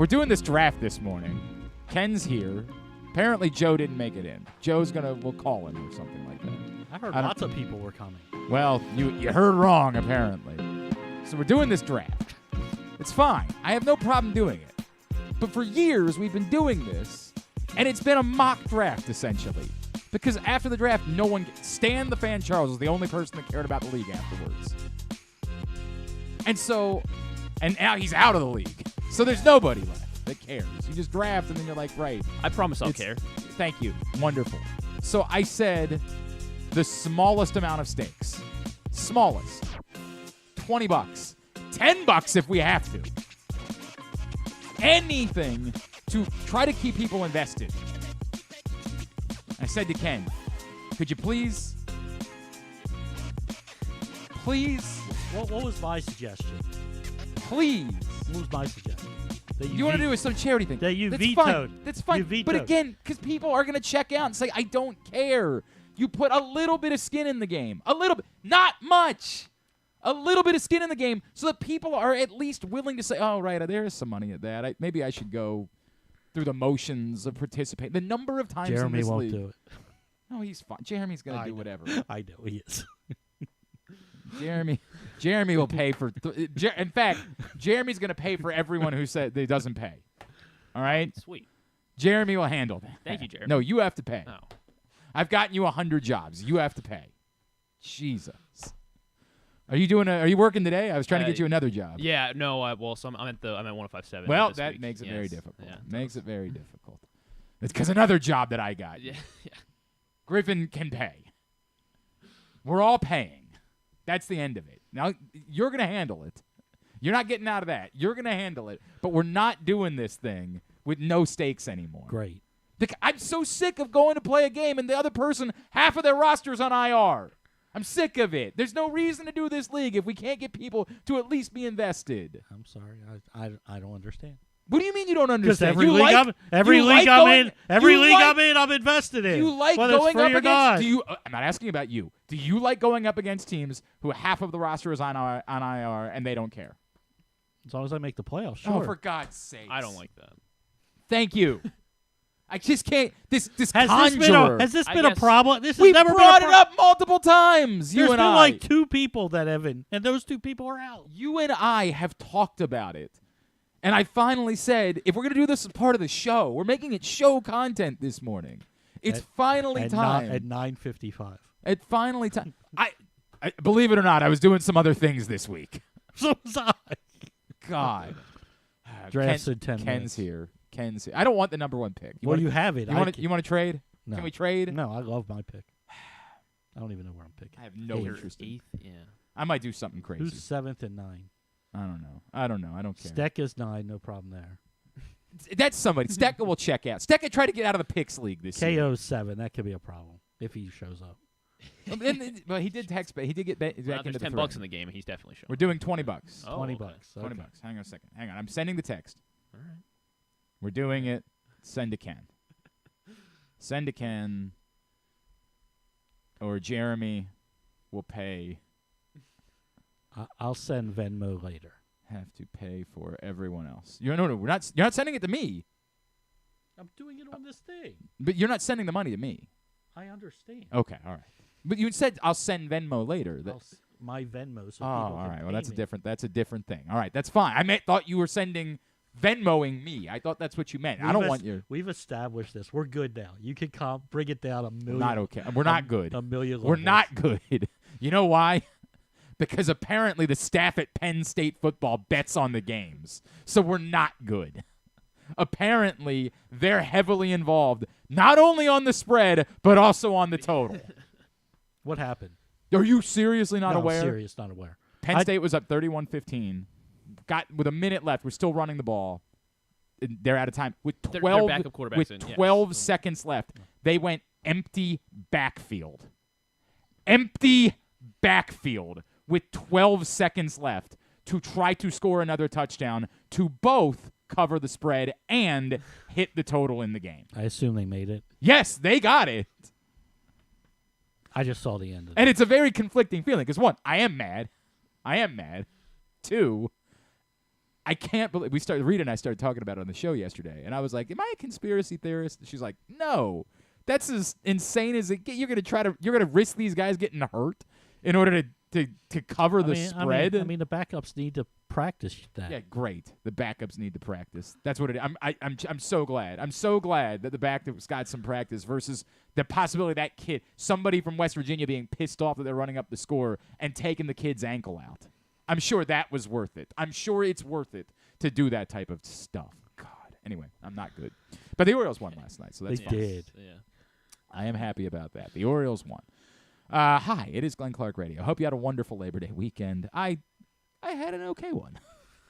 We're doing this draft this morning. Ken's here. Apparently, Joe didn't make it in. We'll call him or something like that. I heard lots of people were coming. Well, you heard wrong, apparently. So we're doing this draft. It's fine. I have no problem doing it. But for years, we've been doing this, and it's been a mock draft, essentially. Because after the draft, no one... Stan the Fan Charles was the only person that cared about the league afterwards. And now he's out of the league. So there's nobody left that cares. You just draft, and then you're like, right. I promise I'll care. Thank you. Wonderful. So I said the smallest amount of stakes. Smallest. $20. $10 if we have to. Anything to try to keep people invested. I said to Ken, could you please? What was my suggestion? Please. What was my suggestion? You want to do some charity thing. That you That's vetoed. Fine. That's fine. You vetoed. But again, because people are going to check out and say, I don't care. You put a little bit of skin in the game. A little bit. Not much. A little bit of skin in the game so that people are at least willing to say, oh, right, there is some money at that. Maybe I should go through the motions of participating. The number of times Jeremy in this won't league. do it. No, he's fine. Jeremy's going to do whatever. I know he is. Jeremy will pay for in fact, Jeremy's going to pay for everyone who said they doesn't pay. All right? Sweet. Jeremy will handle that. Thank you, Jeremy. No, you have to pay. Oh. I've gotten you 100 jobs. You have to pay. Jesus. Are you working today? I was trying to get you another job. Yeah, no, I'm at 1057. Well, this that week. makes it very difficult. Yeah, makes it very difficult. It's because another job that I got. Yeah. Griffin can pay. We're all paying. That's the end of it. Now, you're going to handle it. You're not getting out of that. You're going to handle it. But we're not doing this thing with no stakes anymore. Great. I'm so sick of going to play a game and the other person, half of their roster's on IR. I'm sick of it. There's no reason to do this league if we can't get people to at least be invested. I'm sorry. I don't understand. What do you mean you don't understand? Because every league I'm in, I'm invested in. You like whether going it's free up or not. against? I'm not asking about you. Do you like going up against teams who half of the roster is on IR and they don't care? As long as I make the playoffs, sure. Oh, for God's sake! I don't like that. Thank you. I just can't. This has this been a problem? This has we never brought been it up multiple times. There's you and been I. like 2 people that haven't, and those 2 people are out. You and I have talked about it. And I finally said, if we're going to do this as part of the show, we're making it show content this morning. It's finally time. At 9:55. It's finally time. I believe it or not, I was doing some other things this week. So was I. God. Drafts in 10 Ken's minutes. here. Ken's here. I don't want the number 1 pick. You have it. You want to trade? No. Can we trade? No, I love my pick. I don't even know where I'm picking. I have no interest in it. 8th, yeah. I might do something crazy. Who's 7th and 9? I don't know. I don't care. Steck is 9, no problem there. That's somebody. Stecca will check out. Stecca tried to get out of the picks league this year. KO's 7. That could be a problem if he shows up. But he did text. He did get back into There's the $10 in the game, and he's definitely showing. We're doing $20. Oh, $20. okay. Okay. $20. Hang on a second. Hang on. I'm sending the text. All right. We're doing it. Send to Ken. Send to Ken. Or Jeremy will pay. I'll send Venmo later. Have to pay for everyone else. No, we're not. You're not sending it to me. I'm doing it on this thing. But you're not sending the money to me. I understand. Okay, all right. But you said I'll send Venmo later. My Venmo. So all people right. can Well, pay that's me. a different thing. All right, that's fine. Thought you were sending Venmoing me. I thought that's what you meant. I don't want your. We've established this. We're good now. You can bring it down a million. Not okay. We're not good. A million. We're levels. not good. You know why? Because apparently the staff at Penn State football bets on the games. So we're not good. Apparently, they're heavily involved, not only on the spread, but also on the total. What happened? Are you seriously not No, aware? I'm serious, not aware. Penn State was up 31-15. Got with a minute left. We're still running the ball. They're out of time. With 12, Their backup quarterback's with in, 12 seconds left, they went empty backfield. Empty backfield with 12 seconds left to try to score another touchdown to both cover the spread and hit the total in the game. I assume they made it. Yes, they got it. I just saw the end of it. And it's a very conflicting feeling because, 1, I am mad. 2, I can't believe Rita and I started talking about it on the show yesterday, and I was like, "Am I a conspiracy theorist?" She's like, "No, that's as insane as it gets. You're gonna risk these guys getting hurt in order to cover the spread." I mean, the backups need to practice that. Yeah, great. The backups need to practice. That's what it is. I'm so glad. I'm so glad that the backups got some practice versus the possibility of that kid, somebody from West Virginia, being pissed off that they're running up the score and taking the kid's ankle out. I'm sure that was worth it. I'm sure it's worth it to do that type of stuff. God. Anyway, I'm not good. But the Orioles won last night, so that's They fun. did. Yeah. I am happy about that. The Orioles won. Hi, it is Glenn Clark Radio. Hope you had a wonderful Labor Day weekend. I had an okay one.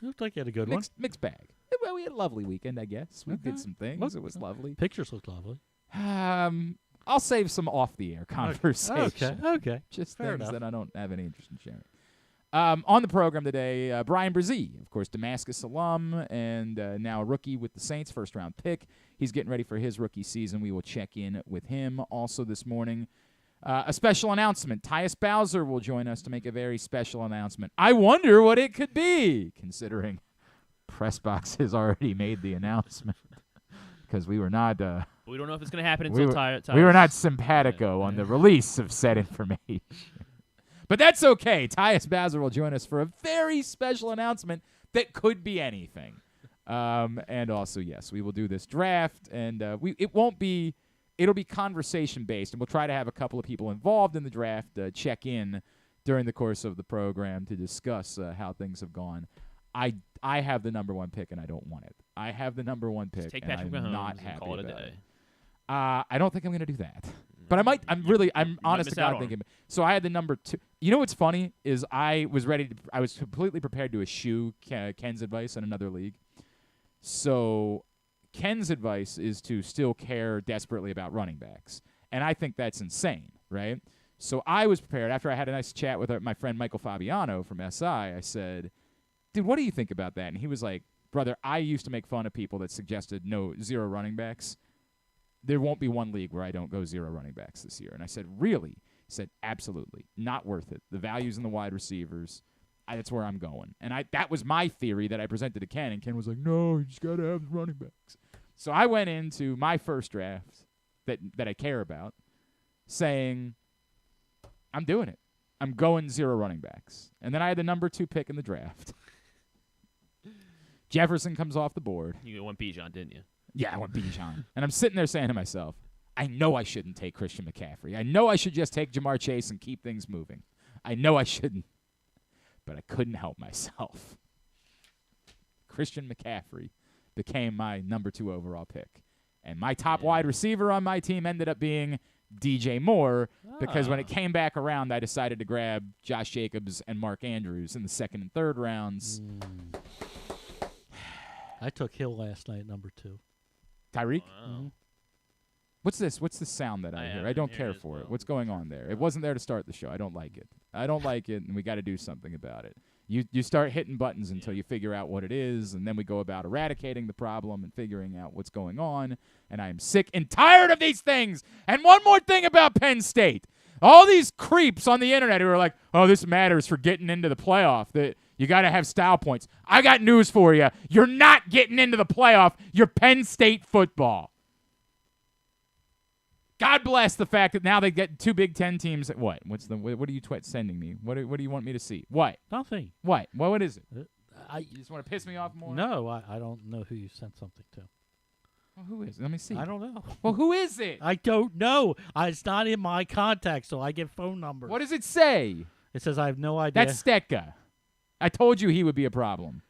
Looked like you had a good one. Mixed bag. Well, we had a lovely weekend, I guess. We did some things. It was lovely. Pictures looked lovely. I'll save some off-the-air conversation. Okay. Just Fair things enough. that I don't have any interest in sharing. On the program today, Bryan Bresee, of course, Damascus alum and now a rookie with the Saints, first-round pick. He's getting ready for his rookie season. We will check in with him also this morning. A special announcement. Tyus Bowser will join us to make a very special announcement. I wonder what it could be, considering PressBox has already made the announcement. Because we were not... We don't know if it's going to happen until Tyus. We were not simpatico on the release of said information. But that's okay. Tyus Bowser will join us for a very special announcement that could be anything. And also, yes, we will do this draft, and it'll be conversation-based, and we'll try to have a couple of people involved in the draft check in during the course of the program to discuss how things have gone. I have the number one pick, and I don't want it. I have the number one pick, Take and Patrick I'm Mahomes not and happy call it a about day. it. I don't think I'm going to do that. But I might. I'm honest to God thinking. So I had the number 2. You know what's funny is I was completely prepared to eschew Ken's advice in another league. So Ken's advice is to still care desperately about running backs, and I think that's insane, right? So I was prepared after I had a nice chat with my friend Michael Fabiano from SI. I said, "Dude, what do you think about that?" And he was like, "Brother, I used to make fun of people that suggested zero running backs. There won't be one league where I don't go 0 running backs this year." And I said, "Really?" He said, "Absolutely. Not worth it. The value's in the wide receivers. That's where I'm going." And that was my theory that I presented to Ken, and Ken was like, "No, you just got to have the running backs." So I went into my first draft that I care about saying, I'm doing it. I'm going 0 running backs. And then I had the number 2 pick in the draft. Jefferson comes off the board. You went Bijan, didn't you? Yeah, I went Bijan. And I'm sitting there saying to myself, I know I shouldn't take Christian McCaffrey. I know I should just take Jamar Chase and keep things moving. I know I shouldn't. But I couldn't help myself. Christian McCaffrey became my number 2 overall pick. And my top wide receiver on my team ended up being DJ Moore because when it came back around, I decided to grab Josh Jacobs and Mark Andrews in the 2nd and 3rd rounds. I took Hill last night, number 2. Tyreek? Wow. Mm-hmm. What's this? What's the sound that I hear? I don't care for it. What's going on there? It wasn't there to start the show. I don't like it. And we got to do something about it. You start hitting buttons until you figure out what it is, and then we go about eradicating the problem and figuring out what's going on. And I am sick and tired of these things. And one more thing about Penn State. All these creeps on the internet who are like, oh, this matters for getting into the playoff. That you got to have style points. I got news for you. You're not getting into the playoff. You're Penn State football. God bless the fact that now they get 2 Big Ten teams. What? What are you sending me? What do you want me to see? What? Nothing. What? What is it? You just want to piss me off more? No, I don't know who you sent something to. Well, who is it? Let me see. I don't know. Well, who is it? I don't know. It's not in my contacts, so I get phone numbers. What does it say? It says I have no idea. That's Stetka. I told you he would be a problem.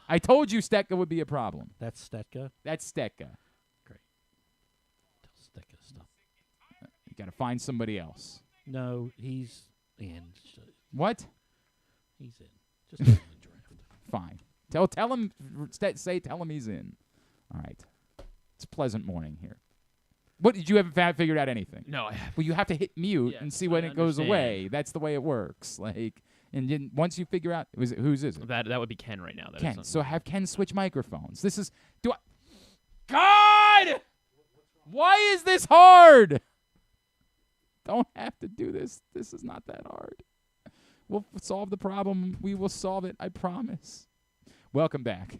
I told you Stetka would be a problem. That's Stetka? That's Stetka. Great. Stetka stuff. You got to find somebody else. No, he's in. What? He's in. Just in the draft. Fine. Tell him. Tell him he's in. All right. It's a pleasant morning here. What did you haven't figured out anything? No, I haven't. Well, you have to hit mute and see when it goes away. That's the way it works. And then once you figure out whose is it? That would be Ken right now. Ken. So have Ken switch microphones. God! Why is this hard? Don't have to do this. This is not that hard. We'll solve the problem. We will solve it. I promise. Welcome back.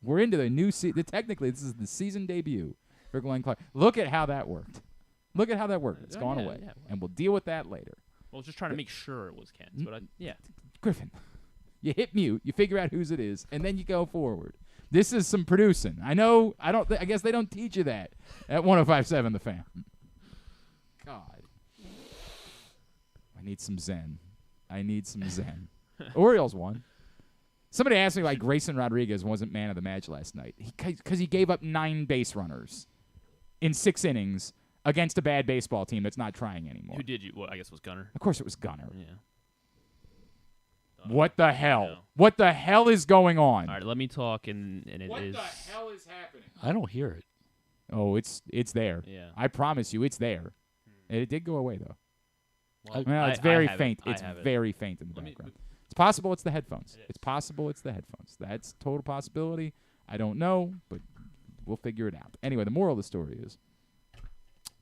We're into the new season. Technically, this is the season debut for Glenn Clark. Look at how that worked. Look at how that worked. It's gone away. Yeah. And we'll deal with that later. Well, I was just trying to make sure it was Ken's, but Griffin, you hit mute, you figure out whose it is, and then you go forward. This is some producing. I know. I guess they don't teach you that at 105.7 The Fan. God, I need some zen. Orioles won. Somebody asked me why Grayson Rodriguez wasn't man of the match last night. Because he gave up 9 base runners in 6 innings against a bad baseball team that's not trying anymore. Who did you? Well, I guess it was Gunnar. Of course, it was Gunnar. Yeah. What the hell? No. What the hell is going on? All right, let me talk, and it is. What the hell is happening? I don't hear it. Oh, it's there. Yeah. I promise you, it's there. It did go away though. Well, It's very I have faint. It. It's I have it. very faint in the Let me- background. It's possible it's the headphones. It is. It's possible it's the headphones. That's total possibility. I don't know, but we'll figure it out. Anyway, the moral of the story is,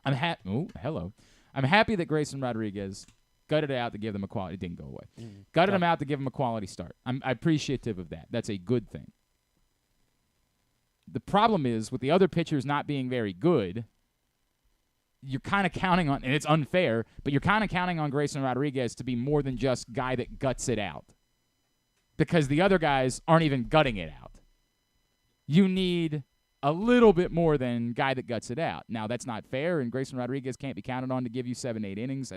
I'm happy that Grayson Rodriguez gutted it out to give them a quality. It didn't go away. Gutted him out to give him a quality start. I'm appreciative of that. That's a good thing. The problem is with the other pitchers not being very good, you're kind of counting on, and it's unfair, but you're kind of counting on Grayson Rodriguez to be more than just guy that guts it out, because the other guys aren't even gutting it out. You need a little bit more than guy that guts it out. Now, that's not fair, and Grayson Rodriguez can't be counted on to give you 7-8 innings.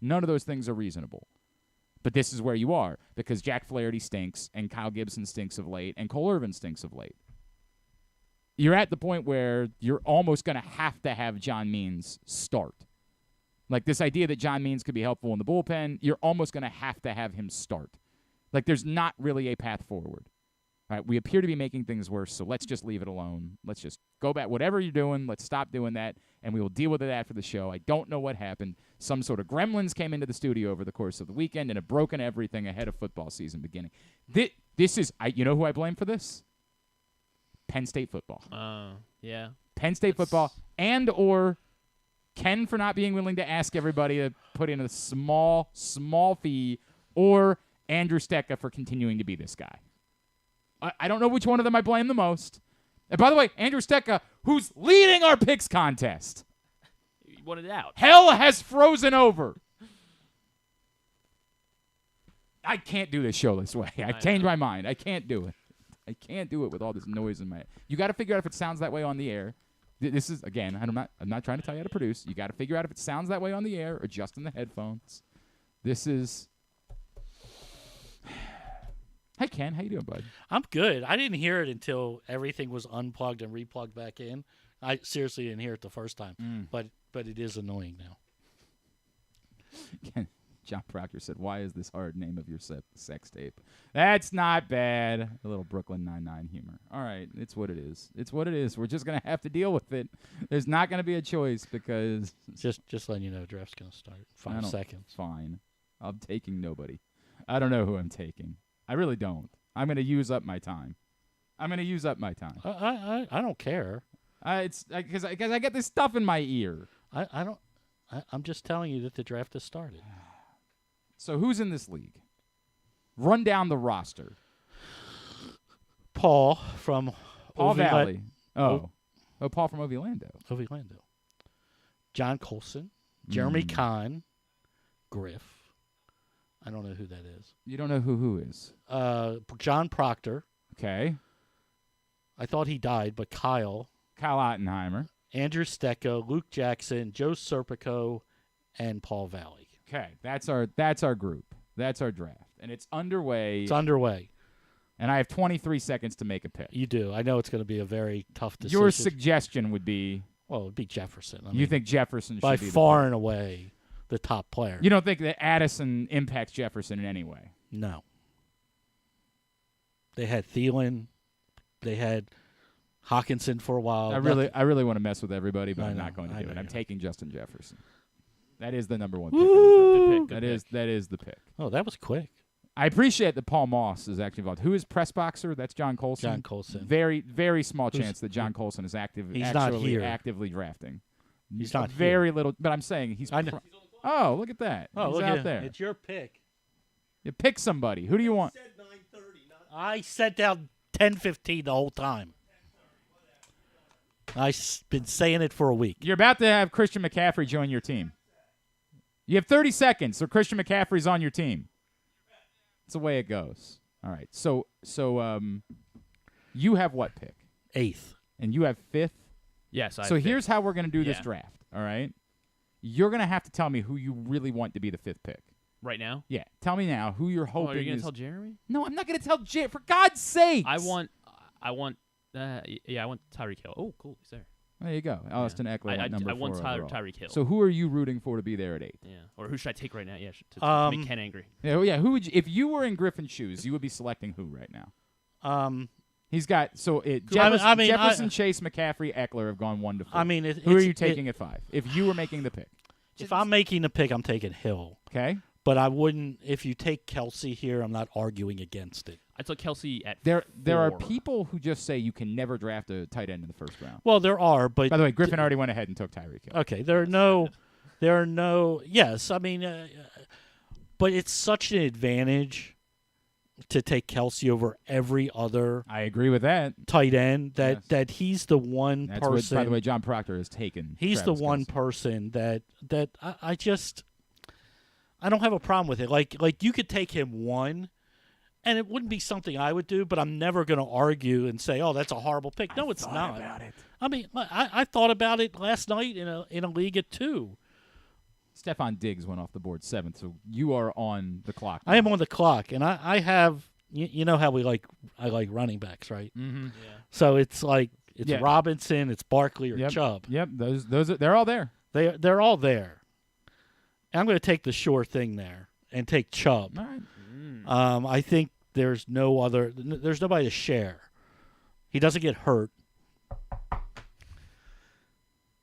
None of those things are reasonable. But this is where you are, because Jack Flaherty stinks, and Kyle Gibson stinks of late, and Cole Irvin stinks of late. You're at the point where you're almost going to have John Means start. Like, this idea that John Means could be helpful in the bullpen, you're almost going to have him start. Like, there's not really a path forward. All right, we appear to be making things worse, so let's just leave it alone. Let's just go back. Whatever you're doing, let's stop doing that, and we will deal with it after the show. I don't know what happened. Some sort of gremlins came into the studio over the course of the weekend and have broken everything ahead of football season beginning. This is, you know who I blame for this? Penn State football. Yeah. Penn State football, and or Ken for not being willing to ask everybody to put in a small fee, or Andrew Stecca for continuing to be this guy. I don't know which one of them I blame the most. And by the way, Andrew Stecca, who's leading our picks contest. You wanted it out. Hell has frozen over. I can't do this show this way. I've changed my mind. I can't do it. I can't do it with all this noise in my head. You got to figure out if it sounds that way on the air. This is, again, I'm not trying to tell you how to produce. You got to figure out if it sounds that way on the air or just in the headphones. This is... Hey, Ken. How you doing, bud? I'm good. I didn't hear it until everything was unplugged and replugged back in. I seriously didn't hear it the first time, but it is annoying now. John Proctor said, "Why is this hard name of your sex tape?" That's not bad. A little Brooklyn Nine-Nine humor. All right, it's what it is. It's what it is. We're just gonna have to deal with it. There's not gonna be a choice because just letting you know, draft's gonna start in 5 seconds. Fine. I'm taking nobody. I don't know who I'm taking. I really don't. I'm gonna use up my time. I don't care. It's because I get this stuff in my ear. I'm just telling you that the draft has started. So who's in this league? Run down the roster. Paul from Valley. Paul from Ovilando. John Colson, Jeremy Kahn, Griff. I don't know who that is. You don't know who is? John Proctor. Okay. I thought he died, but Kyle Ottenheimer. Andrew Stecco, Luke Jackson, Joe Serpico, and Paul Valley. Okay, that's our group. That's our draft, and it's underway. And I have 23 seconds to make a pick. You do. I know it's going to be a very tough decision. Your suggestion would be? Well, it would be Jefferson. You think Jefferson should by be far and away the top player? You don't think that Addison impacts Jefferson in any way? No. They had Thielen. They had Hawkinson for a while. I really want to mess with everybody, but I'm not going to do it. I'm taking Justin Jefferson. That is the number one pick. Good pick. That is the pick. Oh, that was quick. I appreciate that Paul Moss is actually involved. Who is PressBoxer? That's John Colson. John Colson. Very, very small chance that John Colson is actively drafting. He's not very here. Little, but I'm saying he's. I know. Oh, look at that! Oh, he's look out at there. It's your pick. You pick somebody. Who do you want? I said down 10-15 the whole time. I've been saying it for a week. You're about to have Christian McCaffrey join your team. You have 30 seconds, so Christian McCaffrey's on your team. That's the way it goes. All right. So you have what pick? 8th. And you have 5th? Yes. So here's how we're going to do this Yeah. draft, all right? You're going to have to tell me who you really want to be the 5th pick. Right now? Yeah. Tell me now who you're hoping Oh, are you going is. to tell Jeremy? No, I'm not going to tell Jay. For God's sake. I want Tyreek Hill. Oh, cool. He's there. There you go. Austin Eckler went number 4 I want overall. Tyreek Hill. So who are you rooting for to be there at 8th? Yeah. Or who should I take right now? Yeah, to make Ken angry. Yeah. Who would you, if you were in Griffin's shoes, you would be selecting who right now? He's got Jefferson, Chase, McCaffrey, Eckler have gone 1 to 4. I mean, who are you taking at 5? If you were making the pick, if I'm making the pick, I'm taking Hill. Okay. But I wouldn't. If you take Kelsey here, I'm not arguing against it. I took Kelsey at there 4. are people who just say you can never draft a tight end in the first round. Well, there are, but by the way, Griffin already went ahead and took Tyreek Hill. Okay, there are no. Yes, I mean, but it's such an advantage to take Kelsey over every other. I agree with that. Tight end Yes. that he's the one That's person. What, by the way, John Proctor has taken. He's Travis the one Kelce. person that I don't have a problem with it. Like you could take him 1. And it wouldn't be something I would do, but I'm never going to argue and say, "Oh, that's a horrible pick." No, it's not. About it. I mean, I thought about it last night in a league at 2. Stephon Diggs went off the board 7th, so you are on the clock now. I am on the clock, and I have you know how I like running backs, right? Mm-hmm. Yeah. So it's like Yeah. Robinson, it's Barkley or Chubb. Yep, those are, they're all there. They're all there. And I'm going to take the sure thing there and take Chubb. All right. I think there's nobody to share. He doesn't get hurt.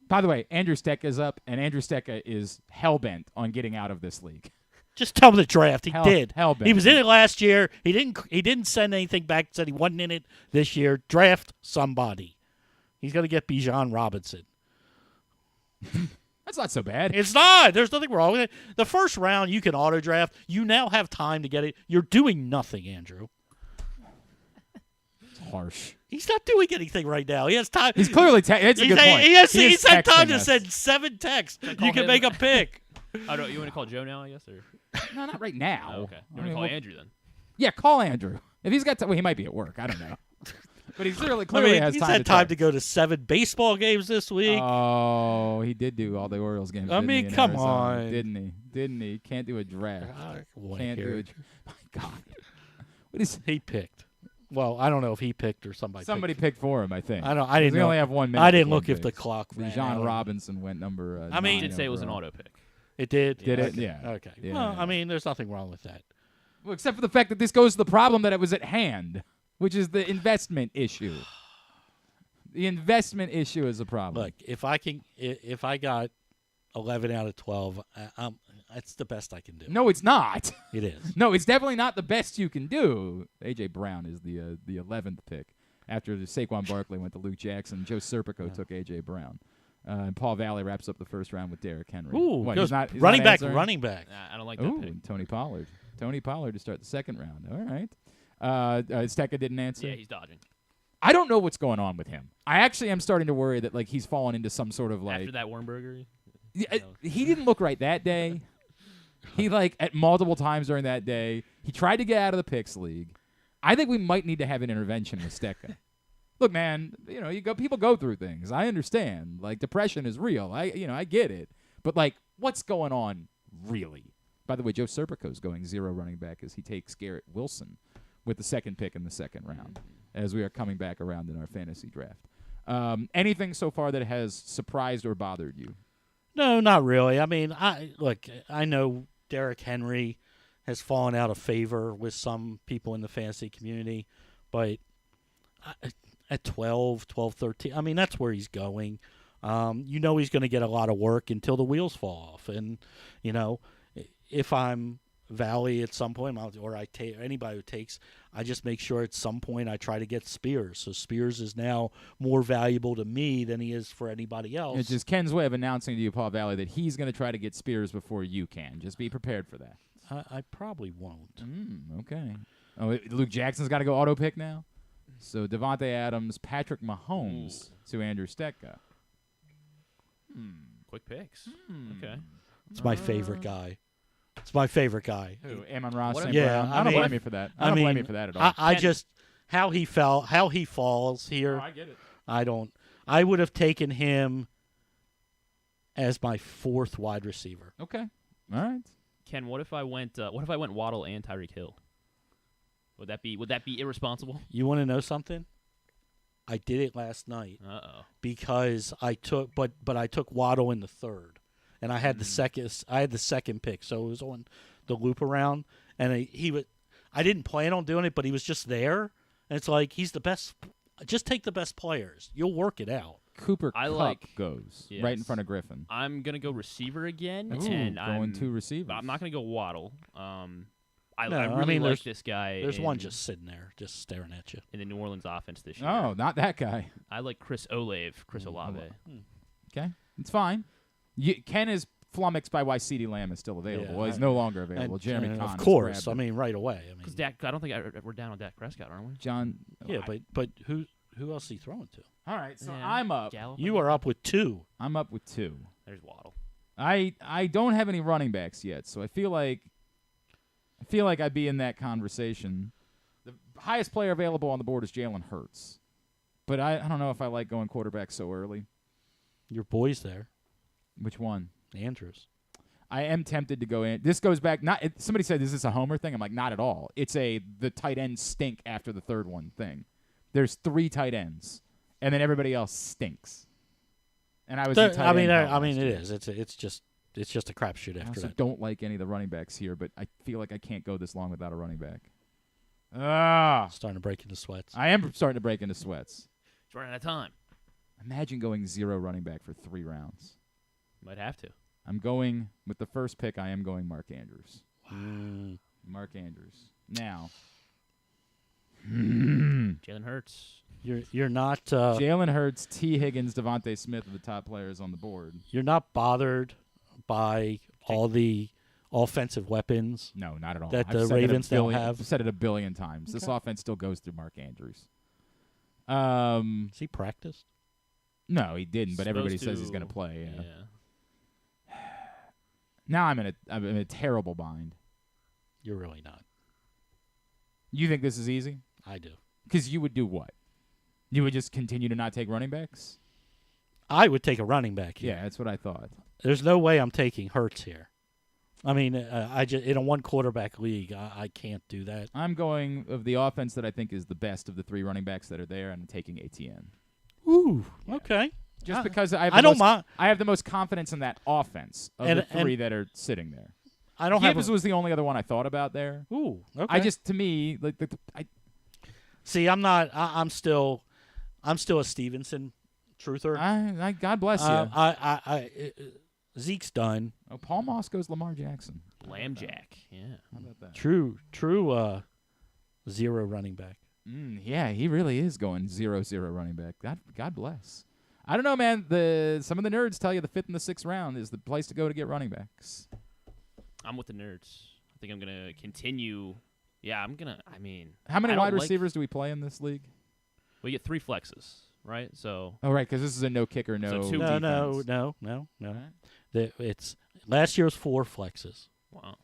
By the way, Andrew Stecca is up, and Andrew Stecca is hell-bent on getting out of this league. Just tell him the draft. He did. Hell-bent. He was in it last year. He didn't send anything back. Said he wasn't in it this year. Draft somebody. He's going to get Bijan Robinson. That's not so bad. It's not. There's nothing wrong with it. The first round, you can auto draft. You now have time to get it. You're doing nothing, Andrew. It's harsh. He's not doing anything right now. He has time. He's clearly that's a good point. He's had time texting to us. send 7 texts. call You can him? make a pick. Oh, no, you want to call Joe now, I guess? Or? No, not right now. Oh, okay. I You want mean, to call well, Andrew then? Yeah, call Andrew. If he's got time, well, he might be at work. I don't know. But he clearly has he's time had time to go to 7 baseball games this week. Oh, he did do all the Orioles games. I didn't he, mean, in come Arizona? on. Didn't he? Can't do a draft. Can't do it. My God. What is He picked. Well, I don't know if he picked or somebody picked for him, I think. I didn't We know. only have 1 minute. I didn't before look if the picks. clock ran Bijan out. Robinson went number I mean, He did say it was an overall. auto pick. It did? Did it? Okay. Yeah. Okay. Yeah, Well, yeah. I mean, there's nothing wrong with that. Well, except for the fact that this goes to the problem that it was at hand, which is the investment issue. The investment issue is a problem. Look, if I got 11 out of 12, that's the best I can do. No, it's not. It is. No, it's definitely not the best you can do. A.J. Brown is the 11th pick. After Saquon Barkley went to Luke Jackson, Joe Serpico took A.J. Brown. And Paul Valley wraps up the first round with Derrick Henry. Ooh, What, goes he's not running back, answering? running back. Nah, I don't like that Ooh, pick. and Tony Pollard. Tony Pollard to start the second round. All right. Stecca didn't answer. Yeah, he's dodging. I don't know what's going on with him. I actually am starting to worry that he's fallen into some sort of After that Wernberger? he didn't look right that day. He at multiple times during that day, he tried to get out of the picks league. I think we might need to have an intervention with Stecca. Look, man, people go through things. I understand. Depression is real. I get it. But what's going on really? By the way, Joe Serpico is going 0 running back as he takes Garrett Wilson with the second pick in the second round as we are coming back around in our fantasy draft. Anything so far that has surprised or bothered you? No, not really. I mean, I know Derrick Henry has fallen out of favor with some people in the fantasy community, but at 12, 13, I mean, that's where he's going. He's going to get a lot of work until the wheels fall off. And, if I'm Valley at some point, or I take anybody who takes, I just make sure at some point I try to get Spears. So Spears is now more valuable to me than he is for anybody else. It's just Ken's way of announcing to you, Paul Valley, that he's going to try to get Spears before you can. Just be prepared for that. I probably won't. Okay. Oh, Luke Jackson's got to go auto pick now? So Devontae Adams, Patrick Mahomes to Andrew Stetka. Quick picks. Okay. It's my favorite guy. It's my favorite guy. Who? Amon-Ra St. Yeah, Brown. I don't blame you for that. I don't blame you for that at all. I just how he falls here. I get it. I would have taken him as my 4th wide receiver. Okay. All right. Ken, what if I went Waddle and Tyreek Hill? Would that be irresponsible? You want to know something? I did it last night because I took Waddle in the 3rd, and I had the second pick, so it was on the loop around, and I didn't plan on doing it, but he was just there, and it's like he's the best. Just take the best players. You'll work it out. Cooper Kupp goes right in front of Griffin. I'm gonna go receiver again, Ooh, and going 2 receivers. I'm not gonna go Waddle. I No, really I mean, like this guy. There's one just sitting there, just staring at you. in the New Orleans offense this year. Oh, not that guy. I like Chris Olave. Okay, it's fine. Ken is flummoxed by why CeeDee Lamb is still available. Yeah, well, he's no longer available. Jeremy and Conn. of course. I mean, right away. Because Dak, I don't think we're down on Dak Prescott, aren't we? John. Yeah, but who else is he throwing to? All right, so Yeah. I'm up. Gallup? You are up with 2. I'm up with 2. There's Waddle. I don't have any running backs yet, so I feel like I'd be in that conversation. The highest player available on the board is Jalen Hurts, but I don't know if I like going quarterback so early. Your boy's there, Which one? Andrews. I am tempted to go in. This goes back. Somebody said, "Is this a homer thing?" I'm like, not at all. It's the tight ends stink after the 3rd one thing. There's 3 tight ends, and then everybody else stinks. And I was. It is. It's just a crapshoot I after also that. don't like any of the running backs here, but I feel like I can't go this long without a running back. Starting to break into sweats. I am starting to break into sweats. It's running out of time. Imagine going 0 running back for 3 rounds. Might have to. I'm going with the first pick. I am going Mark Andrews. Mark Andrews. Now, Jalen Hurts. You're not Jalen Hurts, T. Higgins, Devontae Smith are the top players on the board. You're not bothered by all the offensive weapons. No, not at all. That the Ravens don't have. I've said it a billion times. Okay. This offense still goes through Mark Andrews. Has he practiced? No, he didn't. But everybody says he's going to play. Yeah. Now I'm in a terrible bind. You're really not. You think this is easy? I do. Because you would do what? You would just continue to not take running backs? I would take a running back here. Yeah, that's what I thought. There's no way I'm taking Hurts here. I mean, I just in a 1 quarterback league, I can't do that. I'm going of the offense that I think is the best of the 3 running backs that are there, and I'm taking ATN. Ooh, yeah. Okay. Just because I have the most confidence in that offense of the 3 that are sitting there. I don't Gibbs was the only other one I thought about there. Ooh, okay. To me, like see, I'm not. I'm still a Stevenson truther. God bless you. Zeke's done. Oh, Paul Moss goes Lamar Jackson. Lamb Jack. Yeah. How about that? True. 0 running back. Yeah, he really is going 0-0 running back. God bless. I don't know, man. Some of the nerds tell you the 5th and the 6th round is the place to go to get running backs. I'm with the nerds. I think I'm gonna continue. Yeah, I'm gonna. I mean, how many wide receivers do we play in this league? We get 3 flexes, right? So. Oh, right, because this is a no kicker, no. So 2 defense. No. Right. It's last year was 4 flexes. Wow.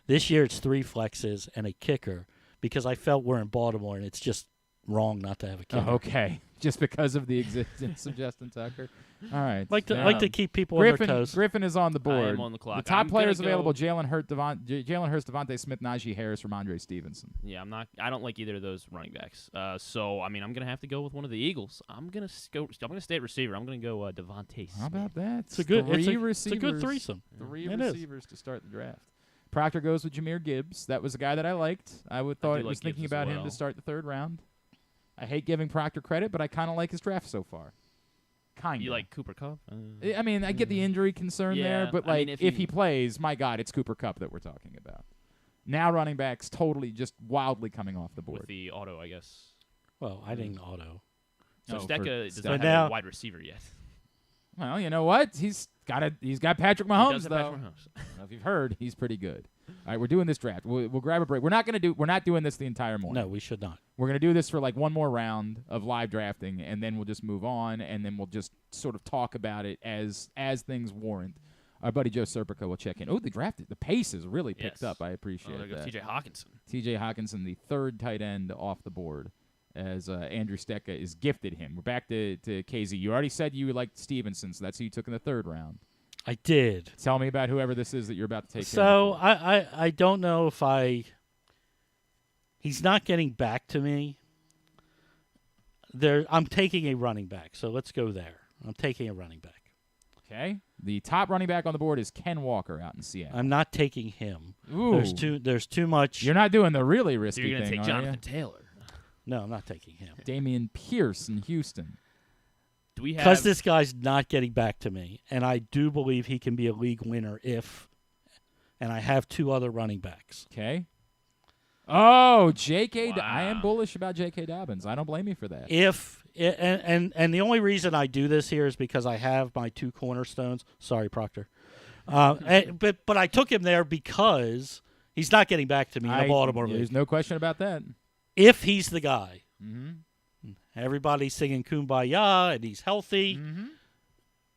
This year it's 3 flexes and a kicker because I felt we're in Baltimore and it's just wrong not to have a kicker. Oh, okay, just because of the existence of Justin Tucker. All right, like to keep people on their toes. Griffin is on the board. I am on the clock. The top players available: Jalen Hurts, Devontae Smith, Najee Harris, Ramondre Stevenson. Yeah, I don't like either of those running backs. So I mean, I'm gonna have to go with one of the Eagles. I'm gonna stay at receiver. I'm gonna go Devontae Smith. How about that? It's a good receivers. It's a good threesome. 3 receivers to start the draft. Proctor goes with Jahmyr Gibbs. That was a guy that I liked. I was thinking about him to start the 3rd round. I hate giving Proctor credit, but I kind of like his draft so far. Kind of. You like Cooper Kupp? I mean, I get the injury concern there, but if he plays, my God, it's Cooper Kupp that we're talking about. Now running backs totally just wildly coming off the board. With the auto, I guess. Well, I didn't auto. So Stecca does not now, have a wide receiver yet. Well, you know what? He's got Patrick Mahomes, though. Patrick Mahomes. I don't know if you've heard, he's pretty good. right, we're doing this draft. We'll grab a break. We're not doing this the entire morning. No, we should not. We're going to do this for like one more round of live drafting, and then we'll just move on, and then we'll just sort of talk about it as things warrant. Our buddy Joe Serpico will check in. Oh, the pace is really picked up. I appreciate there goes that. T.J. Hawkinson. T.J. Hawkinson, the third tight end off the board, as Andrew Stecca is gifted him. We're back to KZ. You already said you liked Stevenson, so that's who you took in the third round. I did. Tell me about whoever this is that you're about to take. So I don't know if he's not getting back to me. I'm taking a running back, so let's go there. I'm taking a running back. Okay. The top running back on the board is Ken Walker out in Seattle. I'm not taking him. Ooh. There's too much. You're not doing the really risky So you're thing, gonna take are Jonathan you? Taylor. No, I'm not taking him. Damian Pierce in Houston. Do we have? Because this guy's not getting back to me, and I do believe he can be a league winner and I have two other running backs. Okay. Oh, J.K. Wow. I am bullish about J.K. Dobbins. I don't blame you for that. And the only reason I do this here is because I have my two cornerstones. Sorry, Proctor. But I took him there because he's not getting back to me in the Baltimore league. There's no question about that. If he's the guy, Mm-hmm. everybody's singing Kumbaya and he's healthy. Mm-hmm.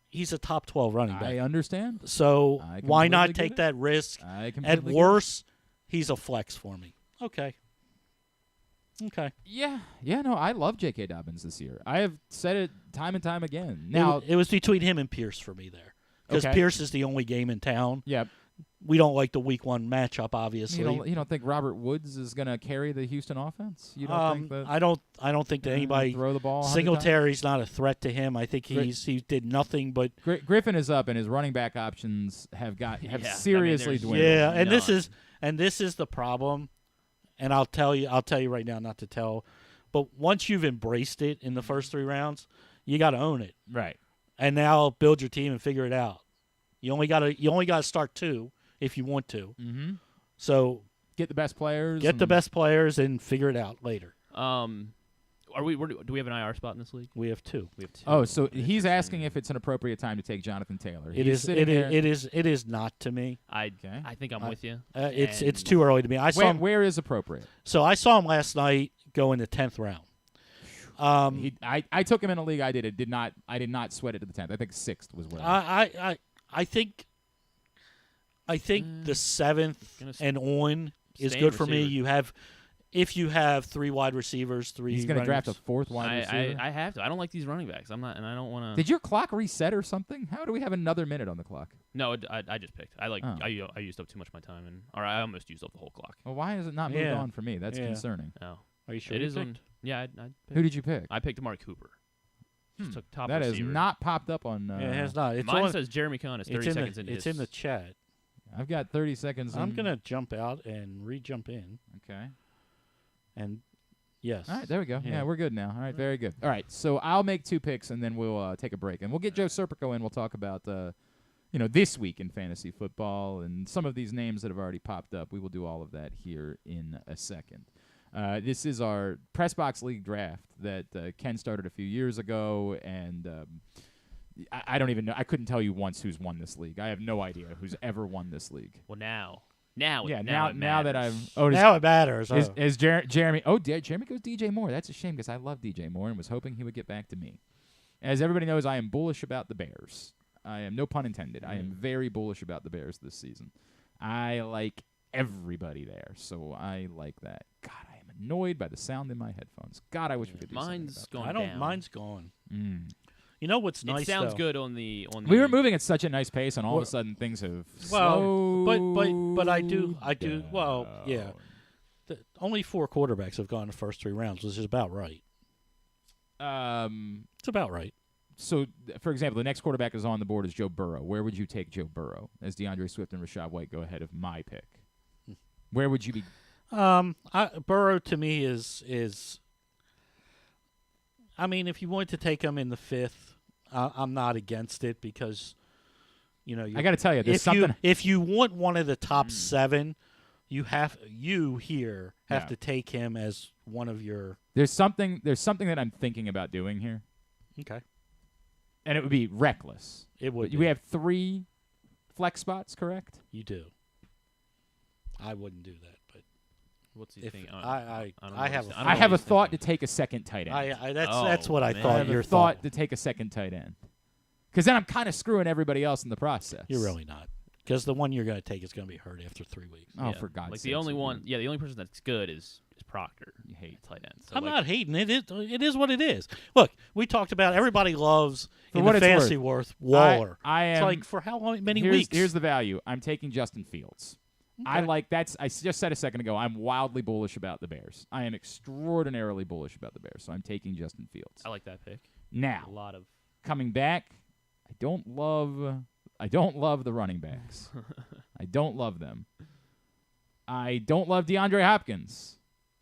He's a top 12 running back. I understand. So I why not completely take get that risk? I At completely get worst, he's a flex for me. Okay. Yeah, no, I love J.K. Dobbins this year. I have said it time and time again. Now, It was between him and Pierce for me there. Because Okay. Pierce is the only game in town. yeah, We don't like the week one matchup, obviously. you don't think Robert Woods is going to carry the Houston offense? You don't think that? I don't think that anybody. throw the ball 100 times? Singletary's not a threat to him. I think he did nothing but. Griffin is up, and his running back options have seriously there's- dwindled. Yeah, and None. this is the problem. And I'll tell you right now, not to tell, but once you've embraced it in the first three rounds, you got to own it. Right. And now build your team and figure it out. You only got to start two if you want to. Mm-hmm. So Get the best players. get the best players and figure it out later. Do we have an IR spot in this league? We have two. We have two. Oh, so he's asking if it's an appropriate time to take Jonathan Taylor. It He's is. sitting there- It is not to me. I Okay. think I'm with you. It's And too early to me. I saw him. Where is appropriate? So I saw him last night go in the 10th round. I took him in a league. I did not sweat it to the 10th. I think 6th was where. I think the 7th Gonna and on is stay good in for me. receiver. If you have three wide receivers, He's going to draft a fourth wide I receiver. I have to. I don't like these running backs. I'm not, and I don't want to. Did your clock reset or something? How do we have another minute on the clock? No, I just picked. Oh. I used up too much of my time, I almost used up the whole clock. Well, why has it not moved Yeah. on for me? That's Yeah. concerning. No, Are you sure? it you is picked? on. Yeah, I picked, Who did you pick? I picked Amari Cooper. Just took top That has receiver. not popped up on. Yeah, it has not. It's Mine on, says Jeremy Conn is 30 it's in seconds the, into It's his. in the chat. I've got 30 seconds. I'm in- gonna jump out and re-jump in, Okay. and yes. All right, there we go. Yeah, Yeah. we're good now. All right, very good. All right, so I'll make 2 picks and then we'll take a break, and we'll get Joe Serpico in. We'll talk about this week in fantasy football and some of these names that have already popped up. We will do all of that here in a second. This is our PressBox League draft that Ken started a few years ago, and I don't even know. I couldn't tell you once who's won this league. I have no idea who's ever won this league. Well, now Yeah, it now that matters. I'm. Oh, Now it matters. is Jeremy? Oh, Jeremy goes DJ Moore. That's a shame because I love DJ Moore and was hoping he would get back to me. As everybody knows, I am bullish about the Bears. I am, no pun intended. I am very bullish about the Bears this season. I like everybody there, so I like that. God, I am annoyed by the sound in my headphones. God, I wish we could do Mine's something gone I don't. down. Mine's gone. about that. You know what's nice? It sounds though? good on the. We were moving at such a nice pace, and all of a Well- sudden things have Well, but I do. slowed Well, yeah. down. Only 4 quarterbacks have gone the first 3 rounds, which is about right. It's about right. So, for example, the next quarterback is on the board is Joe Burrow. Where would you take Joe Burrow as DeAndre Swift and Rashad White go ahead of my pick? Where would you be? Burrow to me is. I mean, if you want to take him in the 5th, I'm not against it because, I got to tell you, there's if something. if you want one of the top 7, you have Yeah. to take him as one of your. There's something that I'm thinking about doing here, Okay. and it would be reckless. It would. We have 3 flex spots, correct? You do. I wouldn't do that, but What's he if thinking? I don't know I what have he's- a I don't know I have a what he's thought to thinking. take a second tight end. that's what I man. I thought have your a thought thought. to take a second tight end. Because then I'm kind of screwing everybody else in the process. You're really not, because the one you're going to take is going to be hurt after 3 weeks. Oh, Yeah. for God's Like sake. the only one, the only person that's good is Proctor. You hate tight end. So I'm like, not hating it. It is what it is. Look, we talked about everybody loves For in what the it's fantasy worth, Waller. I am. It's like for how many here's, weeks? Here's the value. I'm taking Justin Fields. I like that's. I just said a second ago. I'm wildly bullish about the Bears. I am extraordinarily bullish about the Bears. So I'm taking Justin Fields. I like that pick. A Now, lot of coming back, I don't love the running backs. I don't love them. I don't love DeAndre Hopkins.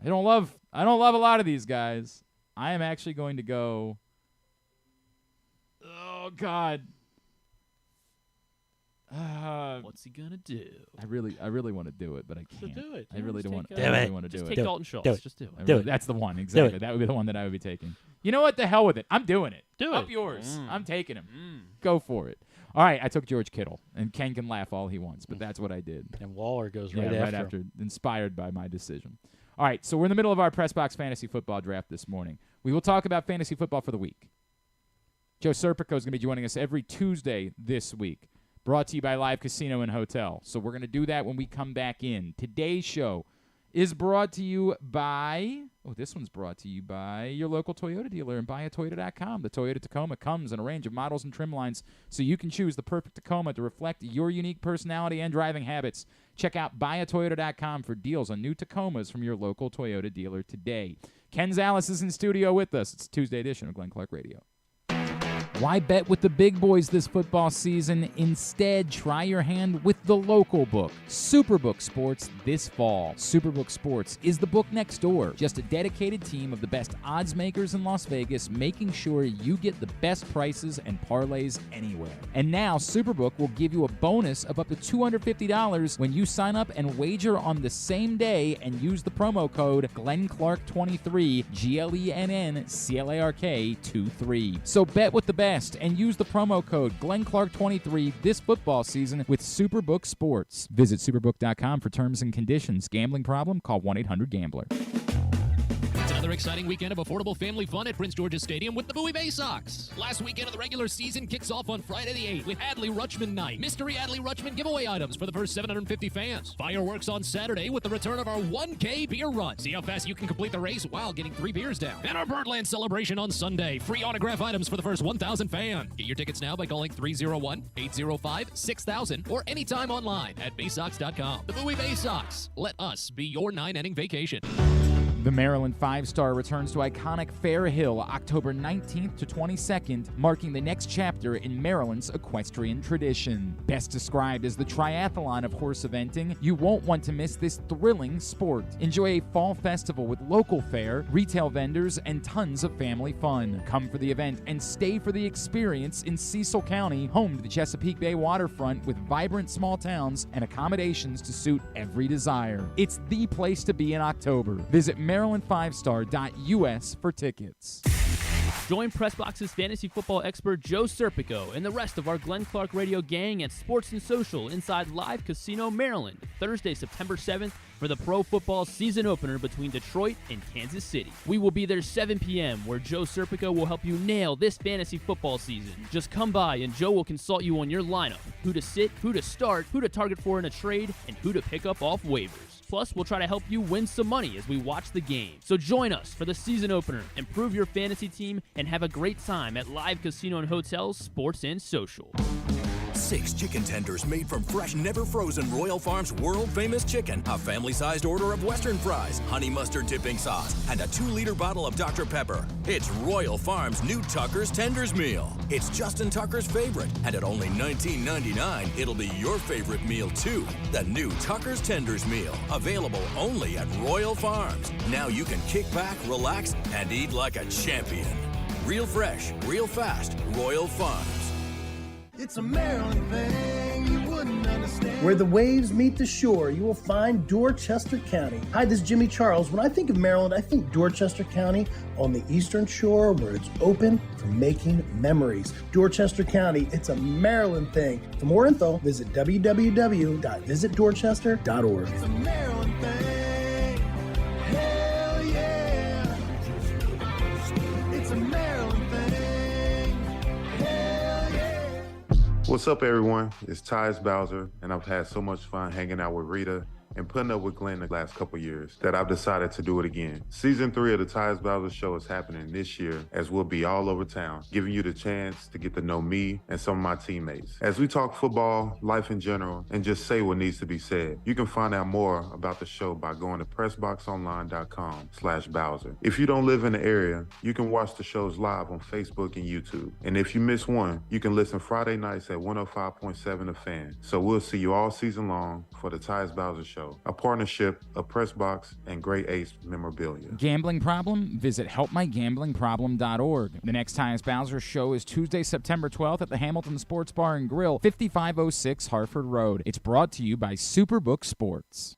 I don't love a lot of these guys. I am actually going to go. Oh God. what's he gonna do? I really want to do it, but I So can't. do it. I really don't want. I Do really it. want to do Just it. take Dalton Schultz. Do it. Just do it. I Do really- it. That's the one exactly. it. That would be the one that I would be taking. You know what? The hell with it. I'm doing it. Do Up it. yours. Mm. I'm taking him. Go for it. All right, I took George Kittle, and Ken can laugh all he wants, but that's what I did. And Waller goes Yeah, right after. inspired by my decision. All right, so we're in the middle of our PressBox Fantasy Football Draft this morning. We will talk about fantasy football for the week. Joe Serpico is going to be joining us every Tuesday this week, brought to you by Live Casino and Hotel. So we're going to do that when we come back in. Today's show is brought to you by, this one's brought to you by your local Toyota dealer and buyatoyota.com. The Toyota Tacoma comes in a range of models and trim lines, so you can choose the perfect Tacoma to reflect your unique personality and driving habits. Check out buyatoyota.com for deals on new Tacomas from your local Toyota dealer today. Ken Zalis is in studio with us. It's a Tuesday edition of Glenn Clark Radio. Why bet with the big boys this football season? Instead, try your hand with the local book, Superbook Sports, this fall. Superbook Sports is the book next door. Just a dedicated team of the best odds makers in Las Vegas, making sure you get the best prices and parlays anywhere. And now, Superbook will give you a bonus of up to $250 when you sign up and wager on the same day and use the promo code GlennClark23, GLENNCLARK23. So bet with the best and use the promo code GlennClark23 this football season with Superbook Sports. Visit superbook.com for terms and conditions. Gambling problem? Call 1-800-GAMBLER. It's another exciting weekend of affordable family fun at Prince George's Stadium with the Bowie Bay Sox. Last weekend of the regular season kicks off on Friday the 8th with Adley Rutschman Night. Mystery Adley Rutschman giveaway items for the first 750 fans. Fireworks on Saturday with the return of our 1K beer run. See how fast you can complete the race while getting 3 beers down. And our Birdland celebration on Sunday. Free autograph items for the first 1,000 fans. Get your tickets now by calling 301-805-6000 or anytime online at baysox.com. The Bowie Bay Sox. Let us be your 9-inning vacation. The Maryland 5-star returns to iconic Fair Hill October 19th to 22nd, marking the next chapter in Maryland's equestrian tradition. Best described as the triathlon of horse eventing, you won't want to miss this thrilling sport. Enjoy a fall festival with local fare, retail vendors, and tons of family fun. Come for the event and stay for the experience in Cecil County, home to the Chesapeake Bay waterfront with vibrant small towns and accommodations to suit every desire. It's the place to be in October. Visit Maryland5star.us for tickets. Join PressBox's fantasy football expert Joe Serpico and the rest of our Glenn Clark Radio gang at Sports and Social inside Live Casino, Maryland, Thursday, September 7th for the pro football season opener between Detroit and Kansas City. We will be there 7 p.m. where Joe Serpico will help you nail this fantasy football season. Just come by and Joe will consult you on your lineup, who to sit, who to start, who to target for in a trade, and who to pick up off waivers. Plus, we'll try to help you win some money as we watch the game. So join us for the season opener, improve your fantasy team, and have a great time at Live Casino and Hotels, Sports and Social. 6 chicken tenders made from fresh, never frozen Royal Farms world-famous chicken, a family-sized order of Western fries, honey mustard dipping sauce, and a 2-liter bottle of Dr. Pepper. It's Royal Farms' new Tucker's Tenders Meal. It's Justin Tucker's favorite, and at only $19.99, it'll be your favorite meal, too. The new Tucker's Tenders Meal, available only at Royal Farms. Now you can kick back, relax, and eat like a champion. Real fresh, real fast, Royal Farms. It's a Maryland thing you wouldn't understand. Where the waves meet the shore, you will find Dorchester County. Hi, this is Jimmy Charles. When I think of Maryland, I think Dorchester County on the eastern shore where it's open for making memories. Dorchester County, it's a Maryland thing. For more info, visit www.visitdorchester.org. It's a Maryland thing. Hell yeah. It's a Maryland thing. Hell yeah. What's up, everyone? It's Tyus Bowser, and I've had so much fun hanging out with Reeta and putting up with Glenn the last couple years that I've decided to do it again. Season 3 of the Tyus Bowser Show is happening this year, as we'll be all over town, giving you the chance to get to know me and some of my teammates. As we talk football, life in general, and just say what needs to be said. You can find out more about the show by going to PressBoxOnline.com/Bowser. If you don't live in the area, you can watch the shows live on Facebook and YouTube. And if you miss one, you can listen Friday nights at 105.7 The Fan. So we'll see you all season long for the Tyus Bowser Show, a partnership of PressBox and Great Ace Memorabilia. Gambling problem? Visit helpmygamblingproblem.org. The next Tyus Bowser Show is Tuesday, September 12th at the Hamilton Sports Bar and Grill, 5506 Harford Road. It's brought to you by Superbook Sports.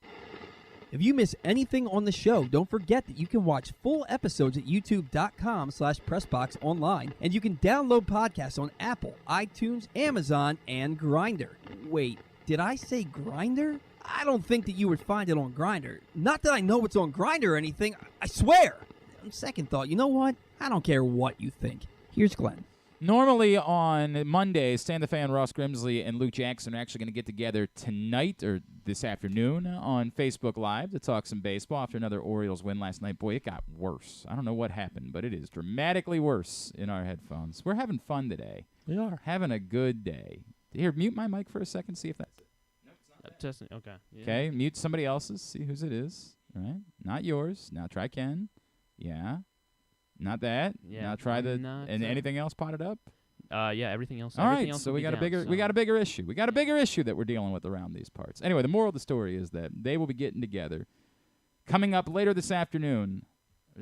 If you miss anything on the show, don't forget that you can watch full episodes at youtube.com/PressBoxOnline. And you can download podcasts on Apple, iTunes, Amazon, and Grindr. Wait, did I say Grindr? I don't think that you would find it on Grindr. Not that I know it's on Grindr or anything, I swear. On second thought, you know what? I don't care what you think. Here's Glenn. Normally on Monday, Stan the Fan, Ross Grimsley, and Luke Jackson are actually going to get together tonight or this afternoon on Facebook Live to talk some baseball after another Orioles win last night. Boy, it got worse. I don't know what happened, but it is dramatically worse in our headphones. We're having fun today. We are. Having a good day. Here, mute my mic for a second, see if that's it. Testing. Okay. Yeah. Okay, mute somebody else's, see whose it is. All right, not yours. Now try Ken. Yeah. Not that. Yeah. Now try the not and anything else potted up. Yeah. Everything else. All everything right, else so will we be got a down, bigger so. we got a bigger issue. We got a bigger issue that we're dealing with around these parts. Anyway, the moral of the story is that they will be getting together coming up later this afternoon.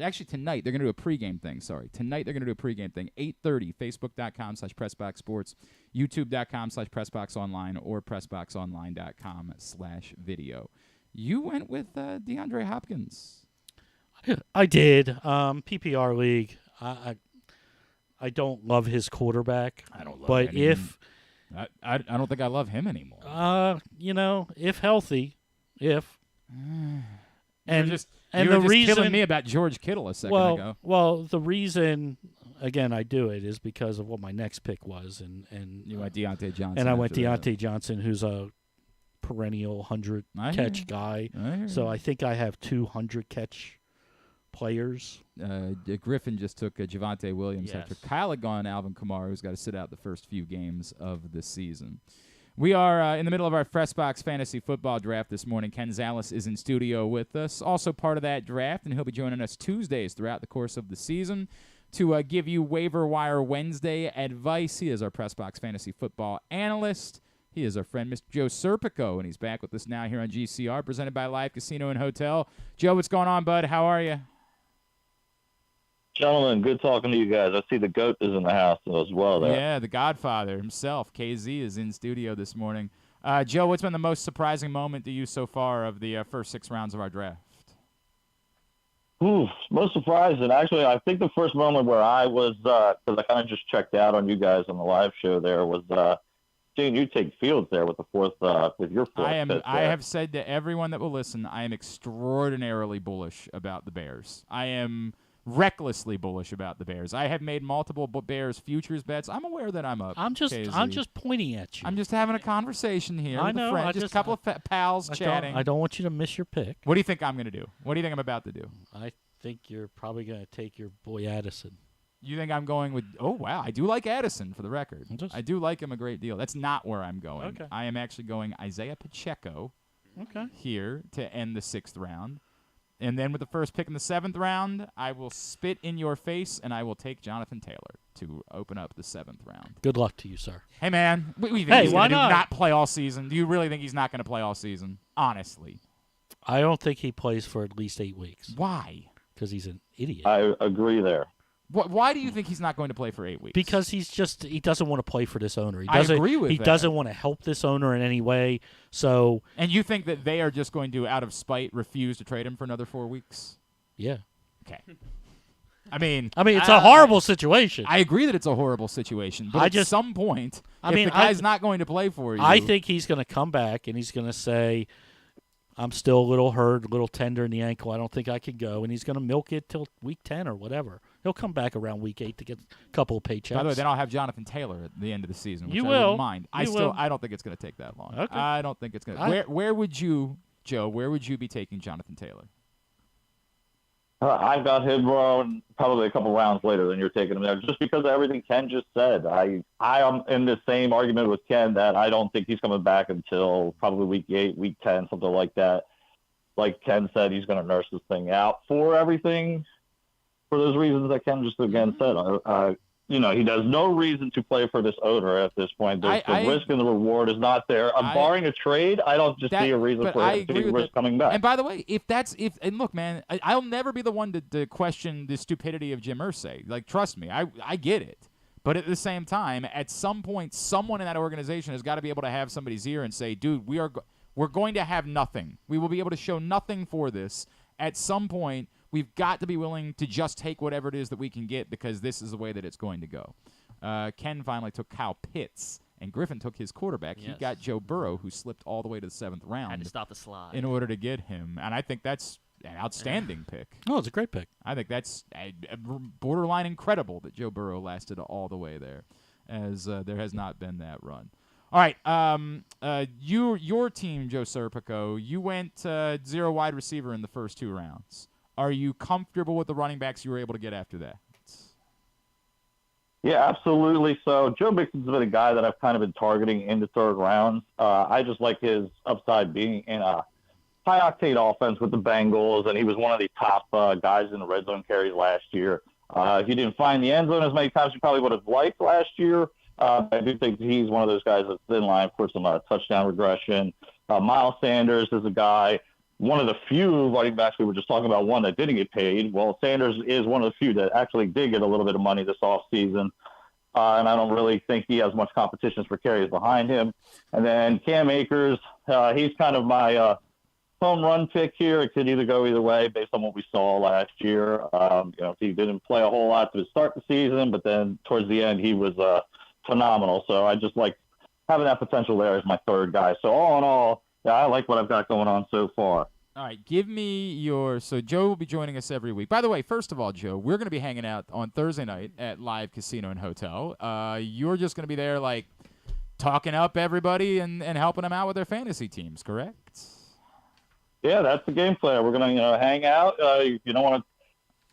Actually, tonight they're going to do a pregame thing. Sorry, tonight they're going to do a pregame thing. 8:30. Facebook.com/PressBoxSports, YouTube.com/PressBoxOnline, or PressBoxOnline.com/video. You went with DeAndre Hopkins. I did. PPR league. I don't love his quarterback. I don't love. But if I don't think I love him anymore. If healthy, if And you were just killing me about George Kittle a second ago. Well, the reason, again, I do it is because of what my next pick was, and you went Deontay Johnson, and I went Deontay Johnson, who's a perennial 100-catch guy. So I think I have 200-catch players. Griffin just took Javonte Williams Yes. after Kyle had gone Alvin Kamara, who's got to sit out the first few games of the season. We are in the middle of our PressBox Fantasy Football Draft this morning. Ken Zalis is in studio with us, also part of that draft, and he'll be joining us Tuesdays throughout the course of the season to give you Waiver Wire Wednesday advice. He is our PressBox Fantasy Football analyst. He is our friend, Mr. Joe Serpico, and he's back with us now here on GCR, presented by Live Casino and Hotel. Joe, what's going on, bud? How are you? Gentlemen, good talking to you guys. I see the GOAT is in the house as well there. Yeah, the Godfather himself, KZ, is in studio this morning. Joe, what's been the most surprising moment to you so far of the first 6 rounds of our draft? Most surprising. Actually, I think the first moment where I was, because I kind of just checked out on you guys on the live show there, was seeing you take Fields there with the fourth, with your fourth pick there. I have said to everyone that will listen, I am extraordinarily bullish about the Bears. I am recklessly bullish about the Bears. I have made multiple Bears futures bets. I'm aware that I'm up. I'm just pointing at you. I'm just having a conversation here. I with know. a friend, just a couple of pals chatting. I don't want you to miss your pick. What do you think I'm going to do? What do you think I'm about to do? I think you're probably going to take your boy Addison. You think I'm going with? Oh wow, I do like Addison for the record. I do like him a great deal. That's not where I'm going. Okay. I am actually going Isaiah Pacheco. Okay. Here to end the 6th round. And then with the first pick in the 7th round, I will spit in your face, and I will take Jonathan Taylor to open up the 7th round. Good luck to you, sir. Hey, man. What do you think he's why going to not? not play all season? Do you really think he's not going to play all season? Honestly. I don't think he plays for at least 8 weeks. Why? Because he's an idiot. I agree there. Why do you think he's not going to play for 8 weeks? Because he doesn't want to play for this owner. I agree with that. He doesn't want to help this owner in any way. So, and you think that they are just going to, out of spite, refuse to trade him for another 4 weeks? Yeah. Okay. I mean, it's a horrible situation. I agree that it's a horrible situation, but at some point, if the guy's not going to play for you, I think he's going to come back and he's going to say, I'm still a little hurt, a little tender in the ankle. I don't think I can go. And he's going to milk it till week 10 or whatever. He'll come back around week 8 to get a couple of paychecks. By the way, then I'll have Jonathan Taylor at the end of the season, which You I will. wouldn't mind. I don't think it's going to take that long. Okay. I don't think it's going to. Where would you, Joe, where would you be taking Jonathan Taylor? I've got him probably a couple rounds later than you're taking him there, just because of everything Ken just said. I am in the same argument with Ken that I don't think he's coming back until probably week 8, week 10, something like that. Like Ken said, he's going to nurse this thing out for everything, for those reasons that Ken just again said. He has no reason to play for this owner at this point. The risk and the reward is not there. Barring a trade, I don't see a reason for him to risk coming back. And by the way, and look, man, I'll never be the one to question the stupidity of Jim Irsay. Like, trust me, I get it. But at the same time, at some point, someone in that organization has got to be able to have somebody's ear and say, dude, we're going to have nothing. We will be able to show nothing for this. At some point, we've got to be willing to just take whatever it is that we can get because this is the way that it's going to go. Ken finally took Kyle Pitts, and Griffin took his quarterback. Yes. He got Joe Burrow, who slipped all the way to the 7th round. Had to stop the slide. In order to get him. And I think that's an outstanding pick. Oh, it's a great pick. I think that's borderline incredible that Joe Burrow lasted all the way there, as there has not been that run. All right, your team, Joe Serpico, you went 0 wide receiver in the first 2 rounds. Are you comfortable with the running backs you were able to get after that? Yeah, absolutely. So Joe Mixon's been a guy that I've kind of been targeting in the 3rd round. I just like his upside being in a high-octane offense with the Bengals, and he was one of the top guys in the red zone carries last year. He didn't find the end zone as many times as he probably would have liked last year. I do think he's one of those guys that's in line for some touchdown regression. Miles Sanders is a guy, one of the few running backs we were just talking about, one that didn't get paid. Well, Sanders is one of the few that actually did get a little bit of money this offseason. And I don't really think he has much competition for carries behind him. And then Cam Akers, he's kind of my home run pick here. It could either go either way based on what we saw last year. He didn't play a whole lot to start the season, but then towards the end he was phenomenal. So I just like having that potential there as my 3rd guy. So all in all, yeah, I like what I've got going on so far. All right, give me so Joe will be joining us every week. By the way, first of all, Joe, we're going to be hanging out on Thursday night at Live Casino and Hotel. You're just going to be there, like, talking up everybody and helping them out with their fantasy teams, correct? Yeah, that's the game plan. We're going to hang out. You don't want to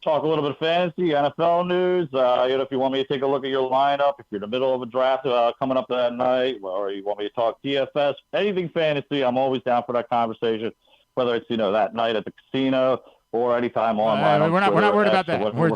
talk a little bit of fantasy, NFL news. If you want me to take a look at your lineup, if you're in the middle of a draft coming up that night, or you want me to talk DFS, anything fantasy, I'm always down for that conversation. Whether it's that night at the casino or anytime online. We're not worried about that. We're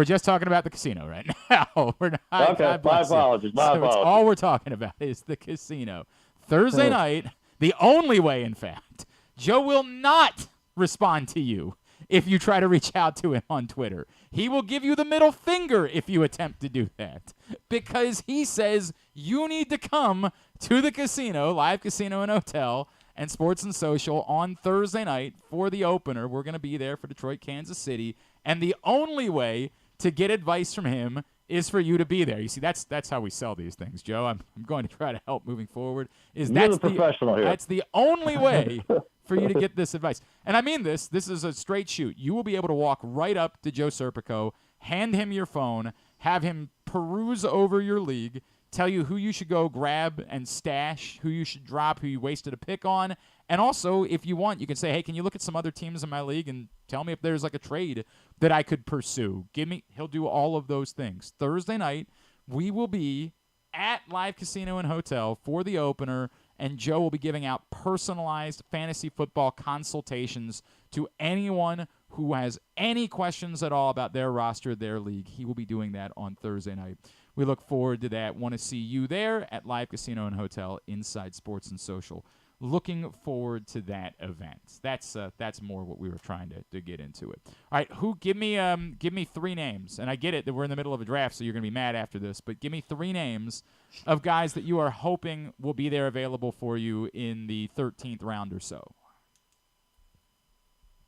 just talking about the casino right now. We're not. Okay, my apologies. All we're talking about is the casino. Thursday night, the only way, in fact, Joe will not respond to you if you try to reach out to him on Twitter. He will give you the middle finger if you attempt to do that, because he says you need to come to the casino, Live Casino and Hotel, and Sports and Social on Thursday night for the opener. We're going to be there for Detroit, Kansas City, and the only way to get advice from him is for you to be there. You see, that's how we sell these things, Joe. I'm going to try to help moving forward. You're the professional here. That's the only way for you to get this advice. And I mean this. This is a straight shoot. You will be able to walk right up to Joe Serpico, hand him your phone, have him peruse over your league, tell you who you should go grab and stash, who you should drop, who you wasted a pick on. And also, if you want, you can say, hey, can you look at some other teams in my league and tell me if there's like a trade that I could pursue? He'll do all of those things. Thursday night, we will be at Live Casino and Hotel for the opener, and Joe will be giving out personalized fantasy football consultations to anyone who has any questions at all about their roster, their league. He will be doing that on Thursday night. We look forward to that. Want to see you there at Live Casino and Hotel inside Sports and Social. looking forward to that event. That's more what we were trying to get into it. All right, give me 3 names, and I get it that we're in the middle of a draft, so you're gonna be mad after this, but give me 3 names of guys that you are hoping will be there available for you in the 13th round or so.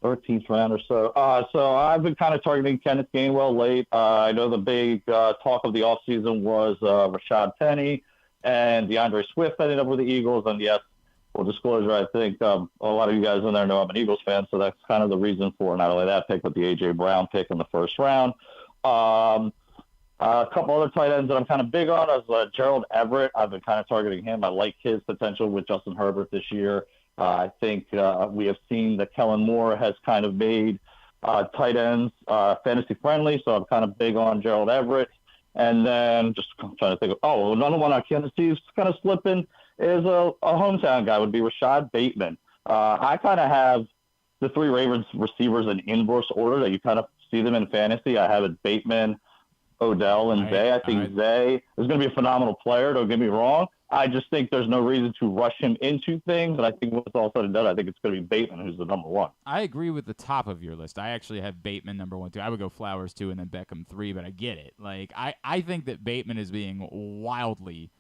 13th round or so. So I've been kind of targeting Kenneth Gainwell late. I know the big talk of the offseason was Rashad Penny and DeAndre Swift ended up with the Eagles, and yes, full disclosure, I think a lot of you guys in there know I'm an Eagles fan, so that's kind of the reason for not only that pick, but the A.J. Brown pick in the first round. A couple other tight ends that I'm kind of big on is Gerald Everett. I've been kind of targeting him. I like his potential with Justin Herbert this year. I think we have seen that Kellen Moore has kind of made tight ends fantasy-friendly, so I'm kind of big on Gerald Everett. And then just I'm trying to think of, another one I can see is kind of slipping is a hometown guy would be Rashad Bateman. I kind of have the 3 Ravens receivers in inverse order that you kind of see them in fantasy. I have it Bateman, Odell, and Zay. I think Zay is going to be a phenomenal player, don't get me wrong. I just think there's no reason to rush him into things, and I think when it's all said and done, I think it's going to be Bateman who's the number 1. I agree with the top of your list. I actually have Bateman number 1 too. I would go Flowers 2 and then Beckham 3, but I get it. Like I think that Bateman is being wildly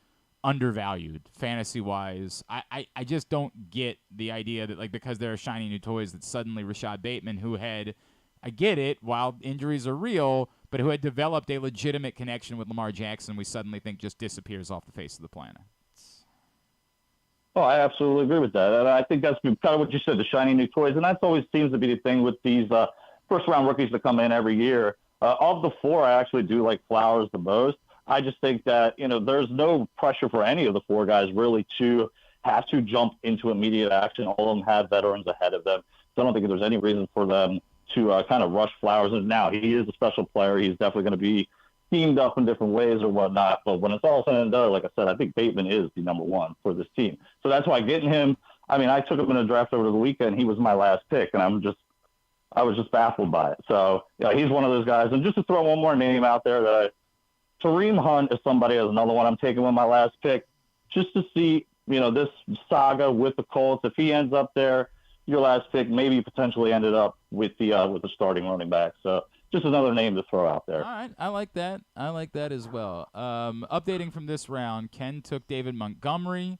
undervalued fantasy-wise. I just don't get the idea that, like, because there are shiny new toys that suddenly Rashad Bateman, who had, I get it, while injuries are real, but who had developed a legitimate connection with Lamar Jackson, we suddenly think just disappears off the face of the planet. Oh, I absolutely agree with that. And I think that's kind of what you said, the shiny new toys. And that always seems to be the thing with these first-round rookies that come in every year. Of the 4, I actually do like Flowers the most. I just think that, there's no pressure for any of the 4 guys really to have to jump into immediate action. All of them have veterans ahead of them. So I don't think there's any reason for them to kind of rush Flowers. And now he is a special player. He's definitely going to be teamed up in different ways or whatnot. But when it's all said and done, like I said, I think Bateman is the number 1 for this team. So that's why getting him, I took him in a draft over the weekend. He was my last pick, and I was just baffled by it. So, he's one of those guys. And just to throw one more name out there Kareem Hunt is somebody as another one I'm taking with my last pick, just to see, this saga with the Colts. If he ends up there, your last pick maybe potentially ended up with the starting running back. So just another name to throw out there. All right, I like that. I like that as well. Updating from this round, Ken took David Montgomery.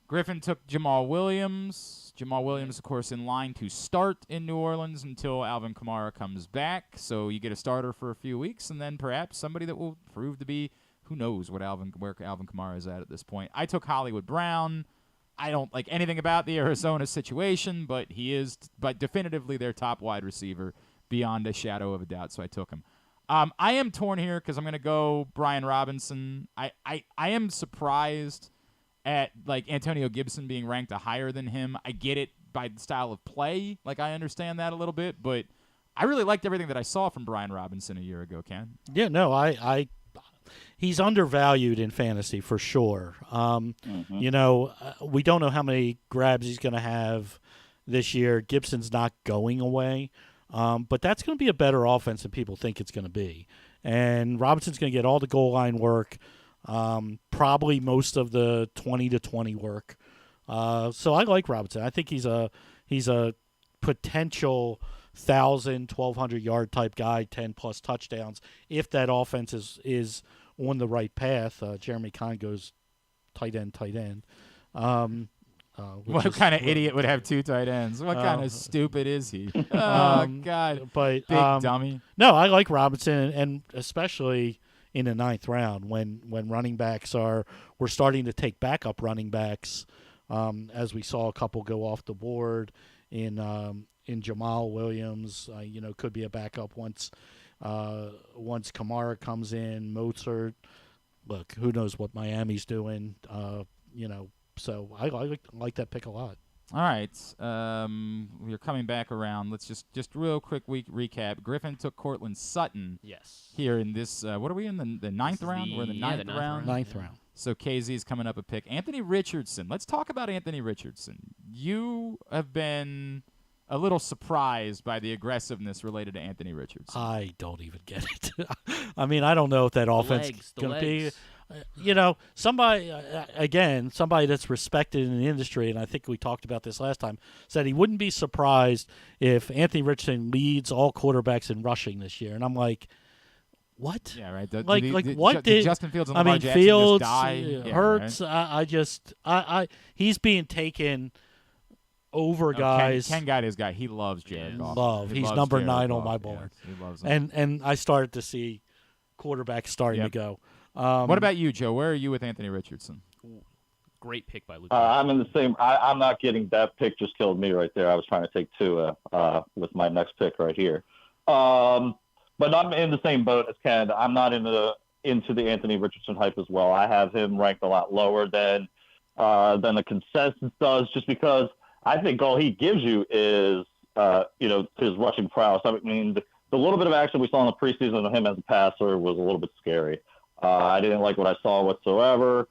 Griffin took Jamal Williams. Jamal Williams, of course, in line to start in New Orleans until Alvin Kamara comes back. So you get a starter for a few weeks, and then perhaps somebody that will prove to be, who knows where Alvin Kamara is at this point. I took Hollywood Brown. I don't like anything about the Arizona situation, but he is definitively their top wide receiver beyond a shadow of a doubt, so I took him. I am torn here because I'm going to go Brian Robinson. I am surprised at Antonio Gibson being ranked higher than him. I get it by the style of play. I understand that a little bit, but I really liked everything that I saw from Brian Robinson a year ago, Ken. Yeah, no, he's undervalued in fantasy for sure. We don't know how many grabs he's going to have this year. Gibson's not going away, but that's going to be a better offense than people think it's going to be. And Robinson's going to get all the goal line work, probably most of the 20-20 work. So I like Robinson. I think he's a potential 1,000, 1,200-yard type guy, 10-plus touchdowns, if that offense is on the right path. Jeremy Kahn goes tight end. What kind of idiot would have 2 tight ends? What kind of stupid is he? Oh, God. But, big dummy. No, I like Robinson, and especially in the 9th round when running backs we're starting to take backup running backs, as we saw a couple go off the board in Jamal Williams. Could be a backup once Kamara comes in. Mozart, look, who knows what Miami's doing? So I like that pick a lot. All right, we're coming back around. Let's just real quick recap. Griffin took Cortland Sutton. Yes. Here in this, what are we in the 9th round? We're in the 9th round. 9th round. So KZ's coming up a pick. Anthony Richardson. Let's talk about Anthony Richardson. You have been a little surprised by the aggressiveness related to Anthony Richardson. I don't even get it. I don't know if that offense is going to be. somebody that's respected in the industry, and I think we talked about this last time, said he wouldn't be surprised if Anthony Richardson leads all quarterbacks in rushing this year. And I'm like, what? Yeah, right. What did Justin Fields and Lamar Jackson Fields, just die? Hurts. Right? He's being taken over guys. Ken got his guy. He loves Jared Goff. He's loves number Jared 9 Goff. on my board. Yes, he loves him. And I started to see quarterbacks starting to go. What about you, Joe? Where are you with Anthony Richardson? Great pick by Luke. I'm in the same. I'm not getting that pick. Just killed me right there. I was trying to take Tua with my next pick right here. But I'm in the same boat as Ken. I'm not into the Anthony Richardson hype as well. I have him ranked a lot lower than the consensus does, just because I think all he gives you is his rushing prowess. I mean, the little bit of action we saw in the preseason of him as a passer was a little bit scary. I didn't like what I saw whatsoever.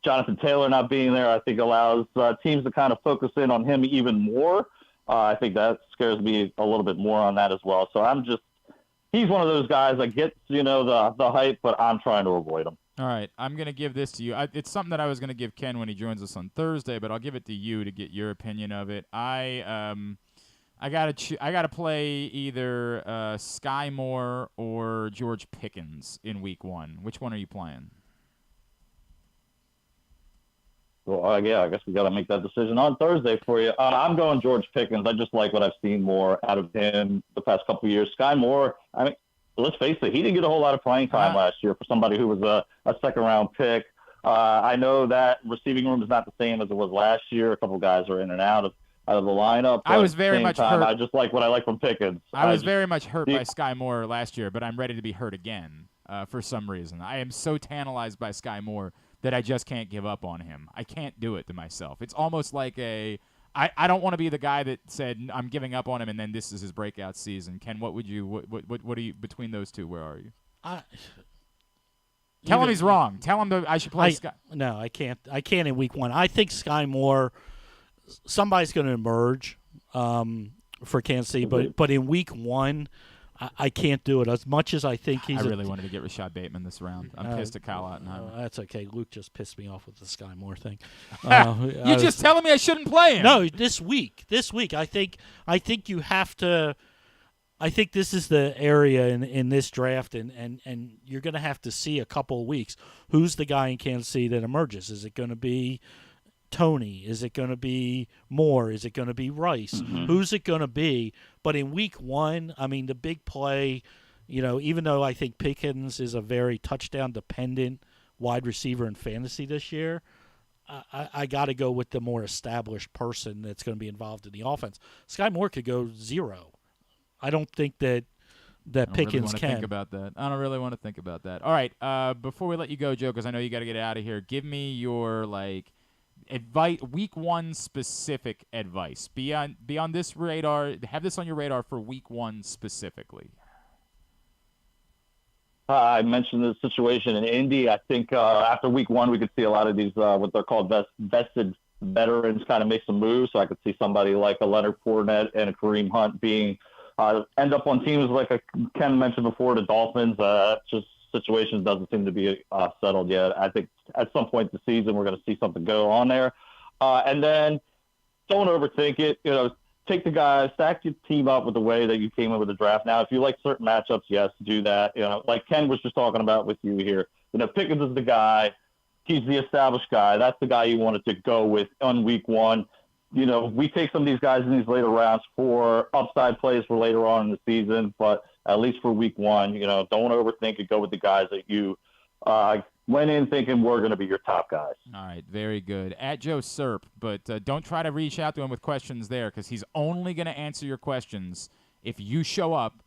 Jonathan Taylor not being there, I think, allows teams to kind of focus in on him even more. I think that scares me a little bit more on that as well. So he's one of those guys that gets, the hype, but I'm trying to avoid him. All right, I'm going to give this to you. It's something that I was going to give Ken when he joins us on Thursday, but I'll give it to you to get your opinion of it. I gotta play either Sky Moore or George Pickens in Week 1. Which one are you playing? Well, yeah, I guess we got to make that decision on Thursday for you. I'm going George Pickens. I just like what I've seen more out of him the past couple of years. Sky Moore, I mean, let's face it, he didn't get a whole lot of playing time last year for somebody who was a second-round pick. I know that receiving room is not the same as it was last year. A couple guys are in and out of the lineup. I was very much hurt. I just like what I like from Pickens. I was very much hurt by Sky Moore last year, but I'm ready to be hurt again for some reason. I am so tantalized by Sky Moore that I just can't give up on him. I can't do it to myself. It's almost like I don't want to be the guy that said I'm giving up on him and then this is his breakout season. Ken, what are you between those two? Where are you? Tell him he's wrong. Tell him I should play Sky. No, I can't. I can't in Week 1. I think Sky Moore, somebody's going to emerge for Kansas City, but in Week 1, I can't do it. As much as I think he's I really wanted to get Rashad Bateman this round. I'm pissed at Kyle Ottenheimer. That's okay. Luke just pissed me off with the Sky Moore thing. You're just telling me I shouldn't play him. No, this week. I think you have to. I think this is the area in this draft, and you're going to have to see a couple of weeks. Who's the guy in Kansas City that emerges? Is it going to be Tony? Is it going to be Moore? Is it going to be Rice? Mm-hmm. Who's it going to be? But in Week 1, I mean, the big play, even though I think Pickens is a very touchdown-dependent wide receiver in fantasy this year, I got to go with the more established person that's going to be involved in the offense. Sky Moore could go 0. I don't think that Pickens can. Think about that. I don't really want to think about that. All right, before we let you go, Joe, because I know you got to get out of here, give me your, advice, Week 1 specific advice. Be on this radar. Have this on your radar for Week 1 specifically. I mentioned the situation in Indy. I think after Week 1, we could see a lot of these what they're called vested veterans kind of make some moves. So I could see somebody like a Leonard Fournette and a Kareem Hunt being end up on teams like Ken mentioned before, the Dolphins. Just situation doesn't seem to be settled yet. I think at some point this season we're going to see something go on there. And then don't overthink it. Take the guys, stack your team up with the way that you came in with the draft. Now, if you like certain matchups, yes, do that. Like Ken was just talking about with you here. Pickens is the guy. He's the established guy. That's the guy you wanted to go with on Week 1. We take some of these guys in these later rounds for upside plays for later on in the season, but at least for Week 1, don't overthink it. Go with the guys that you went in thinking were going to be your top guys. All right, very good. At Joe Serp, but don't try to reach out to him with questions there because he's only going to answer your questions if you show up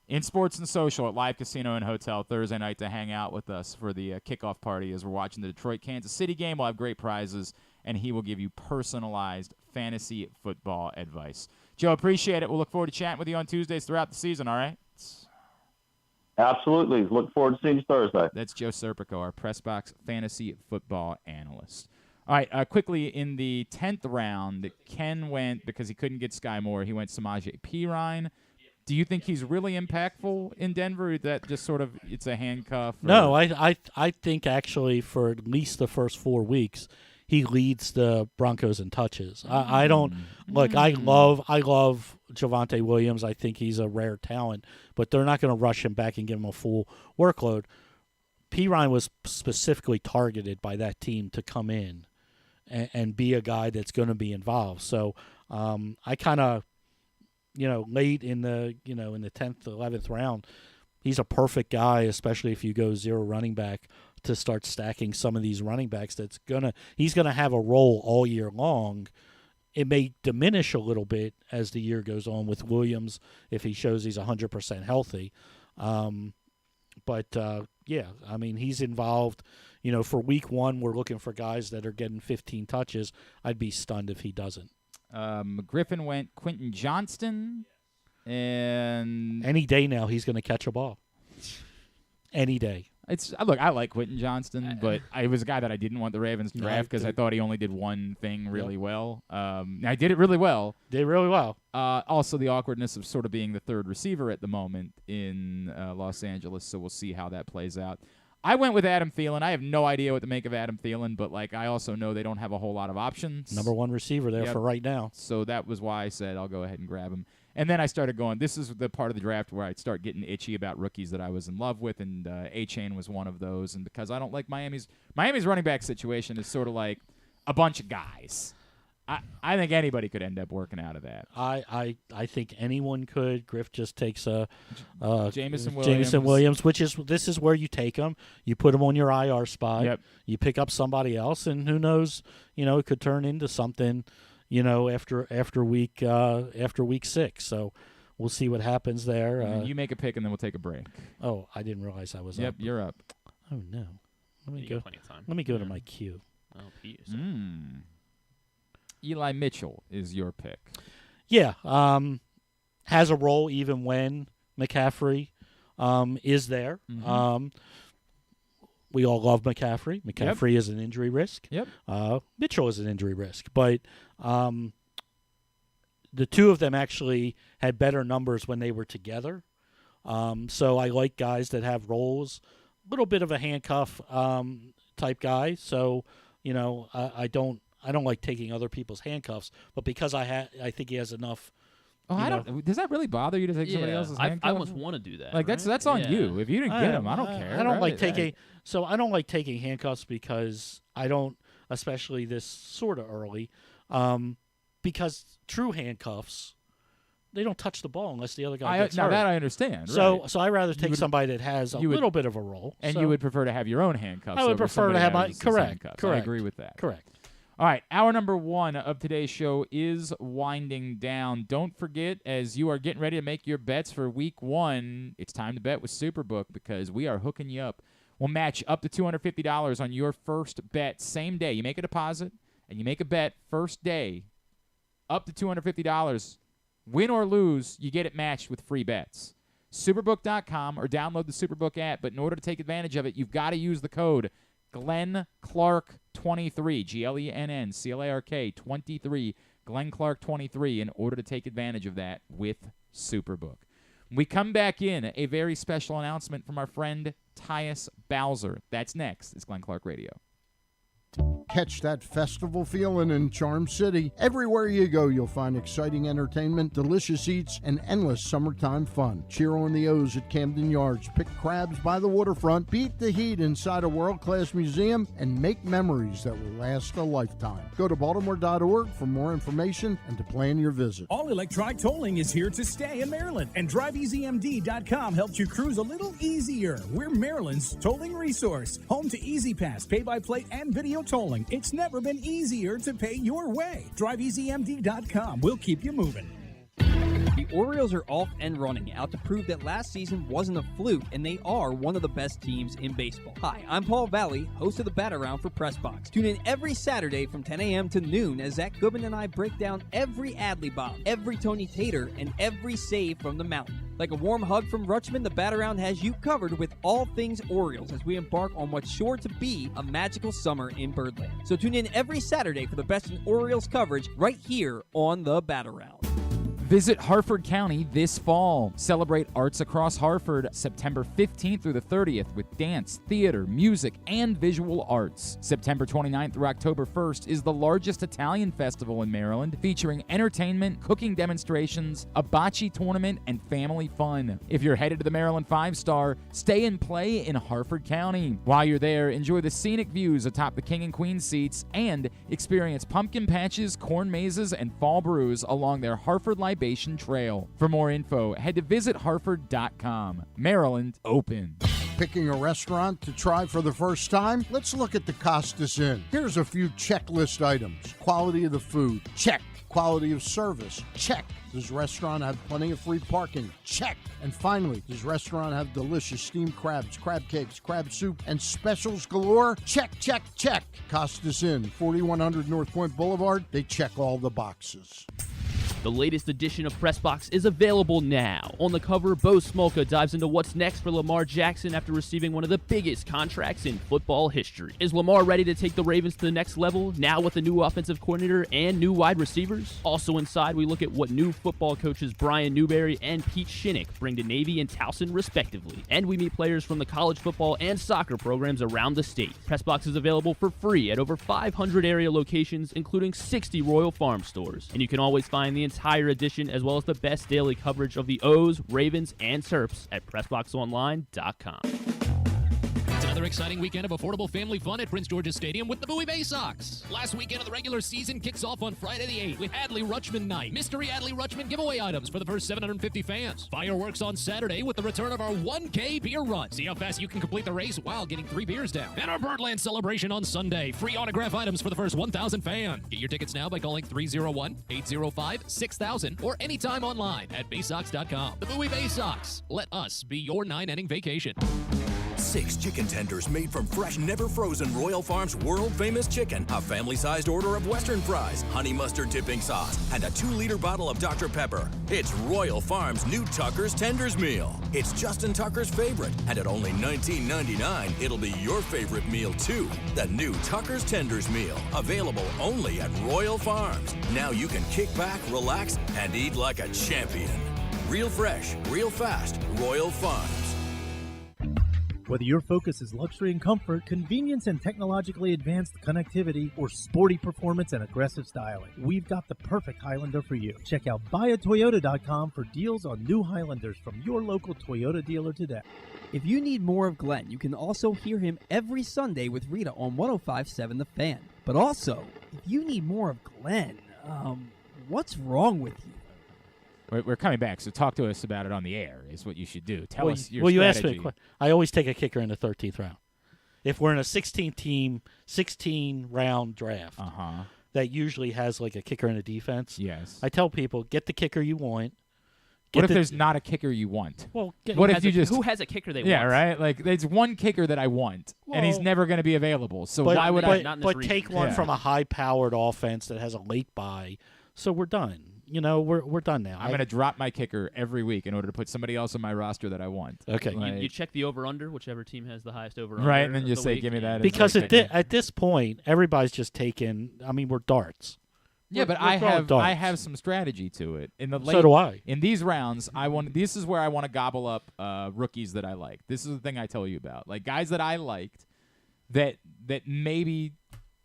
in Sports and Social at Live Casino and Hotel Thursday night to hang out with us for the kickoff party as we're watching the Detroit-Kansas City game. We'll have great prizes, and he will give you personalized fantasy football advice. Joe, appreciate it. We'll look forward to chatting with you on Tuesdays throughout the season, all right? Absolutely. Look forward to seeing you Thursday. That's Joe Serpico, our PressBox fantasy football analyst. All right, quickly, in the 10th round, Ken went, because he couldn't get Sky Moore, he went Samaje Perine. Do you think he's really impactful in Denver? Or that just sort of it's a handcuff? Or? No, I think actually for at least the first 4 weeks, he leads the Broncos in touches. I don't look. I love Javonte Williams. I think he's a rare talent, but they're not going to rush him back and give him a full workload. Perine was specifically targeted by that team to come in and be a guy that's going to be involved. So I kind of, late in the 10th, 11th round, he's a perfect guy, especially if you go 0 running back, to start stacking some of these running backs. He's gonna have a role all year long. It may diminish a little bit as the year goes on with Williams if he shows he's 100% healthy. Yeah, I mean, he's involved. For week 1, we're looking for guys that are getting 15 touches. I'd be stunned if he doesn't. Griffin went Quentin Johnston, and any day now he's going to catch a ball. Any day. I like Quentin Johnston, but I was a guy that I didn't want the Ravens to draft because I thought he only did one thing really well. I did it really well. Did really well. Also, the awkwardness of sort of being the third receiver at the moment in Los Angeles, so we'll see how that plays out. I went with Adam Thielen. I have no idea what to make of Adam Thielen, but I also know they don't have a whole lot of options. Number 1 receiver there for right now. So that was why I said I'll go ahead and grab him. And then I started going, this is the part of the draft where I'd start getting itchy about rookies that I was in love with, and A-Chain was one of those. And because I don't like Miami's running back situation is sort of like a bunch of guys. I think anybody could end up working out of that. I think anyone could. Griff just takes Jameson Williams, this is where you take him. You put him on your IR spot. Yep. You pick up somebody else, and who knows? It could turn into something. After week 6. So we'll see what happens there. You make a pick, and then we'll take a break. Oh, I didn't realize I was up. Yep, you're up. Oh no. Let me go. Plenty of time. Let me go to my queue. Oh, Pete. Eli Mitchell is your pick. Yeah, has a role even when McCaffrey is there. Mm-hmm. We all love McCaffrey. McCaffrey is an injury risk. Yep. Mitchell is an injury risk. But the two of them actually had better numbers when they were together. So I like guys that have roles. A little bit of a handcuff type guy. So, I don't like taking other people's handcuffs. But because I think he has enough. Oh, does that really bother you to take somebody else's handcuff? I almost want to do that. That's on you. If you didn't get him, I don't care. I don't like taking. So I don't like taking handcuffs because I don't, especially this sort of early, because true handcuffs, they don't touch the ball unless the other guy gets hurt. Now that I understand. So right. so I rather take somebody that has a little bit of a role. And you would prefer to have your own handcuffs. I would prefer to have my correct. I agree with that. Correct. All right, hour number 1 of today's show is winding down. Don't forget, as you are getting ready to make your bets for week 1, it's time to bet with Superbook because we are hooking you up. We'll match up to $250 on your first bet same day. You make a deposit and you make a bet first day, up to $250. Win or lose, you get it matched with free bets. Superbook.com or download the Superbook app, but in order to take advantage of it, you've got to use the code Glenn Clark 23, GLENN CLARK 23, Glenn Clark 23 in order to take advantage of that with Superbook. We come back in a very special announcement from our friend Tyus Bowser. That's next. It's Glenn Clark Radio. Catch that festival feeling in Charm City. Everywhere you go, you'll find exciting entertainment, delicious eats, and endless summertime fun. Cheer on the O's at Camden Yards, pick crabs by the waterfront, beat the heat inside a world-class museum, and make memories that will last a lifetime. Go to Baltimore.org for more information and to plan your visit. All electronic tolling is here to stay in Maryland, and DriveEasyMD.com helps you cruise a little easier. We're Maryland's tolling resource, home to Easy Pass, pay-by-plate, and video tolling. It's never been easier to pay your way. DriveEasyMD.com will keep you moving. The Orioles are off and running, out to prove that last season wasn't a fluke, and they are one of the best teams in baseball. Hi, I'm Paul Valley, host of the Bat Around for PressBox. Tune in every Saturday from 10 a.m. to noon as Zach Goodman and I break down every Adley bomb, every Tony Tater, and every save from the mountain. Like a warm hug from Rutschman, the Bat Around has you covered with all things Orioles as we embark on what's sure to be a magical summer in Birdland. So tune in every Saturday for the best in Orioles coverage right here on the Bat Around. Visit Harford County this fall. Celebrate arts across Harford September 15th through the 30th with dance, theater, music, and visual arts. September 29th through October 1st is the largest Italian festival in Maryland, featuring entertainment, cooking demonstrations, a bocce tournament, and family fun. If you're headed to the Maryland 5-Star, stay and play in Harford County. While you're there, enjoy the scenic views atop the King and Queen seats and experience pumpkin patches, corn mazes, and fall brews along their Harford Libation Trail. For more info, head to visitharford.com. Maryland open. Picking a restaurant to try for the first time? Let's look at the Costas Inn. Here's a few checklist items. Quality of the food? Check. Quality of service? Check. Does restaurant have plenty of free parking? Check. And finally, does restaurant have delicious steamed crabs, crab cakes, crab soup, and specials galore? Check, check, check. Costas Inn, 4100 North Point Boulevard. They check all the boxes. The latest edition of PressBox is available now. On the cover, Bo Smolka dives into what's next for Lamar Jackson after receiving one of the biggest contracts in football history. Is Lamar ready to take the Ravens to the next level, now with a new offensive coordinator and new wide receivers? Also inside, we look at what new football coaches Brian Newberry and Pete Shinnick bring to Navy and Towson respectively. And we meet players from the college football and soccer programs around the state. PressBox is available for free at over 500 area locations, including 60 Royal Farm stores. And you can always find the entire edition as well as the best daily coverage of the O's, Ravens, and Terps at PressBoxOnline.com. It's another exciting weekend of affordable family fun at Prince George's Stadium with the Bowie Bay Sox. Last weekend of the regular season kicks off on Friday the 8th with Adley Rutschman Night. Mystery Adley Rutschman giveaway items for the first 750 fans. Fireworks on Saturday with the return of our 1K beer run. See how fast you can complete the race while getting 3 beers down. And our Birdland celebration on Sunday. Free autograph items for the first 1,000 fans. Get your tickets now by calling 301-805-6000 or anytime online at baysox.com. The Bowie Bay Sox. Let us be your 9-inning vacation. 6 chicken tenders made from fresh, never frozen Royal Farms world-famous chicken, a family-sized order of Western fries, honey mustard dipping sauce, and a 2-liter bottle of Dr. Pepper. It's Royal Farms' new Tucker's Tenders Meal. It's Justin Tucker's favorite, and at only $19.99, it'll be your favorite meal too. The new Tucker's Tenders Meal, available only at Royal Farms. Now you can kick back, relax, and eat like a champion. Real fresh, real fast, Royal Farms. Whether your focus is luxury and comfort, convenience and technologically advanced connectivity, or sporty performance and aggressive styling, we've got the perfect Highlander for you. Check out buyatoyota.com for deals on new Highlanders from your local Toyota dealer today. If you need more of Glenn, you can also hear him every Sunday with Rita on 105.7 The Fan. But also, if you need more of Glenn, what's wrong with you? We're coming back, so talk to us about it on the air is what you should do. Tell us your strategy. You asked me. I always take a kicker in the 13th round. If we're in a 16-team, 16-round draft, that usually has like a kicker and a defense. Yes. I tell people, get the kicker you want. What if there's not a kicker you want? Well, what if you just who has a kicker they want? Yeah, right. Like there's one kicker that I want, and he's never going to be available. So why would I? But take one from a high-powered offense that has a late bye. So we're done. You know, we're done now. I'm going to drop my kicker every week in order to put somebody else on my roster that I want. Okay. Like, you check the over-under, whichever team has the highest over-under. Right, and then you say, give me that. Because at this point, everybody's just taking, we're darts. Yeah, but I have some strategy to it. So do I. In these rounds, this is where I want to gobble up rookies that I like. This is the thing I tell you about. Like guys that I liked that maybe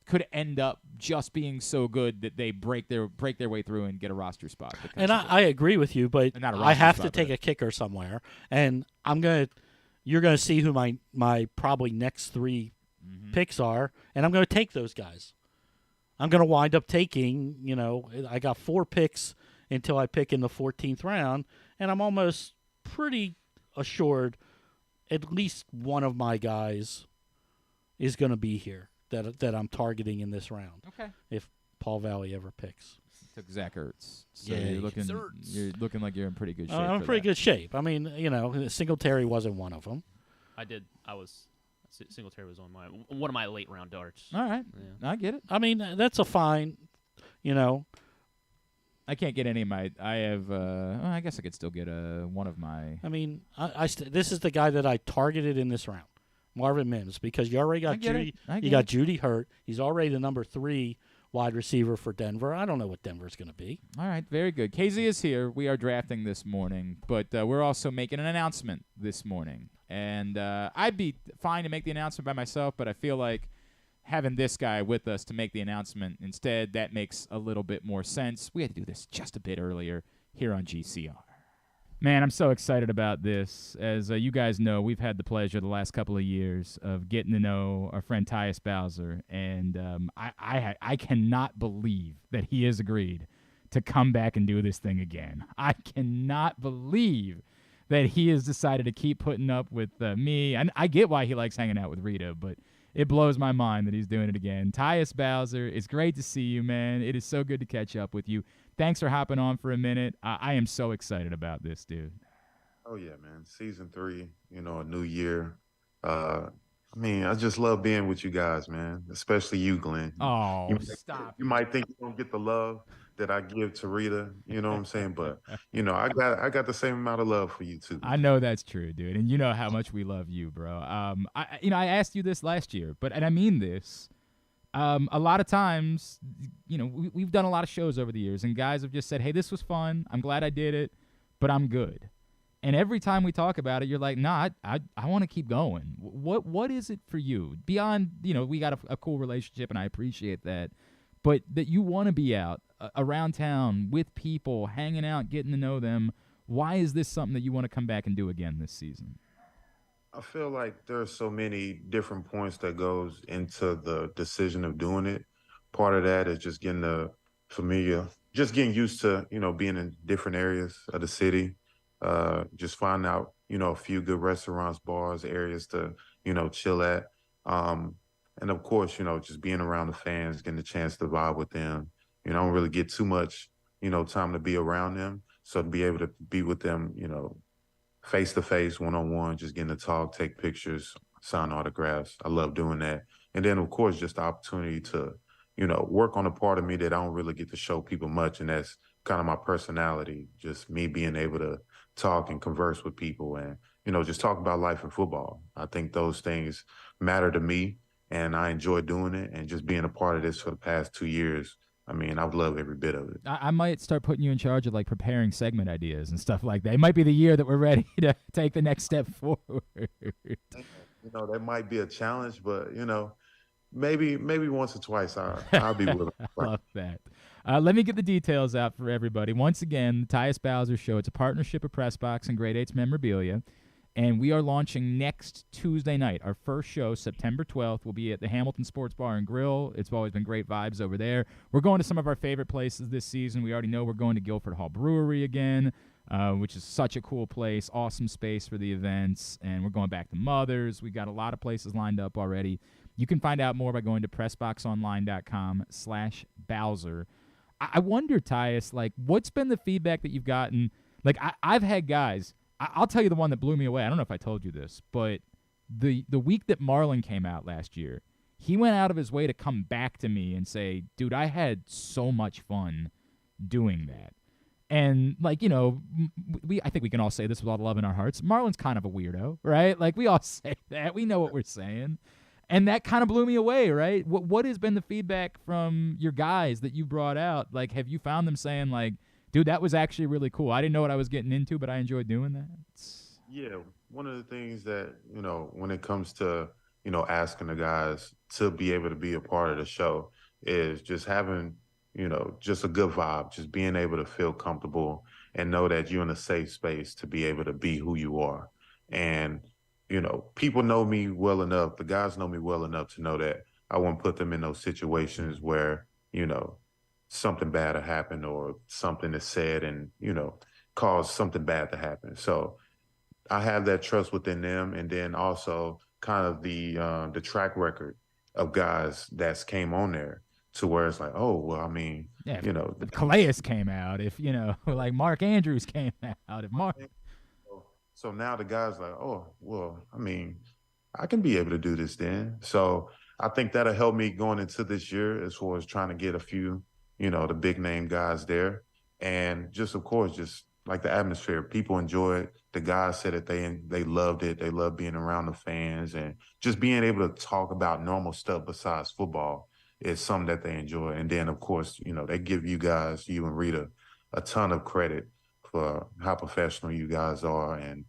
could end up just being so good that they break their way through and get a roster spot. And I agree with you, but I have to take a kicker somewhere, and you're gonna see who my probably next 3 picks are, and I'm gonna take those guys. I'm gonna wind up taking, I got 4 picks until I pick in the 14th round, and I'm almost pretty assured at least one of my guys is gonna be here. That I'm targeting in this round. Okay. If Paul Valley ever picks. Took Zach Ertz. So yeah, you're looking like you're in pretty good shape. I'm in pretty good shape. Singletary wasn't one of them. Singletary was on one of my late round darts. All right. Yeah. I get it. That's a fine, I can't get any of my. I have. I guess I could still get one of my. This is the guy that I targeted in this round. Marvin Mims, because you already got Judy. You got Judy hurt. He's already the number 3 wide receiver for Denver. I don't know what Denver's going to be. All right, very good. KZ is here. We are drafting this morning, but we're also making an announcement this morning. And I'd be fine to make the announcement by myself, but I feel like having this guy with us to make the announcement instead, that makes a little bit more sense. We had to do this just a bit earlier here on GCR. Man, I'm so excited about this. As you guys know, we've had the pleasure the last couple of years of getting to know our friend Tyus Bowser, and I cannot believe that he has agreed to come back and do this thing again. I cannot believe that he has decided to keep putting up with me. And I get why he likes hanging out with Reeta, but it blows my mind that he's doing it again. Tyus Bowser, it's great to see you, man. It is so good to catch up with you. Thanks for hopping on for a minute. I am so excited about this, dude. Oh, yeah, man. Season 3, a new year. I just love being with you guys, man, especially you, Glenn. Oh, stop. You might think you don't get the love that I give to Reeta, you know what I'm saying? But, I got the same amount of love for you, too. I know that's true, dude. And you know how much we love you, bro. I asked you this last year, and I mean this. A lot of times, we've done a lot of shows over the years, and guys have just said, hey, this was fun. I'm glad I did it, but I'm good. And every time we talk about it, you're like, nah, I want to keep going. What is it for you? Beyond, we got a cool relationship, and I appreciate that, but that you want to be out around town with people, hanging out, getting to know them. Why is this something that you want to come back and do again this season? I feel like there are so many different points that goes into the decision of doing it. Part of that is just getting just getting used to, being in different areas of the city, just find out, a few good restaurants, bars, areas to, chill at. And of course, just being around the fans, getting a chance to vibe with them. I don't really get too much, time to be around them. So to be able to be with them, face-to-face, one-on-one, just getting to talk, take pictures, sign autographs. I love doing that. And then, of course, just the opportunity to, work on a part of me that I don't really get to show people much, and that's kind of my personality, just me being able to talk and converse with people and, just talk about life and football. I think those things matter to me, and I enjoy doing it, and just being a part of this for the past 2 years. I've loved every bit of it. I might start putting you in charge of, preparing segment ideas and stuff like that. It might be the year that we're ready to take the next step forward. That might be a challenge, but, maybe once or twice I'll be willing. I love that. Let me get the details out for everybody. Once again, the Tyus Bowser Show. It's a partnership of PressBox and Grade 8's Memorabilia. And we are launching next Tuesday night. Our first show, September 12th, will be at the Hamilton Sports Bar and Grill. It's always been great vibes over there. We're going to some of our favorite places this season. We already know we're going to Guilford Hall Brewery again, which is such a cool place, awesome space for the events. And we're going back to Mother's. We got a lot of places lined up already. You can find out more by going to PressBoxOnline.com/Bowser. I wonder, Tyus, what's been the feedback that you've gotten? I've had guys. I'll tell you the one that blew me away. I don't know if I told you this, but the week that Marlon came out last year, he went out of his way to come back to me and say, dude, I had so much fun doing that. And, I think we can all say this with all the love in our hearts. Marlon's kind of a weirdo, right? We all say that. We know what we're saying. And that kind of blew me away, right? What has been the feedback from your guys that you brought out? Have you found them saying, dude, that was actually really cool. I didn't know what I was getting into, but I enjoyed doing that. Yeah, one of the things that, when it comes to, asking the guys to be able to be a part of the show is just having, just a good vibe, just being able to feel comfortable and know that you're in a safe space to be able to be who you are. And, people know me well enough, the guys know me well enough to know that I won't put them in those situations where, something bad will happen or something is said and, cause something bad to happen. So I have that trust within them. And then also kind of the track record of guys that's came on there to where it's like, oh, well, if Calais came out, if, Mark Andrews came out, if Mark. So now the guy's like, oh, well, I can be able to do this then. So I think that'll help me going into this year as far as trying to get a few, the big name guys there. And just, of course, just like the atmosphere, people enjoy it. The guys said that they loved it. They love being around the fans and just being able to talk about normal stuff besides football. is something that they enjoy. And then, of course, they give you guys, you and Reeta, a ton of credit for how professional you guys are and,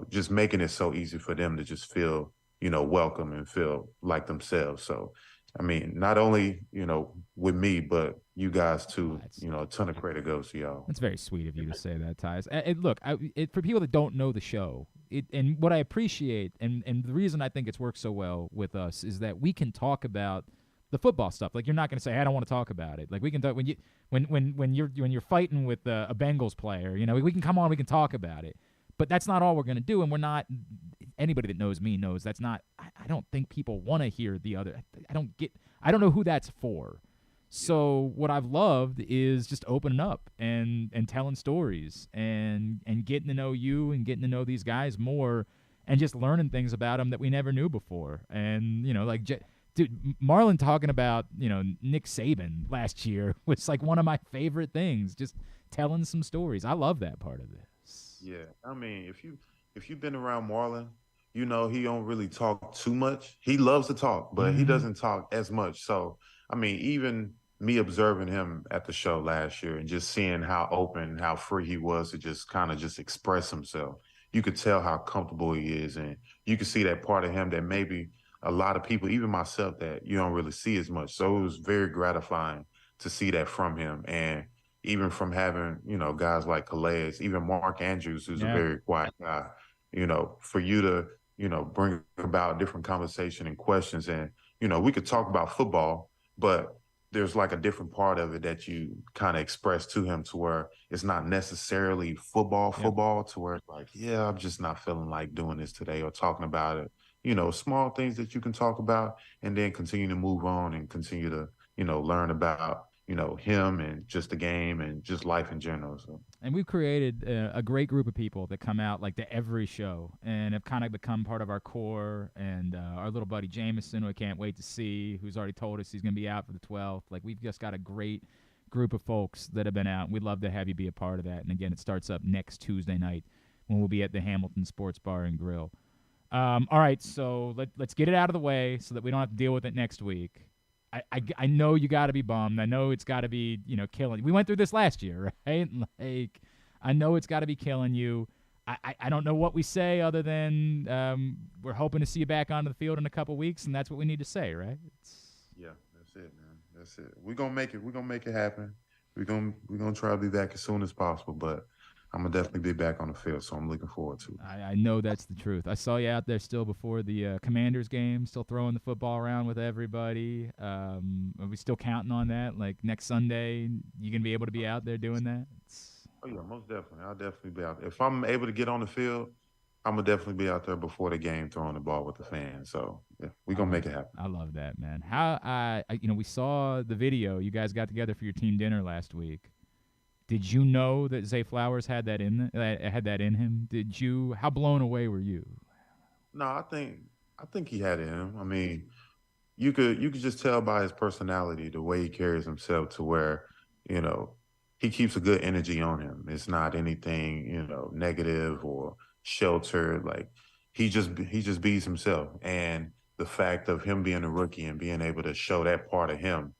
just making it so easy for them to just feel, welcome and feel like themselves. So, I mean, not only, with me, but you guys too, a ton of credit goes to y'all. That's very sweet of you to say that, Tyus. And look, for people that don't know the show, and what I appreciate, and the reason I think it's worked so well with us is that we can talk about the football stuff. Like, you're not going to say, hey, I don't want to talk about it. Like, we can talk when you're fighting with a Bengals player, we can come on, we can talk about it. But that's not all we're going to do, and we're not. Anybody that knows me knows that's not. I don't think people want to hear the other. I don't know who that's for. So what I've loved is just opening up and telling stories and getting to know you and getting to know these guys more and just learning things about them that we never knew before. And dude, Marlon talking about Nick Saban last year was like one of my favorite things. Just telling some stories. I love that part of this. Yeah, I mean, if you've been around Marlon, he don't really talk too much. He loves to talk, but he doesn't talk as much. So, I mean, even me observing him at the show last year and just seeing how open, how free he was to just kind of just express himself, you could tell how comfortable he is, and you could see that part of him that maybe a lot of people, even myself, that you don't really see as much. So it was very gratifying to see that from him. And even from having, guys like Calais, even Mark Andrews, who's a very quiet guy, for you to, bring about different conversation and questions. And, we could talk about football, but there's like a different part of it that you kind of express to him to where it's not necessarily football, to where it's like, I'm just not feeling like doing this today or talking about it. Small things that you can talk about and then continue to move on and continue to, learn about him and just the game and just life in general. So. And we've created a great group of people that come out like to every show and have kind of become part of our core. And our little buddy Jameson, who I can't wait to see, who's already told us he's going to be out for the 12th. Like, we've just got a great group of folks that have been out. We'd love to have you be a part of that. And again, it starts up next Tuesday night when we'll be at the Hamilton Sports Bar and Grill. All right, so let's get it out of the way so that we don't have to deal with it next week. I know you got to be bummed. I know it's got to be, killing. We went through this last year, right? Like, I know it's got to be killing you. I don't know what we say other than we're hoping to see you back onto the field in a couple weeks, and that's what we need to say, right? Yeah, that's it, man. That's it. We're gonna make it. We're gonna make it happen. We're gonna try to be back as soon as possible, but I'm going to definitely be back on the field, so I'm looking forward to it. I know that's the truth. I saw you out there still before the Commanders game, still throwing the football around with everybody. Are we still counting on that? Like, next Sunday, you going to be able to be out there doing that? Oh, yeah, most definitely. I'll definitely be out there. If I'm able to get on the field, I'm going to definitely be out there before the game throwing the ball with the fans. So, yeah, we're going to make it happen. I love that, man. How we saw the video. You guys got together for your team dinner last week. Did you know that Zay Flowers had that in him? How blown away were you? No, I think he had it in him. I mean, you could just tell by his personality, the way he carries himself, to where, he keeps a good energy on him. It's not anything, negative or sheltered. Like, he just beats himself. And the fact of him being a rookie and being able to show that part of him,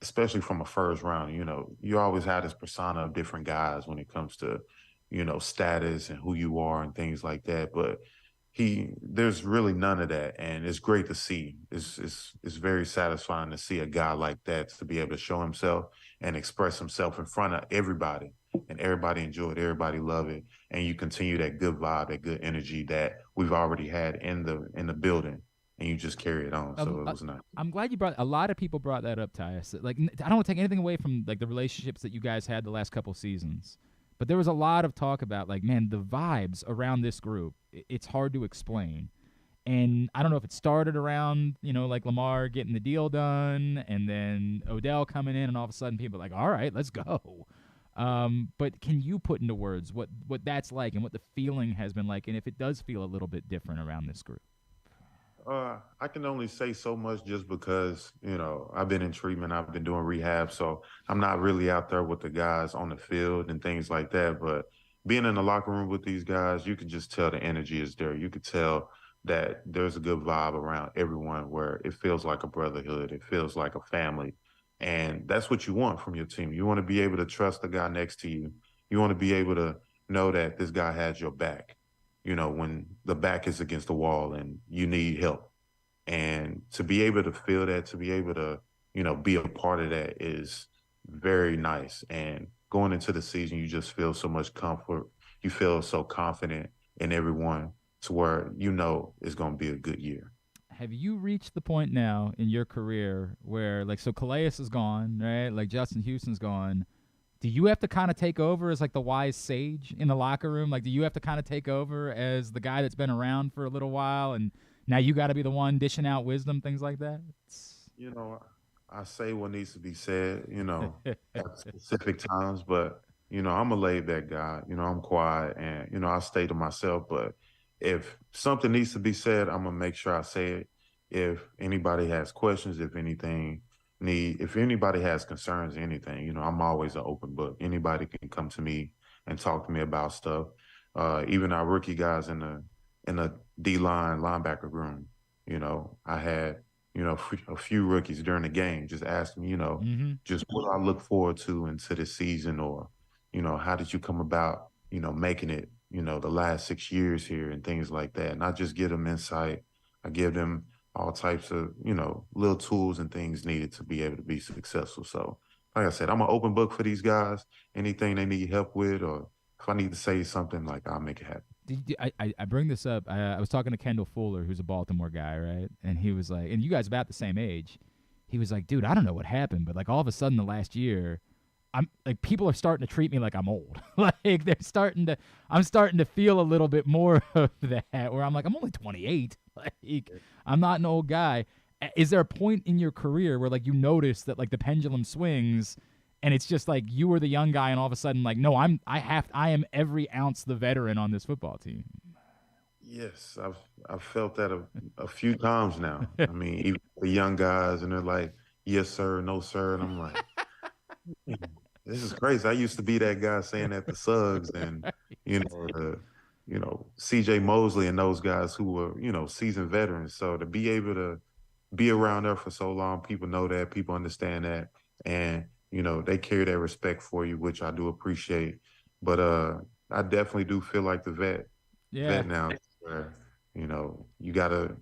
especially from a first round, you always have this persona of different guys when it comes to, status and who you are and things like that. But there's really none of that. And it's great to see. It's very satisfying to see a guy like that, to be able to show himself and express himself in front of everybody, and everybody enjoy it. Everybody love it. And you continue that good vibe, that good energy that we've already had in the building. And you just carry it on, so it was nice. I'm glad you a lot of people brought that up, Tyus. Like, I don't want to take anything away from, like, the relationships that you guys had the last couple seasons, but there was a lot of talk about, like, man, the vibes around this group, it's hard to explain. And I don't know if it started around, like Lamar getting the deal done and then Odell coming in, and all of a sudden people are like, all right, let's go. But can you put into words what that's like and what the feeling has been like, and if it does feel a little bit different around this group? I can only say so much just because, I've been in treatment, I've been doing rehab, so I'm not really out there with the guys on the field and things like that. But being in the locker room with these guys, you can just tell the energy is there. You could tell that there's a good vibe around everyone where it feels like a brotherhood. It feels like a family. And that's what you want from your team. You want to be able to trust the guy next to you. You want to be able to know that this guy has your back, when the back is against the wall and you need help. And to be able to feel that, to be able to, be a part of that is very nice. And going into the season, you just feel so much comfort. You feel so confident in everyone to where it's going to be a good year. Have you reached the point now in your career where, so Calais is gone, right? Like Justin Houston's gone. Do you have to kind of take over as the wise sage in the locker room? Do you have to kind of take over as the guy that's been around for a little while, and now you got to be the one dishing out wisdom, things like that? I say what needs to be said, at specific times, but, I'm a laid-back guy. I'm quiet and, I stay to myself. But if something needs to be said, I'm going to make sure I say it. If anybody has questions, if anybody has concerns or anything, I'm always an open book. Anybody can come to me and talk to me about stuff. Even our rookie guys in the D-line linebacker room, I had, a few rookies during the game just asked me, just what I look forward to into the season, or, how did you come about, making it, the last 6 years here and things like that. And I just give them insight. I give them all types of, little tools and things needed to be able to be successful. So, like I said, I'm an open book for these guys. Anything they need help with, or if I need to say something, I'll make it happen. I bring this up. I was talking to Kendall Fuller, who's a Baltimore guy, right? And he was like, and you guys about the same age. He was like, dude, I don't know what happened, but all of a sudden the last year, I'm people are starting to treat me like I'm old. I'm starting to feel a little bit more of that, where I'm like, I'm only 28. I'm not an old guy. Is there a point in your career where you notice that the pendulum swings, and it's just you were the young guy, and all of a sudden no, I am every ounce the veteran on this football team? Yes, I've felt that a few times now. I mean, even the young guys, and they're like, yes, sir, no, sir. And I'm like, this is crazy. I used to be that guy saying that to Suggs and, CJ Mosley and those guys who were, seasoned veterans. So to be able to be around there for so long, people know that, people understand that. And, they carry that respect for you, which I do appreciate. But I definitely do feel like the vet now, where, you gotta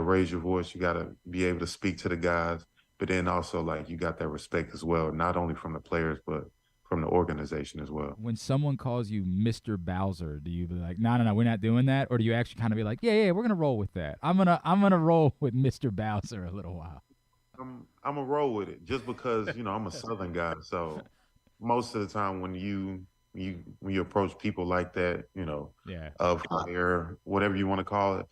raise your voice, you gotta be able to speak to the guys, but then also you got that respect as well, not only from the players, but from the organization as well. When someone calls you Mr. Bowser, do you be like, no, we're not doing that? Or do you actually kind of be like, yeah, we're gonna roll with that. I'm gonna roll with Mr. Bowser a little while. I'm gonna roll with it just because, I'm a Southern guy. So most of the time when you approach people like that, of higher, whatever you want to call it,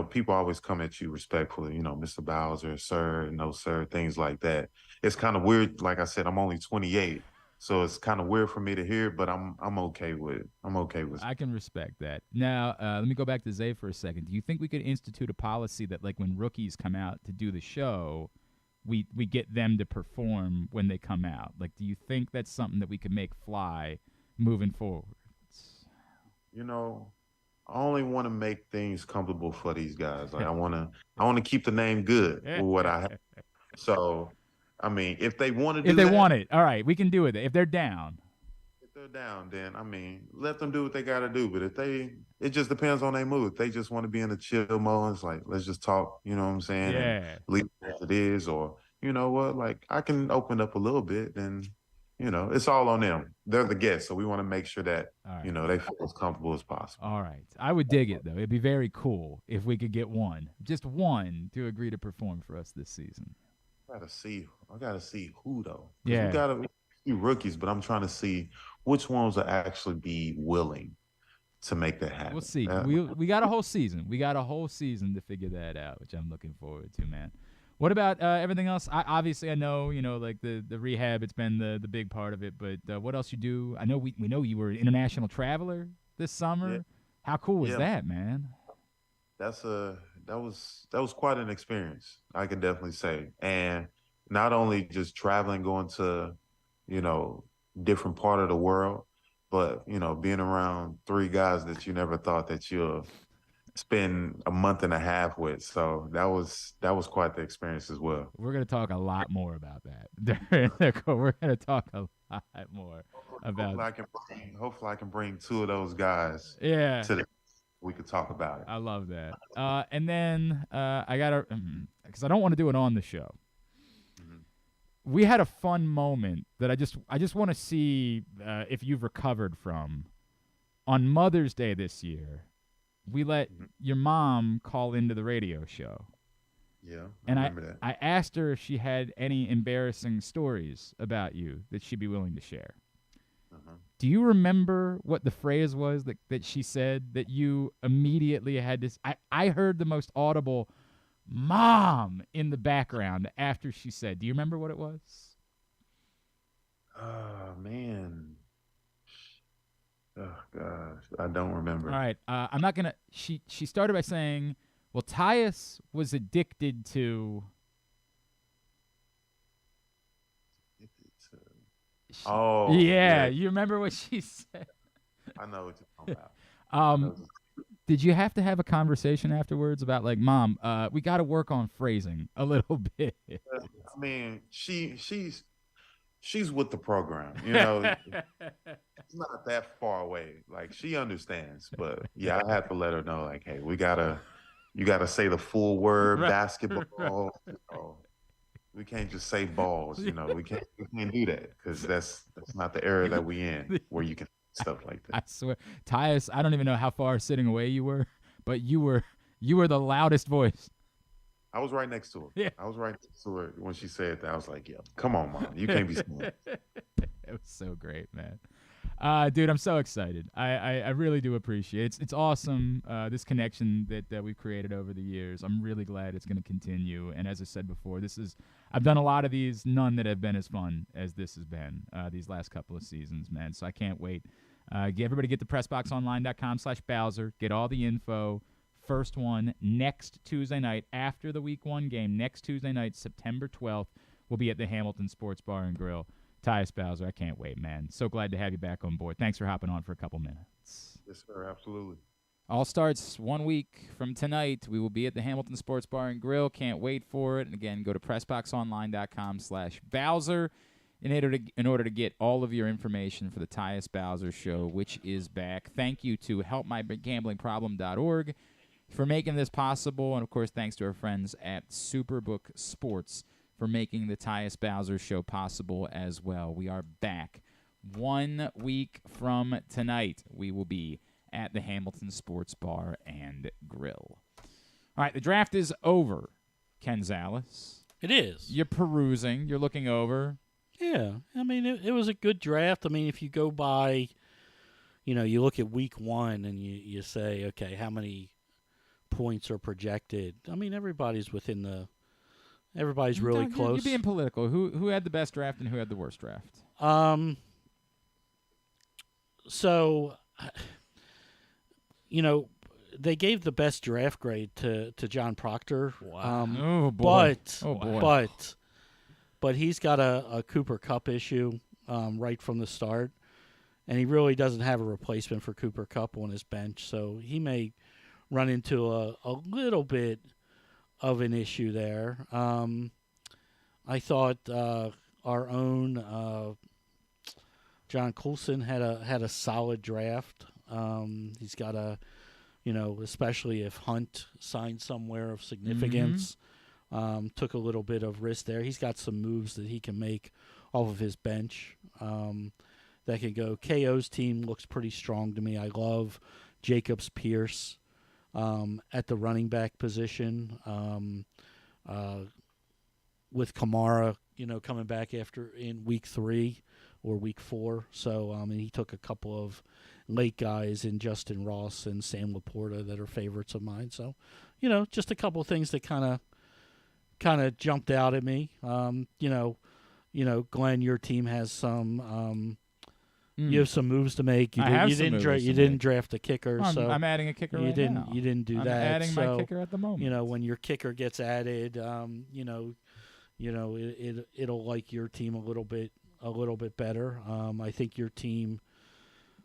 people always come at you respectfully, Mr. Bowser, sir, no, sir, things like that. It's kind of weird. Like I said, I'm only 28. So it's kind of weird for me to hear, but I'm okay with it. I'm okay with it. I can respect that. Now, let me go back to Zay for a second. Do you think we could institute a policy that, when rookies come out to do the show, we get them to perform when they come out? Do you think that's something that we could make fly moving forward? I only want to make things comfortable for these guys. I want to keep the name good with what I have. So, I mean, if they want to do if they want it, all right, we can do it. If they're down. If they're down, then, let them do what they got to do. But it just depends on their mood. If they just want to be in a chill mode, it's let's just talk, you know what I'm saying? Yeah. And leave it as it is. Or, you know what, I can open up a little bit, and, it's all on them. They're the guests, so we want to make sure that, right, they feel as comfortable as possible. All right. I would dig it, though. It'd be very cool if we could get just one, to agree to perform for us this season. I gotta see who, though. Yeah. We got a few rookies, but I'm trying to see which ones will actually be willing to make that happen. We'll see. We got a whole season. We got a whole season to figure that out, which I'm looking forward to, man. What about everything else? Obviously, I know, the rehab, it's been the big part of it, but what else you do? I know we know you were an international traveler this summer. Yeah. How cool was that, man? That was quite an experience, I can definitely say. And not only just traveling, going to, different part of the world, but, being around three guys that you never thought that you'll spend a month and a half with. So that was quite the experience as well. We're going to talk a lot more about that. We're going to talk a lot more about Hopefully I can bring two of those guys we could talk about it. I love that. And then I got to, because I don't want to do it on the show. We had a fun moment that I just want to see if you've recovered from. On Mother's Day this year, we let your mom call into the radio show. Yeah, and remember that. I asked her if she had any embarrassing stories about you that she'd be willing to share. Do you remember what the phrase was that she said that you immediately had to? I heard the most audible "Mom" in the background after she said. Do you remember what it was? Oh, man. Oh, gosh. I don't remember. All right. I'm not going to... She started by saying, well, Tyus was addicted to... Oh. Yeah, you remember what she said? I know what you're talking about. Did you have to have a conversation afterwards about, like, Mom, we got to work on phrasing a little bit? I mean, she's with the program, you know. It's not that far away. Like, she understands, but yeah, I have to let her know, like, hey, you gotta say the full word, basketball. You know, we can't just say balls, you know. We can't do that because that's not the era that we in where you can stuff like that. I swear, Tyus, I don't even know how far sitting away you were, but you were the loudest voice. I was right next to her. Yeah. I was right next to her when she said that. I was like, "Yeah, come on, Mom, you can't be smart." It was so great, man. Dude, I'm so excited. I really do appreciate it. It's awesome, this connection that we've created over the years. I'm really glad it's going to continue. And as I said before, I've done a lot of these, none that have been as fun as this has been these last couple of seasons, man. So I can't wait. Everybody get to PressBoxOnline.com/Bowser. Get all the info. First one next Tuesday night after the Week 1 game. Next Tuesday night, September 12th, we'll be at the Hamilton Sports Bar and Grill. Tyus Bowser, I can't wait, man. So glad to have you back on board. Thanks for hopping on for a couple minutes. Yes, sir, absolutely. All starts 1 week from tonight. We will be at the Hamilton Sports Bar and Grill. Can't wait for it. And again, go to PressBoxOnline.com/Bowser in order to get all of your information for the Tyus Bowser Show, which is back. Thank you to HelpMyGamblingProblem.org for making this possible. And, of course, thanks to our friends at Superbook Sports for making the Tyus Bowser Show possible as well. We are back 1 week from tonight. We will be at the Hamilton Sports Bar and Grill. All right, the draft is over, Ken Zalis. It is. You're perusing. You're looking over. Yeah. I mean, it was a good draft. I mean, if you go by, you look at Week 1 and you say, okay, how many points are projected? I mean, everybody's really close. You're being political. Who had the best draft and who had the worst draft? So, they gave the best draft grade to John Proctor. Wow. Oh boy. But he's got a Cooper Kupp issue right from the start, and he really doesn't have a replacement for Cooper Kupp on his bench, so he may run into a little bit of an issue there. I thought our own John Coulson had a solid draft. He's got especially if Hunt signed somewhere of significance, took a little bit of risk there. He's got some moves that he can make off of his bench that can go. KO's team looks pretty strong to me. I love Jacobs Pierce at the running back position. With Kamara, coming back in Week 3 or Week 4. So, and he took a couple of late guys in Justin Ross and Sam Laporta that are favorites of mine. So, just a couple of things that kind of jumped out at me. Glenn, your team has some. You have some moves to make. You didn't draft a kicker, so I'm adding a kicker now. You didn't do that. I'm adding my kicker at the moment. When your kicker gets added, it'll like your team a little bit better. I think your team.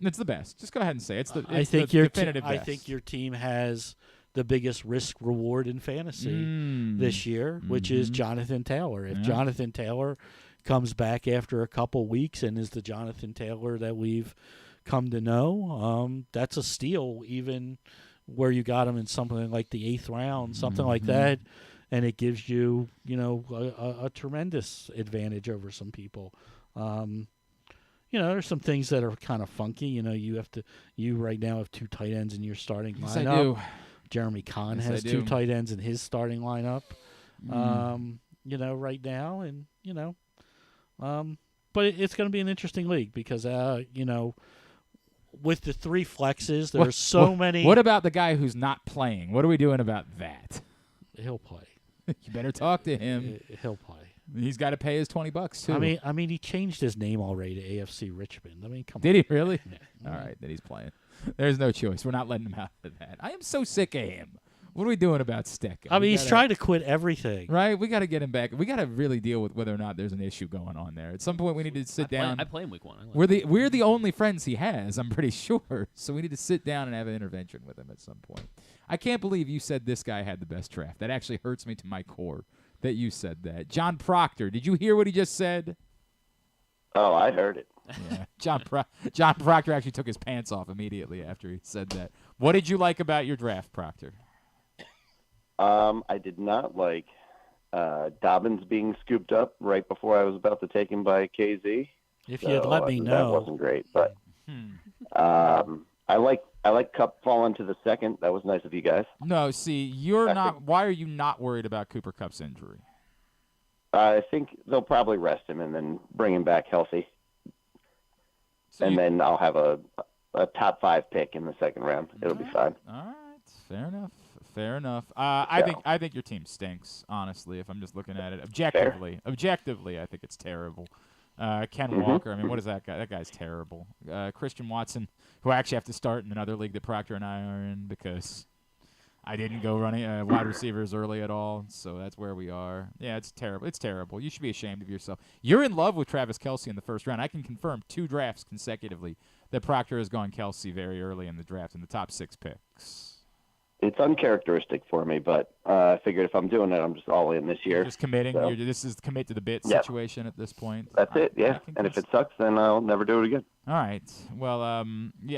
It's the best. Just go ahead and say it. I think definitive best. I think your team has the biggest risk reward in fantasy this year, which is Jonathan Taylor. If Jonathan Taylor comes back after a couple weeks and is the Jonathan Taylor that we've come to know, that's a steal, even where you got him in something like the 8th round, something like that, and it gives you, a tremendous advantage over some people. There's some things that are kind of funky. You right now have 2 tight ends in your starting lineup. I do. Jeremy Kahn has 2 tight ends in his starting lineup, right now. And, but it's going to be an interesting league because, with the 3 flexes, there's so many. What about the guy who's not playing? What are we doing about that? He'll play. You better talk to him. He'll play. He's got to pay his $20 too. I mean, he changed his name already to AFC Richmond. Come on. Did he really? Yeah. All right, then he's playing. There's no choice. We're not letting him out of that. I am so sick of him. What are we doing about Stick? He's trying to quit everything. Right? We got to get him back. We got to really deal with whether or not there's an issue going on there. At some point, we need to sit down. I play him week 1. We're the only friends he has, I'm pretty sure. So we need to sit down and have an intervention with him at some point. I can't believe you said this guy had the best draft. That actually hurts me to my core that you said that. John Proctor, did you hear what he just said? Oh, I heard it. Yeah. John Proctor actually took his pants off immediately after he said that. What did you like about your draft, Proctor? I did not like Dobbins being scooped up right before I was about to take him by KZ. If you had let me know. That wasn't great. But I like Kupp falling to the 2nd. That was nice of you guys. No, see, you're not. Why are you not worried about Cooper Kupp's injury? I think they'll probably rest him and then bring him back healthy. And then I'll have a top 5 pick in the 2nd round. It'll be fine. All right, fair enough. I think your team stinks. Honestly, if I'm just looking at it objectively, I think it's terrible. Ken Walker, I mean, what is that guy? That guy's terrible. Christian Watson, who I actually have to start in another league that Proctor and I are in because I didn't go running wide receivers early at all, so that's where we are. Yeah, it's terrible. It's terrible. You should be ashamed of yourself. You're in love with Travis Kelce in the 1st round. I can confirm 2 drafts consecutively that Proctor has gone Kelce very early in the draft in the top 6 picks. It's uncharacteristic for me, but I figured if I'm doing it, I'm just all in this year. You're just committing. So. This is commit to the bit situation at this point. That's it, yeah. And if it sucks, then I'll never do it again. All right. Well, I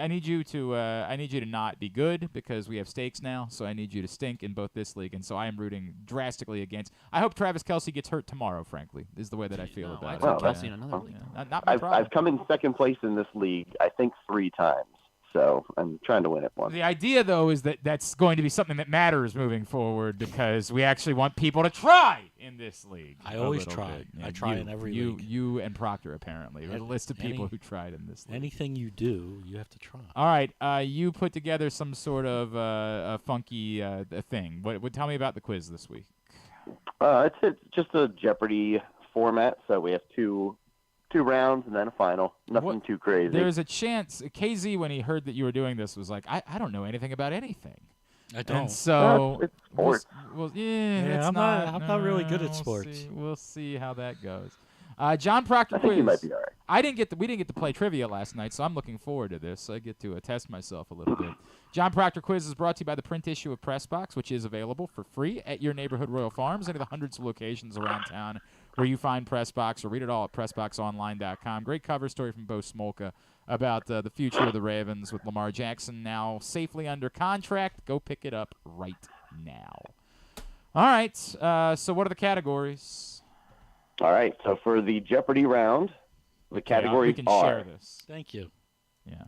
need you to not be good because we have stakes now. So I need you to stink in both this league, and so I am rooting drastically against. I hope Travis Kelce gets hurt tomorrow. Frankly, is the way that I feel about it. I took Kelce in another league. Not my problem. I've come in 2nd place in this league, I think 3 times. So I'm trying to win it once. The idea, though, is that that's going to be something that matters moving forward because we actually want people to try in this league. I always try. I try in every league. You and Proctor, apparently. There's a list of people who tried in this league. Anything you do, you have to try. All right. You put together some sort of a funky thing. What? Tell me about the quiz this week. It's just a Jeopardy format, so we have two rounds and then a final. Nothing too crazy. There's a chance KZ, when he heard that you were doing this, was like, I don't know anything about anything. I don't. And so it's sports. I'm not really good at sports. We'll see how that goes. John Proctor quiz. You might be all right. We didn't get to play trivia last night, so I'm looking forward to this. I get to test myself a little bit. John Proctor quiz is brought to you by the print issue of PressBox, which is available for free at your neighborhood Royal Farms, any of the hundreds of locations around town where you find PressBox, or read it all at PressBoxOnline.com. Great cover story from Bo Smolka about the future of the Ravens with Lamar Jackson now safely under contract. Go pick it up right now. All right, so what are the categories? All right, so for the Jeopardy round, the categories we can are... share this. Thank you. Yeah.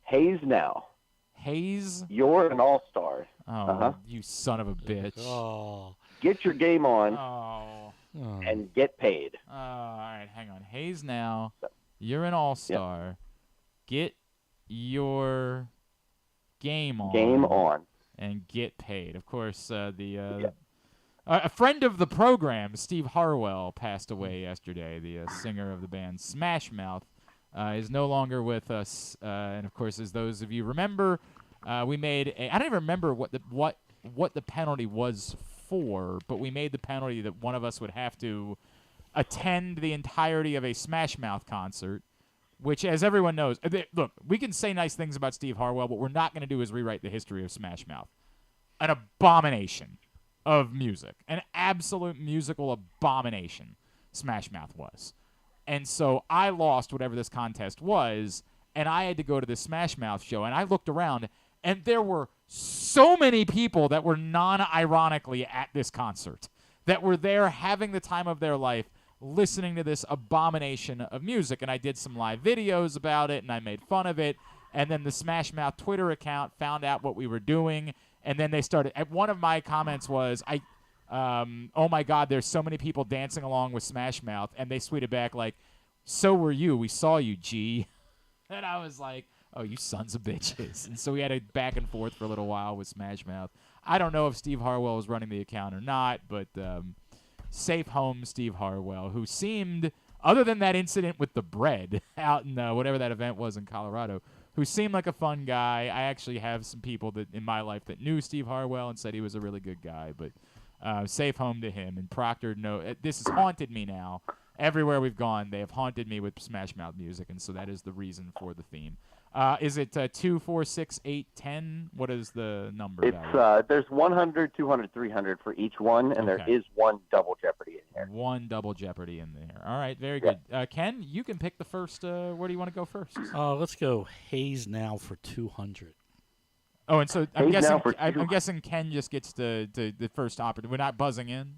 Hayes Now. Hayes? You're an all-star. Oh, you son of a bitch. Oh. Get your game on and get paid. All right, hang on. Hayes Now. You're an all-star. Yep. Get your game on. Game on. And get paid. Of course, a friend of the program, Steve Harwell, passed away yesterday. The singer of the band Smash Mouth is no longer with us. And of course, as those of you remember, we made I don't even remember what the penalty was for, but we made the penalty that one of us would have to attend the entirety of a Smash Mouth concert, which, as everyone knows, look, we can say nice things about Steve Harwell, but what we're not going to do is rewrite the history of Smash Mouth. an abomination of music, an absolute musical abomination Smash Mouth was. And so I lost whatever this contest was, and I had to go to the Smash Mouth show, and I looked around, and there were so many people that were non-ironically at this concert, that were there having the time of their life, listening to this abomination of music. And I did some live videos about it, and I made fun of it. And then the Smash Mouth Twitter account found out what we were doing, and then they started. One of my comments was, oh my God, there's so many people dancing along with Smash Mouth, and they tweeted back like, so were you. We saw you, G. And I was like, oh, you sons of bitches. And so we had a back and forth for a little while with Smash Mouth. I don't know if Steve Harwell was running the account or not, but safe home Steve Harwell, who seemed, other than that incident with the bread out in whatever that event was in Colorado, who seemed like a fun guy. I actually have some people that in my life that knew Steve Harwell and said he was a really good guy, but safe home to him. And Proctor, this has haunted me now. Everywhere we've gone, they have haunted me with Smash Mouth music, and so that is the reason for the theme. Is it 2, 4, 6, 8, 10? What is the number? It's there's 100, 200, 300 for each one, and there is one double Jeopardy in here. One double Jeopardy in there. All right, very good. Ken, you can pick the first. Where do you want to go first? Let's go Hayes now for 200. Oh, and so I'm guessing Ken just gets the first opportunity. We're not buzzing in,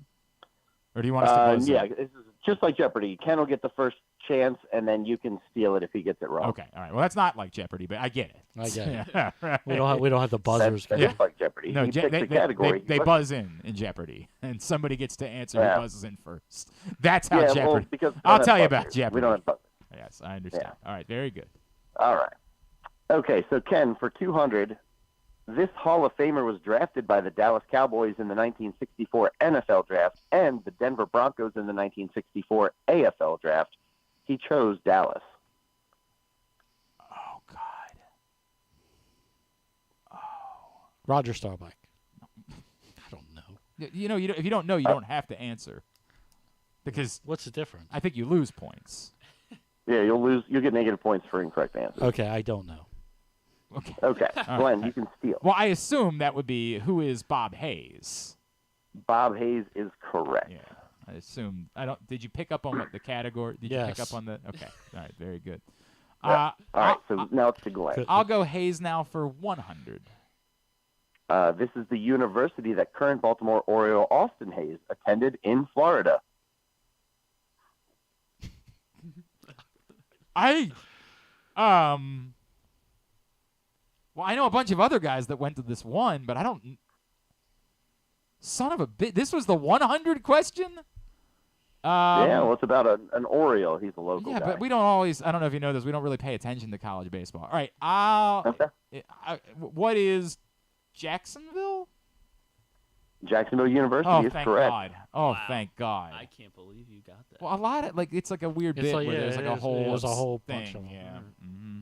or do you want us to buzz in? Yeah, this is just like Jeopardy. Ken will get the first chance, and then you can steal it if he gets it wrong. Okay, all right. Well, that's not like Jeopardy, but I get it. I get it. Right. We don't have the buzzers. That's just like Jeopardy. No, they buzz in Jeopardy, and somebody gets to answer who buzzes in first. That's how Jeopardy. Well, I'll tell you about Jeopardy. We don't have buzzers. Yes, I understand. All right, very good. All right. Okay, so Ken, for 200, this Hall of Famer was drafted by the Dallas Cowboys in the 1964 NFL Draft and the Denver Broncos in the 1964 AFL Draft. He chose Dallas. Oh, God. Oh. Roger Staubach. I don't know. If you don't know, you don't have to answer. Because what's the difference? I think you lose points. Yeah, you'll lose. You'll get negative points for incorrect answers. Okay, I don't know. Okay, Glenn, you can steal. Well, I assume that would be who is Bob Hayes. Bob Hayes is correct. Yeah, I assume. Did you pick up on what the category? Did you pick up on the? Okay, all right, very good. All right, so now it's to Glenn. I'll go Hayes now for 100. This is the university that current Baltimore Oriole Austin Hayes attended in Florida. Well, I know a bunch of other guys that went to this one, but I don't. Son of a bitch! This was the 100 question. Yeah, well, it's about an Oriole. He's a local guy. Yeah, but we don't always. I don't know if you know this. We don't really pay attention to college baseball. All right. What is Jacksonville? Jacksonville University is correct. God. Oh, wow. Thank God. I can't believe you got that. Well, a lot of it's like a weird bit where there's like a whole thing. Bunch of them. Yeah. Mm-hmm.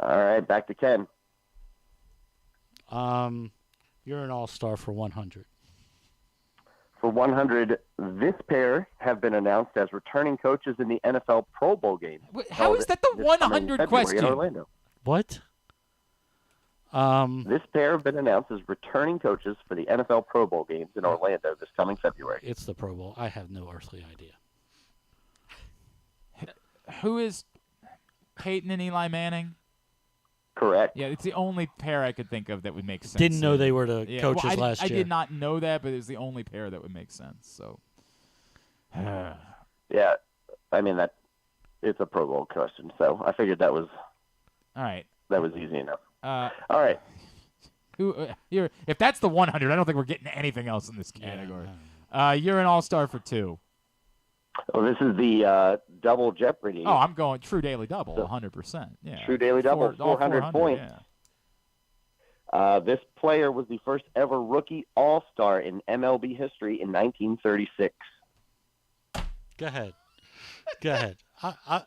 All right, back to Ken. You're an all-star for 100. For 100, this pair have been announced as returning coaches in the NFL Pro Bowl game. How is that the 100 question? In Orlando. What? This pair have been announced as returning coaches for the NFL Pro Bowl games in Orlando this coming February. It's the Pro Bowl. I have no earthly idea. Who is Peyton and Eli Manning? Correct. Yeah, it's the only pair I could think of that would make sense. Didn't know they were the coaches last year. I did not know that, but it was the only pair that would make sense. So, yeah, I mean it's a Pro Bowl question, so I figured that was all right. That was easy enough. All right. If that's the 100, I don't think we're getting anything else in this category. You're an all-star for 2. Well, this is the double Jeopardy. Oh, I'm going true daily double, 100%. Yeah. True daily double, 400 points. Yeah. This player was the first ever rookie all-star in MLB history in 1936. Go ahead.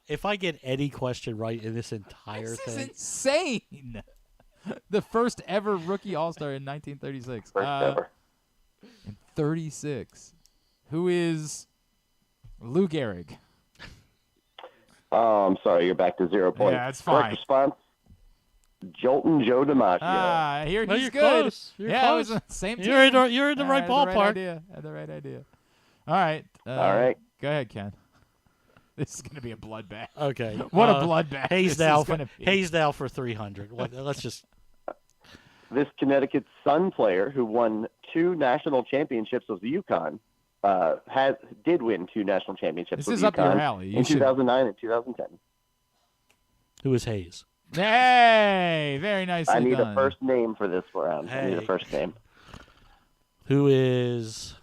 If I get any question right in this entire thing. This is insane. The first ever rookie all-star in 1936. First ever. In 36. Who is Lou Gehrig? Oh, I'm sorry. You're back to 0 points. Yeah, that's fine. Correct response. Jolton Joe Damascus. Here Well, he's you're good. close. You're yeah, close. it was the same team. You're in the right ballpark. Had the right idea. All right. All right. Go ahead, Ken. This is going to be a bloodbath. Okay. What a bloodbath. Haysdale for 300. Let's just. This Connecticut Sun player who won 2 national championships with the UConn did win 2 national championships This with is the up your UConn alley. in 2009 and 2010. Who is Hayes? Hey, very nicely I need done. a first name for this round. I need a Hey. first name. Who is?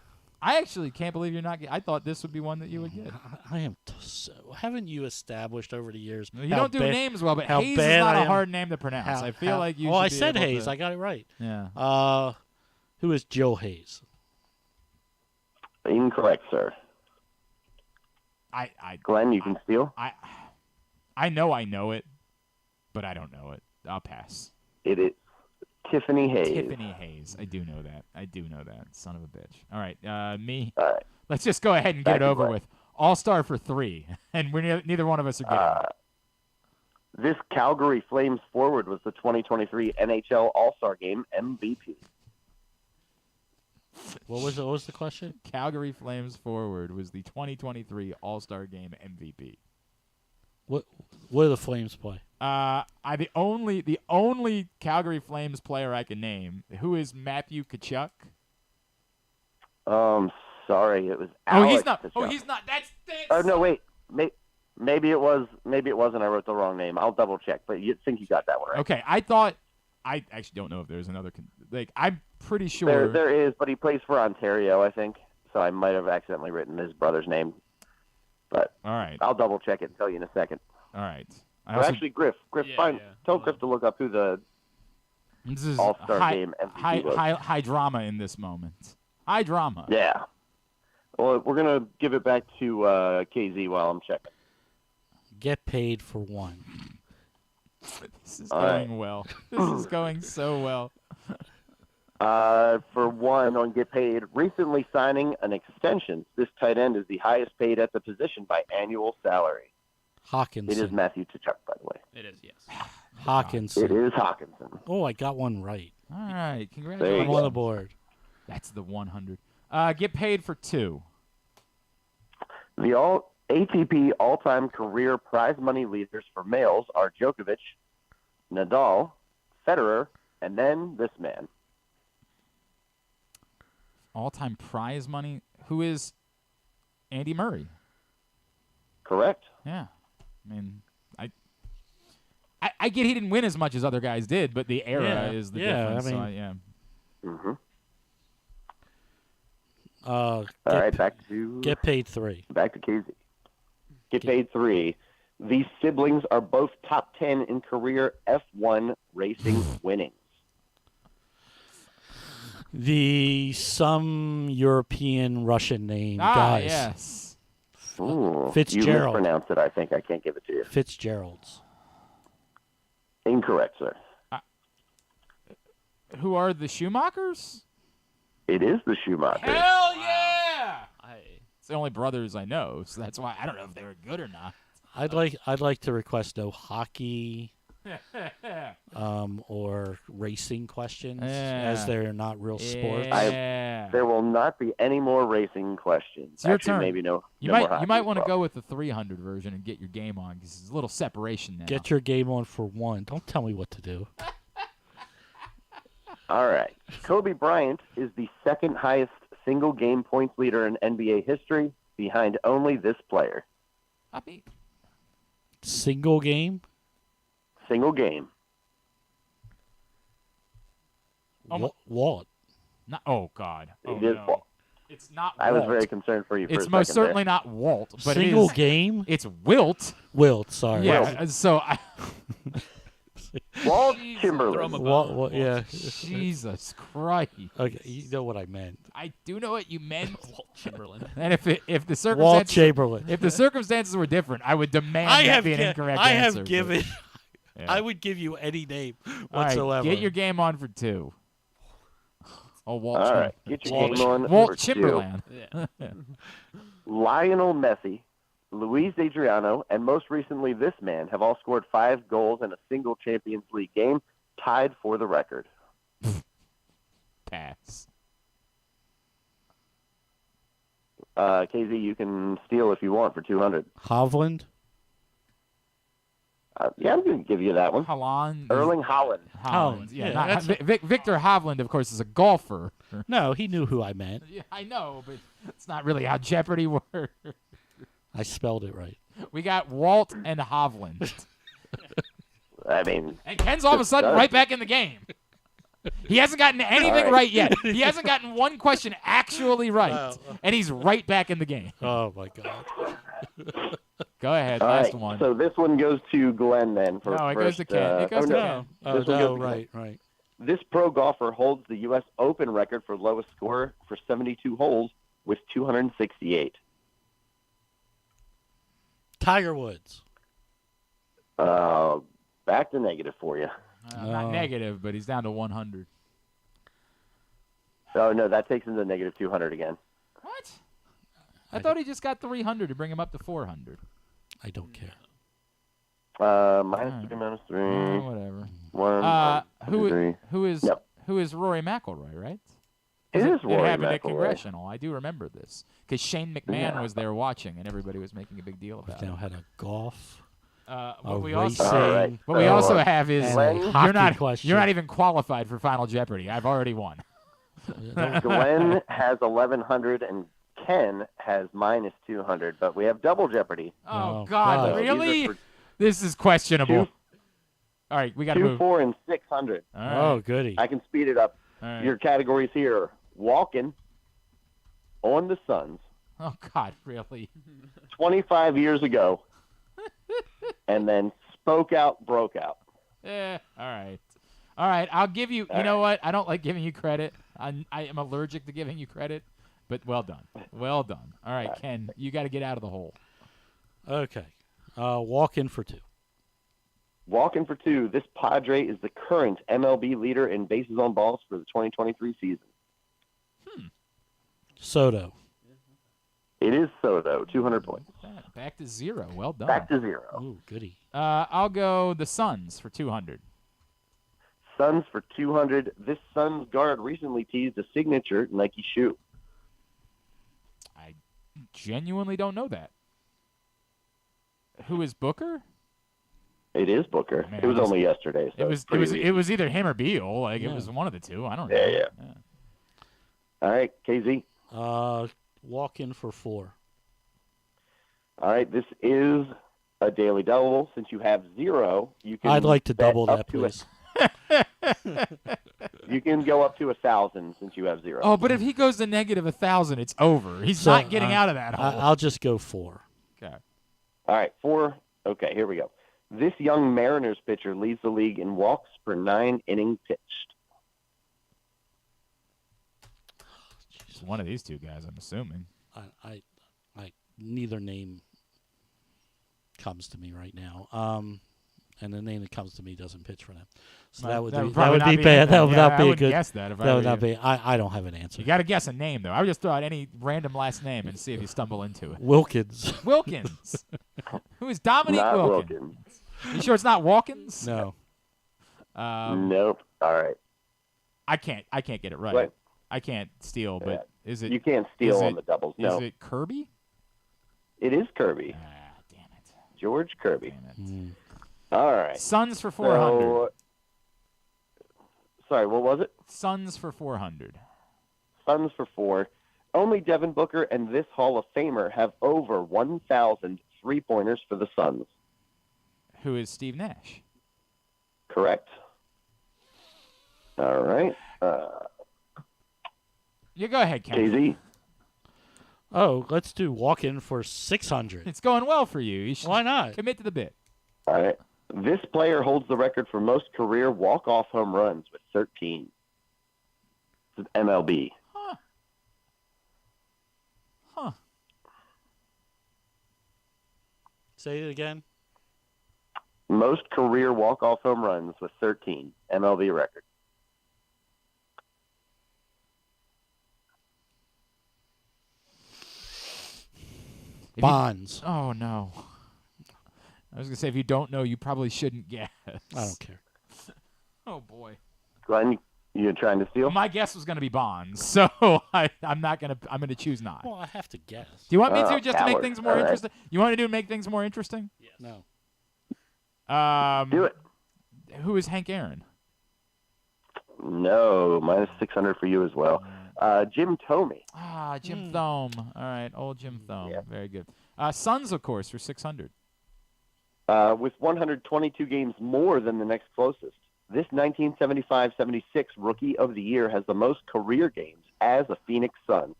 I actually can't believe you're not. I thought this would be one that you would get. I am. Haven't you established over the years? You don't do names well, but how Hayes is bad not I a am? hard name to pronounce. I feel like you. Well, I should be said able Hayes. to- I got it right. Yeah. Who is Joe Hayes? Incorrect, sir. Glenn, you can steal. I know it, but I don't know it. I'll pass. It is Tiffany Hayes. Tiffany Hayes. I do know that. Son of a bitch. All right, me. All right. Let's just go ahead and get Back it to over Glenn. with. All-star for 3, and neither one of us are getting it. This Calgary Flames forward was the 2023 NHL All-Star Game MVP. What was the question? Calgary Flames forward was the 2023 All-Star Game MVP. What do the Flames play? The only Calgary Flames player I can name, who is Matthew Tkachuk. Sorry, it was Alex. He's not. Tkachuk. Oh, he's not. That's. Oh no, wait. Maybe it was. Maybe it wasn't. I wrote the wrong name. I'll double check. But you think you got that one right? Okay, I thought. I actually don't know if there's another. I'm pretty sure There is, but he plays for Ontario, I think. So I might have accidentally written his brother's name. But all right, I'll double check it and tell you in a second. all right. Actually, Griff, tell Griff to look up who the This is All-Star Game MVP was. high drama in this moment. High drama. Yeah. Well, we're gonna give it back to KZ while I'm checking. Get paid for 1. This is going well. This is going so well. For 1 on Get Paid, recently signing an extension. This tight end is the highest paid at the position by annual salary. Hawkinson. It is Matthew Tkachuk, by the way. It is, yes. Hawkinson. It is Hawkinson. Oh, I got one right. All right, There you congratulations. I'm on the board. That's the 100. Get paid for 2. The ATP all-time career prize money leaders for males are Djokovic, Nadal, Federer, and then this man. All-time prize money. Who is Andy Murray? Correct. Yeah. I mean, I get he didn't win as much as other guys did, but the era is the difference. Mm-hmm. All right, back to Get Paid 3. Back to KZ. Get Paid 3. These siblings are both top 10 in career F1 racing winnings. Some European Russian name guys. Yes. Ooh, Fitzgerald. You mispronounced it, I think. I can't give it to you. Fitzgeralds. Incorrect, sir. Who are the Schumachers? It is the Schumachers. Hell yeah! It's the only brothers I know, so that's why I don't know if they were good or not. I'd like to request no hockey or racing questions, as they're not real sports. There will not be any more racing questions. It's your Actually, turn. maybe no. You no might more you might hockey want to as well. go with the 300 version and get your game on because there's a little separation now. Get your game on for 1. Don't tell me what to do. All right. Kobe Bryant is the second highest single game points leader in NBA history, behind only this player. Single game? Single game. Walt. Oh God. Oh, It is no. Walt. It's not. I was Walt. very concerned for you. For It's a most second certainly there. not Walt, but Single it is, game? It's Wilt. Wilt, sorry. Yeah. So I. Walt Chamberlain. Yeah. Jesus Christ. Okay, you know what I meant. I do know what you meant. Walt Chamberlain. And if the Walt circumstances Chamberlain. if the circumstances were different, I would demand that be an incorrect I answer. have given. Yeah. I would give you any name All right, whatsoever. get your game on for 2. Oh, Walt. All right, get your game on Walt for 2. Chamberlain. Yeah. Lionel Messi Luis Adriano, and most recently this man have all scored 5 goals in a single Champions League game, tied for the record. Pass. KZ, you can steal if you want for 200. Hovland? Yeah, I'm going to give you that one. Holland. Erling Haaland. Holland. Yeah, not, Victor Hovland, of course, is a golfer. No, he knew who I meant. Yeah, I know, but it's not really how Jeopardy works. I spelled it right. We got Walt and Hovland. I mean, and Ken's all of a sudden right back in the game. He hasn't gotten anything right yet. He hasn't gotten one question actually right, and he's right back in the game. Oh, my God. Go ahead, all last right, one. So this one goes to Glenn then. No, it goes to Ken. It goes to Ken. Oh, no, right. This pro golfer holds the U.S. Open record for lowest score for 72 holes with 268. Tiger Woods. Back to negative for you. Not negative, but he's down to 100. Oh, no, that takes him to negative 200 again. What? I thought he just got 300 to bring him up to 400. I don't care. Minus 3, minus 3. Whatever. 1, 2, 3. Who is Rory McIlroy, right? It is Rory It happened McIlroy. at Congressional. I do remember this because Shane McMahon was there watching, and everybody was making a big deal about it. Now had a golf. What we racing, also have is you're not even qualified for Final Jeopardy. I've already won. Glenn has 1,100 and Ken has minus 200, but we have double Jeopardy. Oh, God, really? This is questionable. All right, we got to 2, move. 4, and 600. All right. Oh, goody. I can speed it up. All right. Your categories here are walking on the Suns. Oh, God, really? 25 years ago. And then spoke out, broke out. All right. All right, I'll give you, you know what? I don't like giving you credit. I am allergic to giving you credit, but well done. Well done. All right, Ken, you got to get out of the hole. Okay. Walk in for 2. Walking for 2. This Padre is the current MLB leader in bases on balls for the 2023 season. Soto. It is Soto, 200 points. Back to 0. Well done. Back to 0. Ooh, goody. I'll go the Suns for 200. Suns for 200. This Suns guard recently teased a signature Nike shoe. I genuinely don't know that. Who is Booker? It is Booker. Man, it was only yesterday. So it was either him or Beal. Like it was one of the two. I don't know. Yeah. All right, KZ. Walk in for 4. All right, this is a daily double. Since you have 0, you can. I'd like to double that, please. You can go up to 1,000 since you have 0. Oh, but if he goes to negative 1,000, it's over. He's not getting out of that hole. I'll just go 4. Okay. All right, 4. Okay, here we go. This young Mariners pitcher leads the league in walks per 9 innings pitched. It's one of these two guys, I'm assuming. I neither name comes to me right now. And the name that comes to me doesn't pitch for them. So that would be bad. That would not be a good guess that if that would not be. I don't have an answer. You got to guess a name though. I would just throw out any random last name and see if you stumble into it. Wilkins. Wilkins. Who is Dominique Not Wilkins? You sure it's not Wilkins? No. Nope. All right. I can't get it right. What? I can't steal, but is it? You can't steal on the doubles. No. Is it Kirby? It is Kirby. Damn it. George Kirby. Damn it. All right. Suns for 400. Sorry, what was it? Suns for 400. Suns for 4. Only Devin Booker and this Hall of Famer have over 1,000 three-pointers for the Suns. Who is Steve Nash? Correct. All right. You go ahead, Ken. KZ. Oh, let's do walk-in for 600. It's going well for you. Why not? Commit to the bit. All right. This player holds the record for most career walk-off home runs with 13. It's MLB. Huh. Say it again. Most career walk-off home runs with 13. MLB record. Bonds. Oh, no. I was going to say, if you don't know, you probably shouldn't guess. I don't care. Oh, boy. Glenn, you trying to steal? My guess was going to be Bonds, so I'm not going to. I'm going to choose not. Well, I have to guess. Do you want me to just to make coward. things more All right. interesting? You want to do make things more interesting? Yes. No. Do it. Who is Hank Aaron? No, minus 600 for you as well. Jim Thome. Jim Thome. All right, old Jim Thome. Yeah. Very good. Suns, of course, for 600. With 122 games more than the next closest. This 1975-76 Rookie of the Year has the most career games as a Phoenix Sun.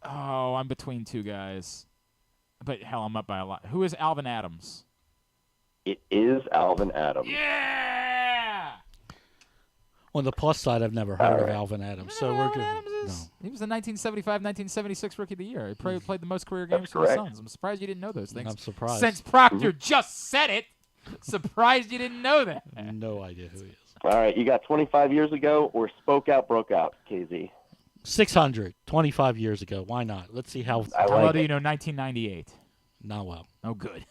Oh, I'm between two guys. But, hell, I'm up by a lot. Who is Alvin Adams? It is Alvin Adams. Yeah! On the plus side, I've never heard of Alvin Adams, so we're good. No. He was the 1975-1976 Rookie of the Year. He played the most career games for correct. the Suns. I'm surprised you didn't know those things. I'm surprised. Since Proctor just said it, surprised you didn't know that. No idea who he is. All right, you got 25 years ago or spoke out, broke out, KZ. 600, 25 years ago. Why not? Let's see how. How well do you know 1998? Not well. Oh, good.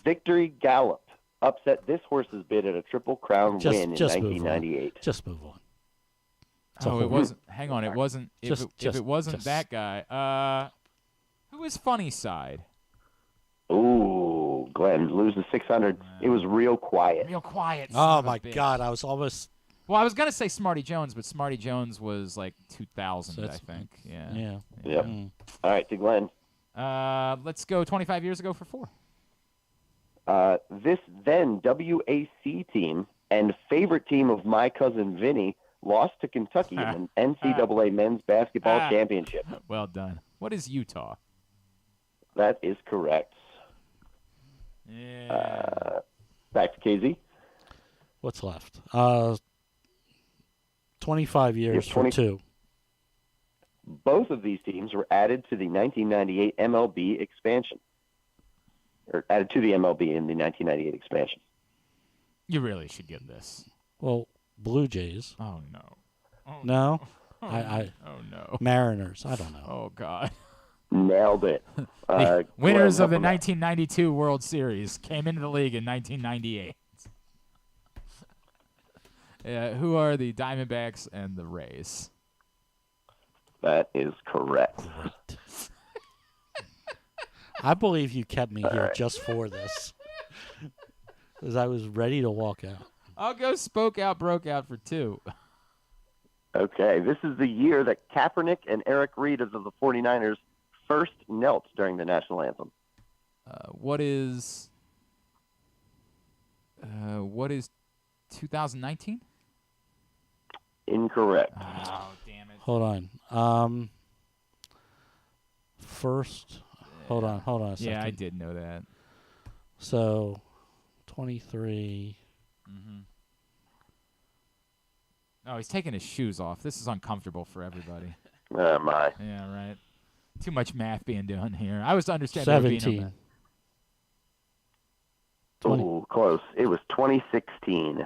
Victory Gallup upset this horse's bid at a Triple Crown Just- win in just move on. 1998. Just move on. Oh, it wasn't. Hang on, it wasn't. If it wasn't just- that guy, who is Funny Side? Ooh, Glenn loses 600. It was real quiet. Real quiet. Oh son of a my bitch. God! I was almost. Well, I was gonna say Smarty Jones, but Smarty Jones was like 2000, So I that's- think. Yeah. Yeah. Yep. Mm. All right, to Glenn. Let's go 25 years ago for 4. This then WAC team and favorite team of my cousin Vinny lost to Kentucky in an NCAA men's basketball championship. Well done. What is Utah? That is correct. Yeah. Back to KZ. What's left? 25 years for 2. Both of these teams were added to the 1998 MLB expansion. Or added to the MLB in the 1998 expansion. You really should get this. Well, Blue Jays. Oh no. Oh, No. Oh, I oh no. Mariners. I don't know. Oh God. Nailed it. The winners Glenn, of the help 'em out. 1992 World Series came into the league in 1998. Who are the Diamondbacks and the Rays? That is correct. Great. I believe you kept me here right. just for this, because I was ready to walk out. I'll go spoke out, broke out for 2. Okay, this is the year that Kaepernick and Eric Reed of the 49ers first knelt during the national anthem. What is 2019? Incorrect. Oh, damn it. Hold on. First. Hold on a second. Yeah, I did know that. So, 23. Mm-hmm. Oh, he's taking his shoes off. This is uncomfortable for everybody. My. Yeah, right. Too much math being done here. I was to understand there would be no 17. math. 20. Ooh, close. It was 2016.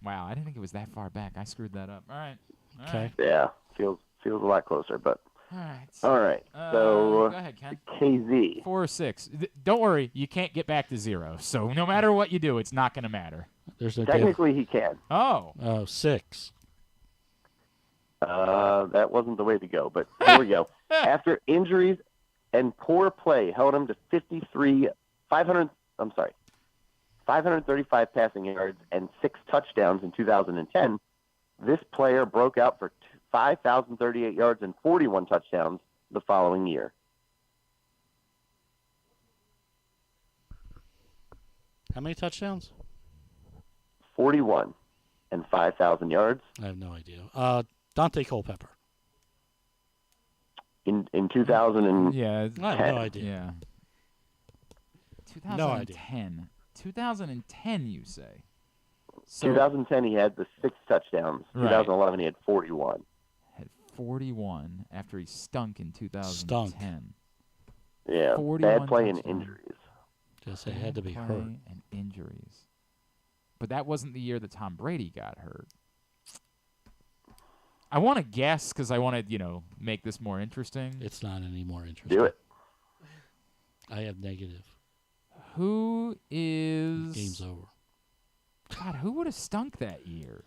Wow, I didn't think it was that far back. I screwed that up. All right. All Okay. right. Yeah, feels a lot closer, but All right. all right. Go ahead, Ken. KZ. 4 or 6. Don't worry, you can't get back to 0. So no matter what you do, it's not going to matter. There's no Technically, he can. Oh. 6. That wasn't the way to go, but here we go. After injuries and poor play held him to 535 passing yards and 6 touchdowns in 2010, this player broke out for 5,038 yards and 41 touchdowns the following year. How many touchdowns? 41 and 5,000 yards. I have no idea. Dante Culpepper. In 2010. Yeah. I have no idea. Yeah. 2010. No idea. 2010, you say? So 2010, he had the 6 touchdowns. Right. 2011, he had 41. had 41 after he stunk in 2010. Stunk. Yeah, 41 bad play and touchdowns. injuries. Just it had to be Play hurt. and injuries. But that wasn't the year that Tom Brady got hurt. I want to guess because I want to, make this more interesting. It's not any more interesting. Do it. I have negative. Who is... Game's over. God, who would have stunk that year?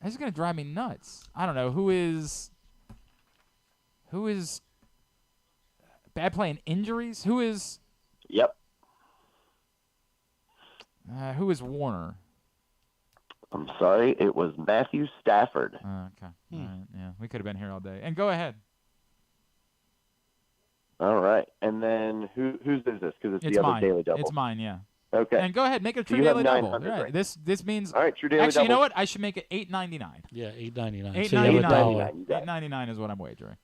This is going to drive me nuts. I don't know. Who is bad play and injuries? Who is... Yep. Who is Warner? I'm sorry, it was Matthew Stafford. Okay. All right. Yeah, we could have been here all day. And go ahead. All right. And then whose is this? Because it's the mine. other Daily Double. It's mine, yeah. Okay. And go ahead, make it a true You have daily double. 900, Right. right? This means... All right, true daily Actually, you know double. what? I should make it $8.99. Yeah, $8.99. $8.99. $8.99 is what I'm wagering.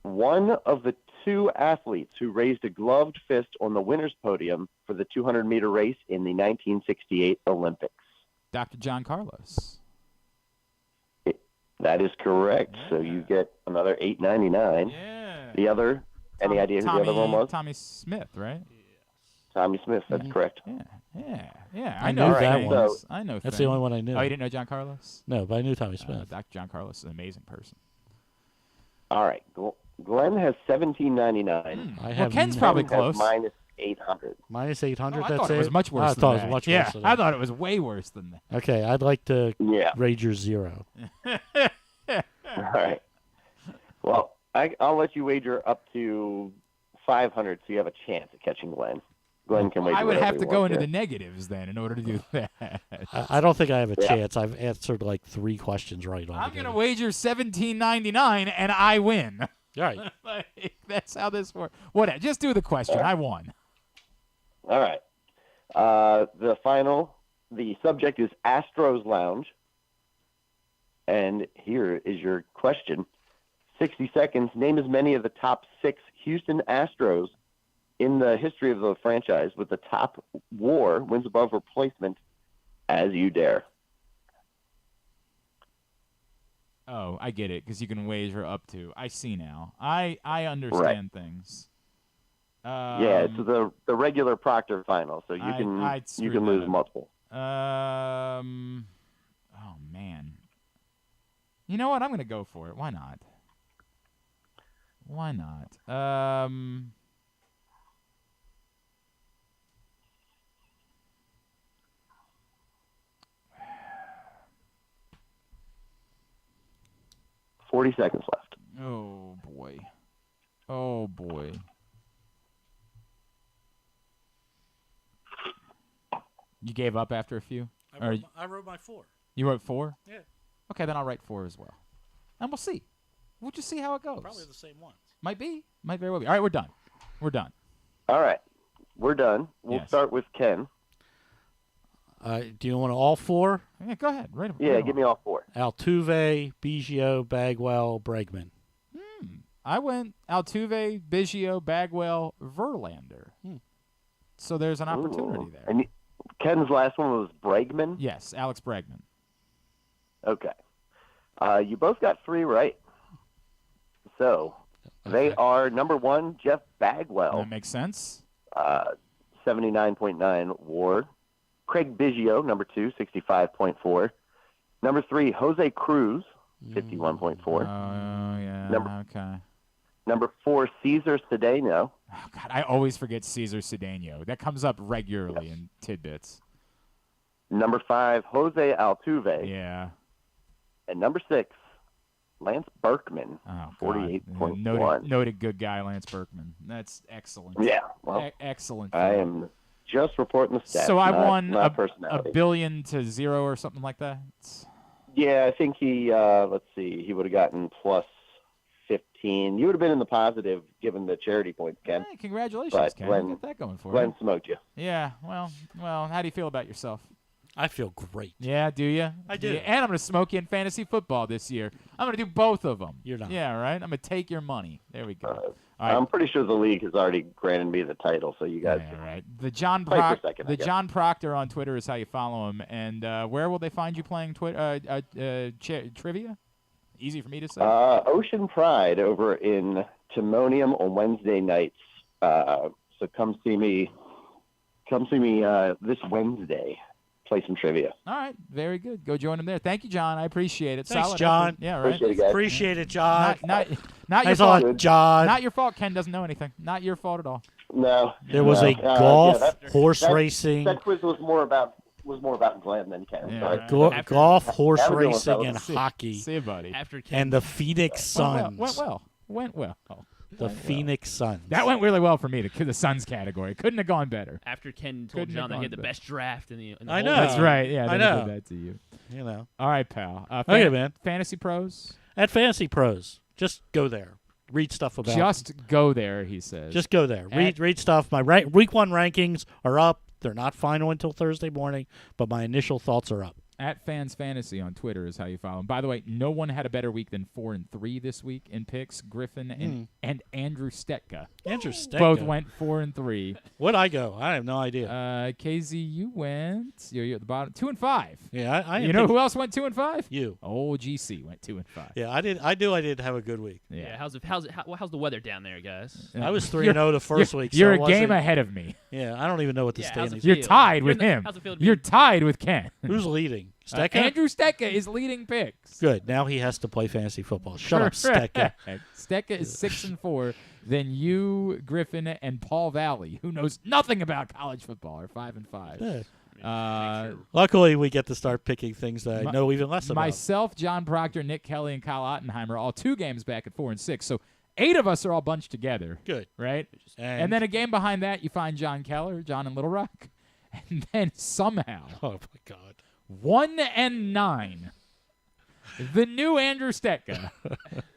One of the two athletes who raised a gloved fist on the winner's podium for the 200-meter race in the 1968 Olympics. Dr. John Carlos. That is correct. So you get another $8.99. Yeah. The other, any idea who the other one was? Tommy Smith, right? Tommy Smith, that's correct. Yeah. I know knew that things. one. I know That's things. the only one I knew. Oh, you didn't know John Carlos? No, but I knew Tommy Smith. Dr. John Carlos is an amazing person. All right. Glenn has $17.99. Well, Ken's probably Kevin has close. minus 800. Minus 800, I that's thought it was much worse I than thought that. it was much yeah, worse than I that. thought it was way worse than that. Okay, I'd like to wager 0. All right. Well, I'll let you wager up to 500 so you have a chance at catching Glenn. Glenn can wager I would whatever have he to go wants into here. the negatives then in order to do that. I don't think I have a Yeah. chance. I've answered like 3 questions right on. I'm going to wager $17.99 and I win. Right. Like, that's how this works. Whatever. Just do the question. I won. All right. The subject is Astros Lounge. And here is your question. 60 seconds. Name as many of the top 6 Houston Astros in the history of the franchise with the top WAR, wins above replacement, as you dare. Oh, I get it, because you can wager up to. I see now. I understand things. Yeah, it's the regular Proctor final, so you I'd you screw can that lose up. multiple. Oh, man. You know what? I'm going to go for it. Why not? Why not? 40 seconds left. Oh, boy. Oh, boy. You gave up after a few? I wrote my 4. You wrote 4? Yeah. Okay, then I'll write 4 as well. And we'll see. We'll just see how it goes. Probably the same ones. Might be. Might very well be. All right, we're done. We're done. All right. We're done. We'll Yes. start with Ken. Do you want all 4? Yeah, go ahead. Yeah, give me all 4. Altuve, Biggio, Bagwell, Bregman. I went Altuve, Biggio, Bagwell, Verlander. So there's an opportunity there. And Ken's last one was Bregman? Yes, Alex Bregman. Okay. You both got 3 right. So they are number 1, Jeff Bagwell. That makes sense. 79.9 WAR. Craig Biggio, number 2, 65.4. Number 3, Jose Cruz, 51.4. Oh, yeah. Okay. Number 4, Cesar Cedeno. Oh, God, I always forget Cesar Cedeno. That comes up regularly in tidbits. Number 5, Jose Altuve. Yeah. And number 6, Lance Berkman, Oh, 48.1. Noted good guy, Lance Berkman. That's excellent. Yeah. Well, excellent. I am just reporting the stats. So I not- won not a personality. billion to 0 or something like that. Yeah, I think he, let's see, he would have gotten plus 15. You would have been in the positive given the charity points, Ken. Hey, congratulations, But Ken. Glenn- You got that going for Glenn you. smoked you. Yeah, well, how do you feel about yourself? I feel great. Yeah, do you? I do. Yeah, and I'm going to smoke you in fantasy football this year. I'm going to do both of them. You're not. Yeah, right? I'm going to take your money. There we go. All right. I'm pretty sure the league has already granted me the title, so you guys Yeah, can right. The John play for a Proctor, second, I guess. John Proctor on Twitter is how you follow him. And where will they find you playing trivia? Easy for me to say. Ocean Pride over in Timonium on Wednesday nights. So come see me this Wednesday. play some trivia. All right, very good. Go join him there. Thank you, John. I appreciate it. Thanks, Solid John. effort. Yeah, right. Appreciate it, guys. Appreciate it, John. Not your Thanks a fault, lot, John. Not your fault. Ken doesn't know anything. Not your fault at all. No. There was no. a golf, horse that, racing. That quiz was more about Glenn than Ken. Yeah. Sorry. Golf, horse Have a good one, racing, fellas. and hockey. See you, buddy. After Ken, And the Phoenix Suns. Went well. The Phoenix Suns. That went really well for me, the Suns category. Couldn't have gone better. After Ken told Couldn't John that have he had the gone best draft in the I whole know. That's league. right. Yeah, I they know. did that to you. You know. All right, pal. Okay, man. Fantasy Pros? At Fantasy Pros, just go there. Read stuff about. Just go there, he says. Just go there. Read stuff. My week 1 rankings are up. They're not final until Thursday morning, but my initial thoughts are up. At Fans Fantasy on Twitter is how you follow him. By the way, no one had a better week than 4-3 this week in picks. Griffin and Andrew Stetka. Andrew Stetka. Both went 4-3. What'd I go? I have no idea. KZ, you went. You're at the bottom. 2-5. Yeah, I You know who else went 2-5? You. Old GC went 2-5. Yeah, I did. I did have a good week. Yeah. How's the weather down there, guys? I was 3-0 the first week. You're so a game ahead of me. Yeah, I don't even know what the how's standings. it You're feel? tied with him. How's it feel to be- You're tied with Ken. Who's leading? Stecca? Andrew Stetka is leading picks. Good. Now he has to play fantasy football. Shut up, Stecca. Stecca is 6-4. Then you, Griffin, and Paul Valley, who knows nothing about college football, are 5-5. Yeah. Luckily, we get to start picking things that I know even less about. Myself, John Proctor, Nick Kelly, and Kyle Ottenheimer are all 2 games back at 4-6. So 8 of us are all bunched together. Good. Right? And then a game behind that, you find John Keller, John in Little Rock. And then somehow, oh my God, 1-9. The new Andrew Stetka.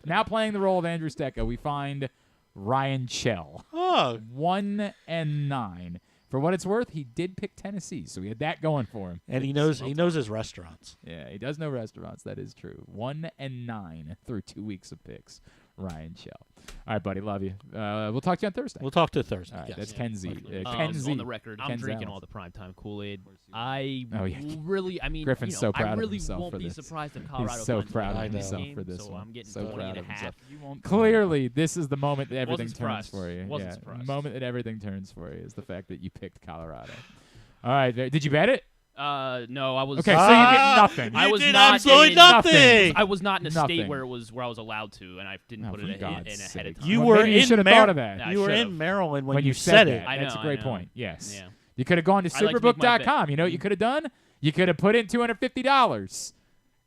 Now playing the role of Andrew Stetka, we find Ryan Chell. Oh. 1-9. For what it's worth, he did pick Tennessee, so he had that going for him. And he knows his restaurants. Yeah, he does know restaurants. That is true. 1-9 through 2 weeks of picks. Ryan Chell. All right, buddy. Love you. We'll talk to you on Thursday. We'll talk to you Thursday. All right, yes. that's Ken Z. Ken Z. On the record, I'm Ken drinking Zalis. all the primetime Kool-Aid. I yeah. really, I mean, Griffin's so proud I of really himself won't for be this. surprised if Colorado He's so wins proud the of himself game, for this so one. I'm getting so 20 proud and a of half. himself. You won't Clearly, this is the moment that everything Wasn't turns surprised. for you. Wasn't yeah. surprised. The moment that everything turns for you is the fact that you picked Colorado. All right. Did you bet it? No, I was. Okay, so you get nothing. I was did not absolutely in, nothing. I was not in a Nothing. state where I was allowed to, and I didn't put it in ahead of time. You Well, were maybe you in should have thought of that. Yeah, I You were should've. in Maryland when you said that. it. I That's know, a great I know. point. Yes. Yeah. You could have gone to I like to make my superbook.com. You know what you could have done? You could have put in $250.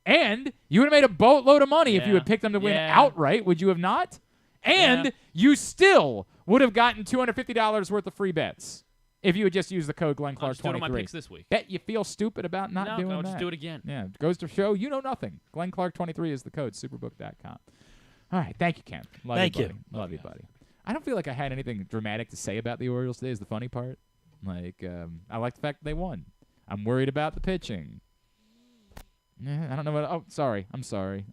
And you would have made a boatload of money if you Yeah. had picked them to win Yeah. outright, would you have not? And Yeah. you still would have gotten $250 worth of free bets if you had just used the code I'll GlennClark23. just do it on my picks this week. Bet you feel stupid about not No, doing I'll that. just do it again. Yeah, it goes to show you know nothing. GlennClark23 is the code, superbook.com. All right, thank you, Ken. Love Thank you, you. buddy. Love you, buddy. I don't feel like I had anything dramatic to say about the Orioles today is the funny part. Like, I like the fact that they won. I'm worried about the pitching. I don't know what. Oh, sorry. I'm sorry.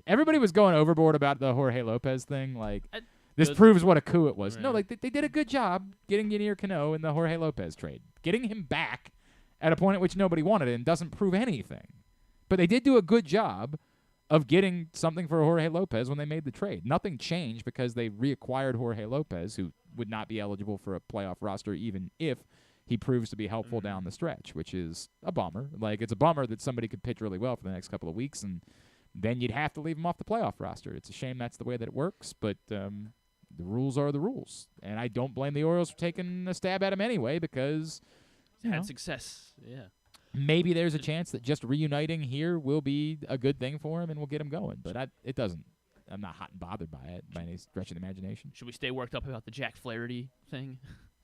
Everybody was going overboard about the Jorge Lopez thing. Like, this proves what a coup it was. Right. No, like they did a good job getting Yadier Cano in the Jorge Lopez trade. Getting him back at a point at which nobody wanted him doesn't prove anything. But they did do a good job of getting something for Jorge Lopez when they made the trade. Nothing changed because they reacquired Jorge Lopez, who would not be eligible for a playoff roster even if he proves to be helpful down the stretch, which is a bummer. Like, it's a bummer that somebody could pitch really well for the next couple of weeks, and then you'd have to leave him off the playoff roster. It's a shame that's the way that it works, but the rules are the rules. And I don't blame the Orioles for taking a stab at him anyway because Had success. Yeah. maybe there's a chance that just reuniting here will be a good thing for him and we'll get him going. But it doesn't. I'm not hot and bothered by it by any stretch of the imagination. Should we stay worked up about the Jack Flaherty thing?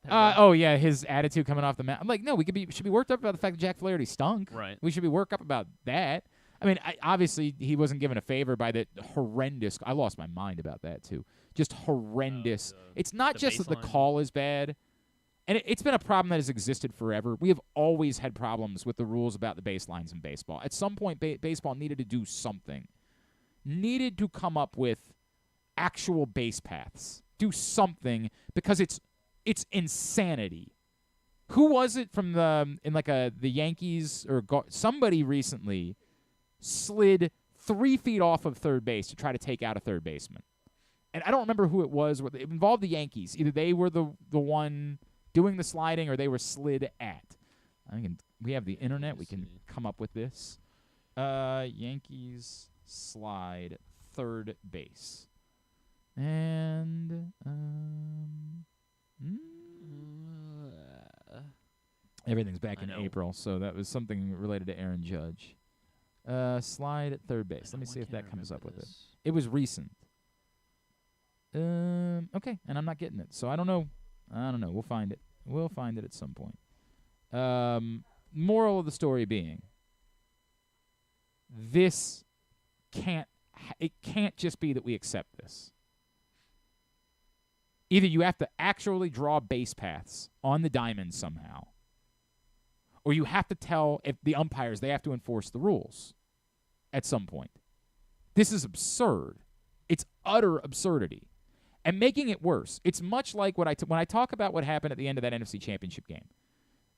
Oh yeah, his attitude coming off the mound. I'm like, no, should be worked up about the fact that Jack Flaherty stunk. Right. We should be worked up about that. I mean, obviously he wasn't given a favor by the horrendous. I lost my mind about that too. Just horrendous. It's not just that the call is bad, and it's been a problem that has existed forever. We have always had problems with the rules about the baselines in baseball. At some point, baseball needed to do something. Needed to come up with actual base paths. Do something because it's insanity. Who was it from the Yankees or somebody recently slid 3 feet off of third base to try to take out a third baseman? And I don't remember who it was. It involved the Yankees. Either they were the one doing the sliding or they were slid at. We have the internet. We can come up with this. Yankees slide third base. And everything's back in April, so that was something related to Aaron Judge. Slide at third base. Let me see if that comes up with it. It was recent. Okay, and I'm not getting it, so I don't know. We'll find it. We'll find it at some point. Moral of the story being, it can't just be that we accept this. Either you have to actually draw base paths on the diamond somehow, or you have to tell if the umpires they have to enforce the rules at some point. This is absurd. It's utter absurdity. And making it worse, it's much like when I talk about what happened at the end of that NFC Championship game,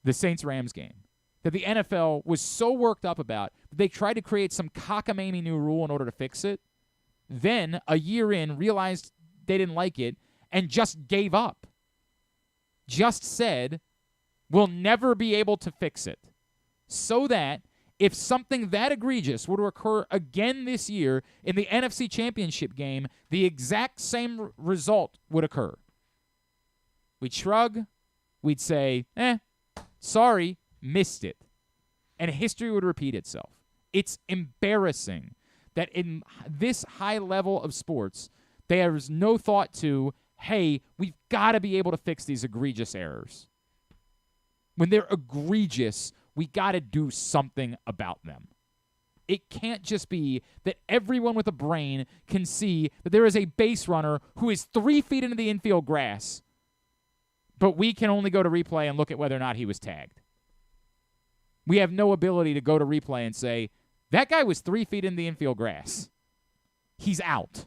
the Saints-Rams game, that the NFL was so worked up about that they tried to create some cockamamie new rule in order to fix it, then a year in realized they didn't like it and just gave up. Just said, we'll never be able to fix it. So that if something that egregious were to occur again this year in the NFC Championship game, the exact same result would occur. We'd shrug. We'd say, sorry, missed it. And history would repeat itself. It's embarrassing that in this high level of sports, there's no thought to, hey, we've got to be able to fix these egregious errors. When they're egregious, we got to do something about them. It can't just be that everyone with a brain can see that there is a base runner who is 3 feet into the infield grass, but we can only go to replay and look at whether or not he was tagged. We have no ability to go to replay and say, that guy was 3 feet in the infield grass. He's out.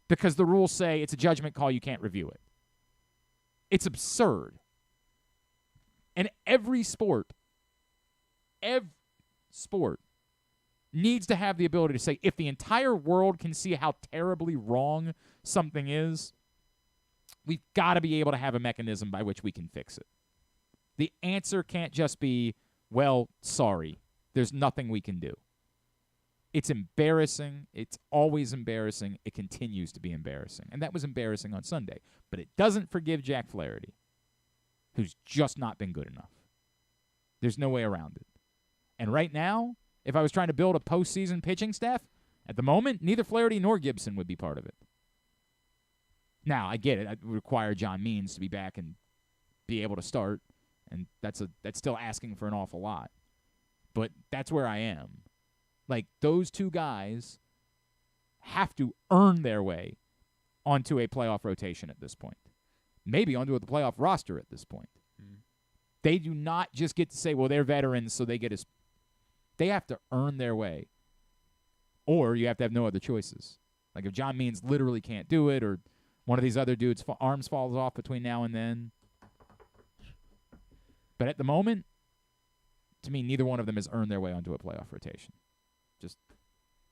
Because the rules say it's a judgment call, you can't review it. It's absurd. And every sport needs to have the ability to say, if the entire world can see how terribly wrong something is, we've got to be able to have a mechanism by which we can fix it. The answer can't just be, well, sorry, there's nothing we can do. It's embarrassing. It's always embarrassing. It continues to be embarrassing. And that was embarrassing on Sunday. But it doesn't forgive Jack Flaherty, who's just not been good enough. There's no way around it. And right now, if I was trying to build a postseason pitching staff, at the moment, neither Flaherty nor Gibson would be part of it. Now, I get it. It would require John Means to be back and be able to start, and that's still asking for an awful lot. But that's where I am. Like, those two guys have to earn their way onto a playoff rotation at this point. Maybe onto the playoff roster at this point. They do not just get to say, well, they're veterans, so they get us. They have to earn their way. Or you have to have no other choices. Like, if John Means literally can't do it, or one of these other dudes' arms falls off between now and then. But at the moment, to me, neither one of them has earned their way onto a playoff rotation. Just,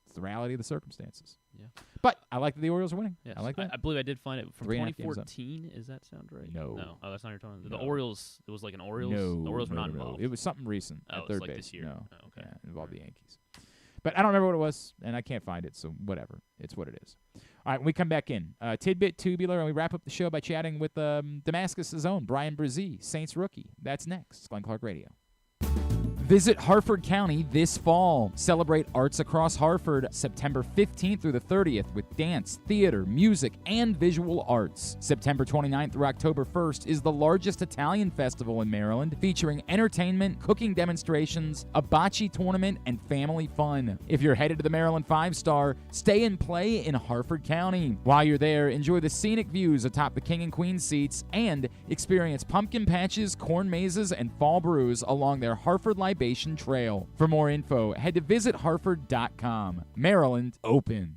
it's the reality of the circumstances. Yeah. But I like that the Orioles are winning. Yes. I like that. I believe I did find it from 3.5 games up. 2014. Does that sound right? No. Oh, that's not what you're talking about. No. The Orioles, it was like an Orioles? No. The Orioles were not involved. It was something recent at it's third like base. this year. No. Oh, okay. Yeah, it involved the Yankees. But I don't remember what it was, and I can't find it, so whatever. It's what it is. All right, when we come back in, tidbit tubular, and we wrap up the show by chatting with Damascus' own Bryan Bresee, Saints rookie. That's next. Glenn Clark Radio. Visit Harford County this fall. Celebrate arts across Harford September 15th through the 30th with dance, theater, music, and visual arts. September 29th through October 1st is the largest Italian festival in Maryland, featuring entertainment, cooking demonstrations, a bocce tournament, and family fun. If you're headed to the Maryland 5-Star, stay and play in Harford County. While you're there, enjoy the scenic views atop the King and Queen seats and experience pumpkin patches, corn mazes, and fall brews along their Harford Libation Trail. For more info, head to visitharford.com. Maryland open.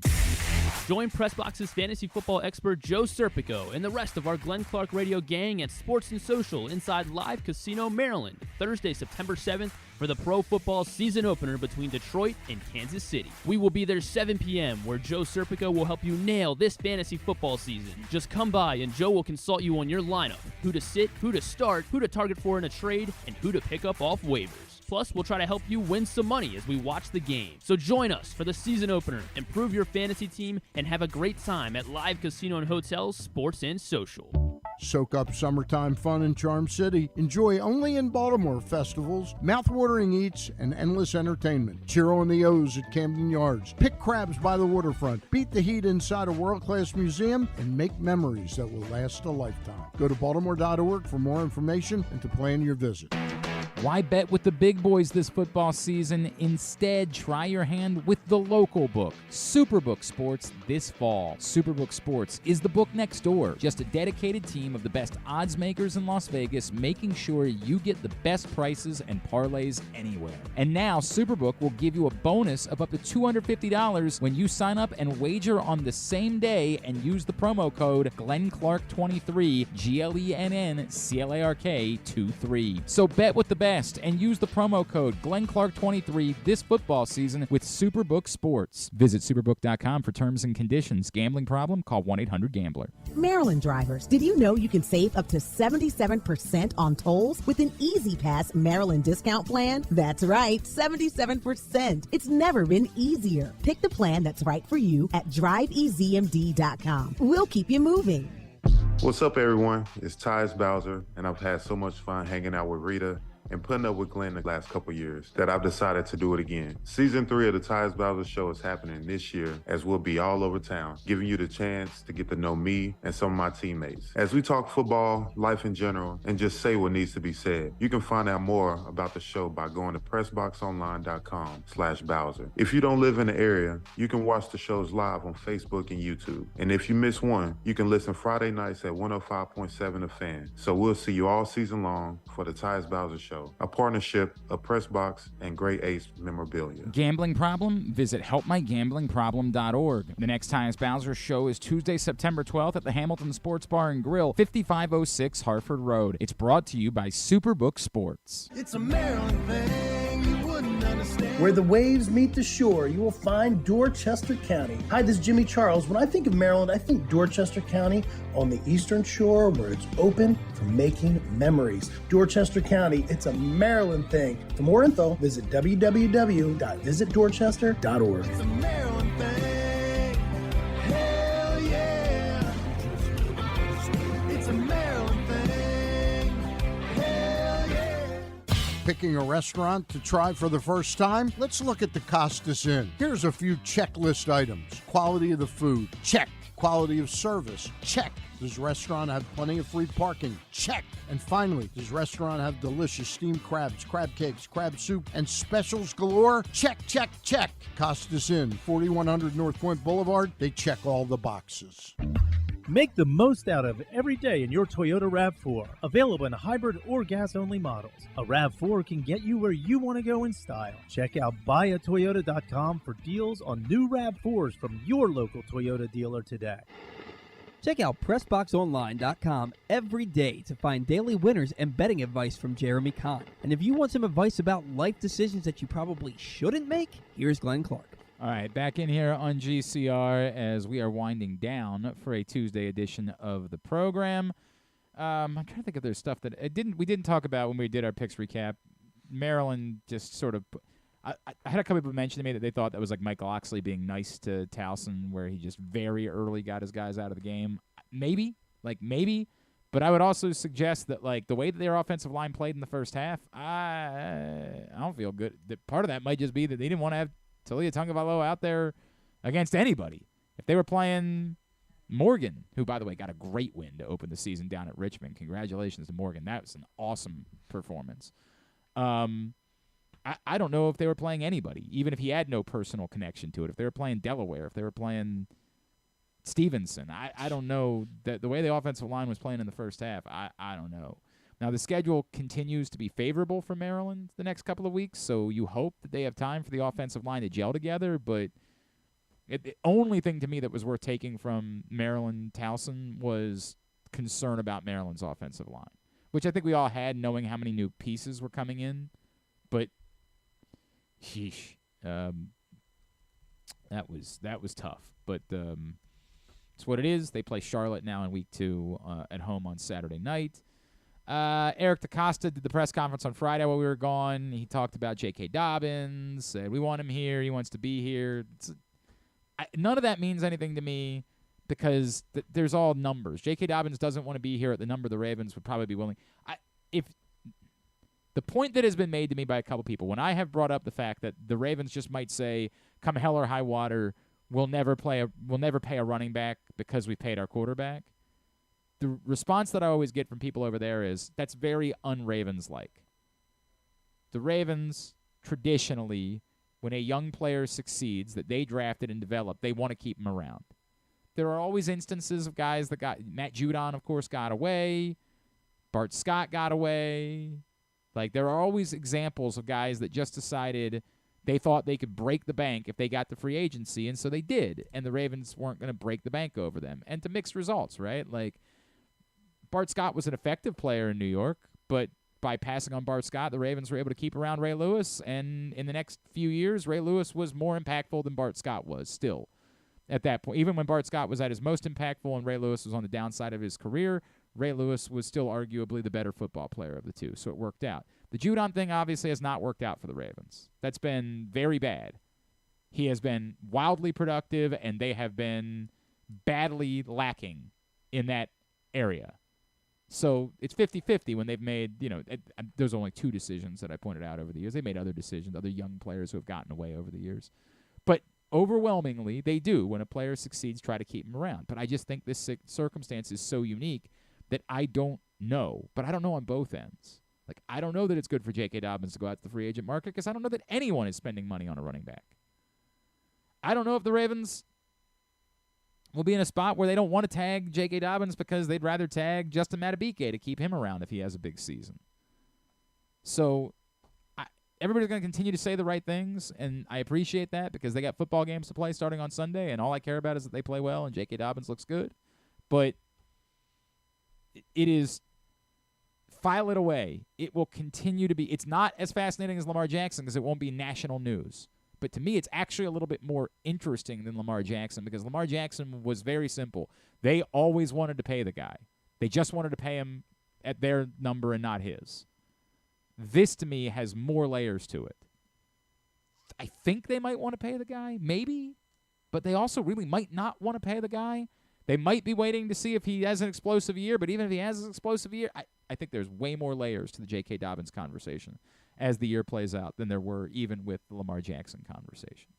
Join PressBox's fantasy football expert Joe Serpico and the rest of our Glenn Clark Radio gang at Sports and Social inside Live Casino, Maryland, Thursday, September 7th for the pro football season opener between Detroit and Kansas City. We will be there 7 p.m. where Joe Serpico will help you nail this fantasy football season. Just come by and Joe will consult you on your lineup, who to sit, who to start, who to target for in a trade, and who to pick up off waivers. Plus, we'll try to help you win some money as we watch the game. So join us for the season opener, improve your fantasy team, and have a great time at Live Casino and Hotels, Sports and Social. Soak up summertime fun in Charm City. Enjoy only in Baltimore festivals, mouth-watering eats, and endless entertainment. Cheer on the O's at Camden Yards. Pick crabs by the waterfront. Beat the heat inside a world-class museum and make memories that will last a lifetime. Go to baltimore.org for more information and to plan your visit. Why bet with the big boys this football season? Instead, try your hand with the local book, Superbook Sports, this fall. Superbook Sports is the book next door. Just a dedicated team of the best odds makers in Las Vegas, making sure you get the best prices and parlays anywhere. And now, Superbook will give you a bonus of up to $250 when you sign up and wager on the same day and use the promo code GlennClark23, GLENNCLARK23. So bet with the best and use the promo code GlennClark23 this football season with Superbook Sports. Visit superbook.com for terms and conditions. Gambling problem? Call 1-800-GAMBLER. Maryland drivers, did you know you can save up to 77% on tolls with an Easy Pass Maryland discount plan? That's right, 77%. It's never been easier. Pick the plan that's right for you at driveezmd.com. We'll keep you moving. What's up, everyone? It's Tyus Bowser, and I've had so much fun hanging out with Reeta and putting up with Glenn the last couple years that I've decided to do it again. Season 3 of the Tyus Bowser Show is happening this year, as we'll be all over town, giving you the chance to get to know me and some of my teammates. As we talk football, life in general, and just say what needs to be said. You can find out more about the show by going to PressBoxOnline.com/Bowser. If you don't live in the area, you can watch the shows live on Facebook and YouTube. And if you miss one, you can listen Friday nights at 105.7 The Fan. So we'll see you all season long for the Tyus Bowser Show, a partnership of PressBox and Great Ace Memorabilia. Gambling problem? Visit helpmygamblingproblem.org. The next Tyus Bowser Show is Tuesday, September 12th at the Hamilton Sports Bar and Grill, 5506 Harford Road. It's brought to you by Superbook Sports. It's a Maryland thing you wouldn't understand. Where the waves meet the shore, you will find Dorchester County. Hi, this is Jimmy Charles. When I think of Maryland, I think Dorchester County on the Eastern Shore, where it's open for making memories. Dorchester County, it's a Maryland thing. For more info, visit www.visitdorchester.org. It's a Maryland thing. Hell yeah. It's a Maryland thing. Hell yeah. Picking a restaurant to try for the first time? Let's look at the Costas Inn. Here's a few checklist items. Quality of the food? Check. Quality of service? Check. Does restaurant have plenty of free parking? Check. And finally, does restaurant have delicious steamed crabs, crab cakes, crab soup, and specials galore? Check, check, check. Costas Inn, 4100 North Point Boulevard. They check all the boxes. Make the most out of every day in your Toyota RAV4. Available in hybrid or gas-only models. A RAV4 can get you where you want to go in style. Check out buyatoyota.com for deals on new RAV4s from your local Toyota dealer today. Check out PressBoxOnline.com every day to find daily winners and betting advice from Jeremy Kahn. And if you want some advice about life decisions that you probably shouldn't make, here's Glenn Clark. All right, back in here on GCR as we are winding down for a Tuesday edition of the program. I'm trying to think if there's stuff that we didn't talk about when we did our picks recap. Maryland just sort of I had a couple people mention to me that they thought that was like Michael Oxley being nice to Towson, where he just very early got his guys out of the game. Maybe. But I would also suggest that, like, the way that their offensive line played in the first half, I don't feel good. Part of that might just be that they didn't want to have Talia Tungavailoa out there against anybody. If they were playing Morgan, who, by the way, got a great win to open the season down at Richmond. Congratulations to Morgan. That was an awesome performance. I don't know if they were playing anybody, even if he had no personal connection to it. If they were playing Delaware, if they were playing Stevenson, I don't know. The way the offensive line was playing in the first half, I don't know. Now, the schedule continues to be favorable for Maryland the next couple of weeks, so you hope that they have time for the offensive line to gel together, but The only thing to me that was worth taking from Maryland Towson was concern about Maryland's offensive line, which I think we all had, knowing how many new pieces were coming in. But, sheesh, that was tough. But it's what it is. They play Charlotte now in week 2 at home on Saturday night. Eric DaCosta did the press conference on Friday while we were gone. He talked about J.K. Dobbins, said we want him here. He wants to be here. None of that means anything to me because there's all numbers. J.K. Dobbins doesn't want to be here at the number the Ravens would probably be willing. If the point that has been made to me by a couple people, when I have brought up the fact that the Ravens just might say, come hell or high water, we'll never pay a running back because we paid our quarterback, the response that I always get from people over there is, that's very un-Ravens-like. The Ravens, traditionally, when a young player succeeds that they drafted and developed, they want to keep him around. There are always instances of guys that Matt Judon, of course, got away. Bart Scott got away. Like, there are always examples of guys that just decided they thought they could break the bank if they got the free agency, and so they did. And the Ravens weren't going to break the bank over them. And to mixed results, right? Like, Bart Scott was an effective player in New York, but by passing on Bart Scott, the Ravens were able to keep around Ray Lewis, and in the next few years, Ray Lewis was more impactful than Bart Scott was still at that point. Even when Bart Scott was at his most impactful and Ray Lewis was on the downside of his career, Ray Lewis was still arguably the better football player of the two, so it worked out. The Judon thing obviously has not worked out for the Ravens. That's been very bad. He has been wildly productive, and they have been badly lacking in that area. So it's 50-50 when they've made, there's only 2 decisions that I pointed out over the years. They made other decisions, other young players who have gotten away over the years. But overwhelmingly, they do, when a player succeeds, try to keep him around. But I just think this circumstance is so unique that I don't know. But I don't know on both ends. Like, I don't know that it's good for J.K. Dobbins to go out to the free agent market because I don't know that anyone is spending money on a running back. I don't know if the Ravens will be in a spot where they don't want to tag J.K. Dobbins because they'd rather tag Justin Madubuike to keep him around if he has a big season. So everybody's going to continue to say the right things, and I appreciate that because they got football games to play starting on Sunday, and all I care about is that they play well and J.K. Dobbins looks good. But it is file it away. It will continue to be. It's not as fascinating as Lamar Jackson because it won't be national news. But to me, it's actually a little bit more interesting than Lamar Jackson because Lamar Jackson was very simple. They always wanted to pay the guy. They just wanted to pay him at their number and not his. This, to me, has more layers to it. I think they might want to pay the guy, maybe, but they also really might not want to pay the guy. They might be waiting to see if he has an explosive year, but even if he has an explosive year, I think there's way more layers to the J.K. Dobbins conversation as the year plays out than there were even with the Lamar Jackson conversation.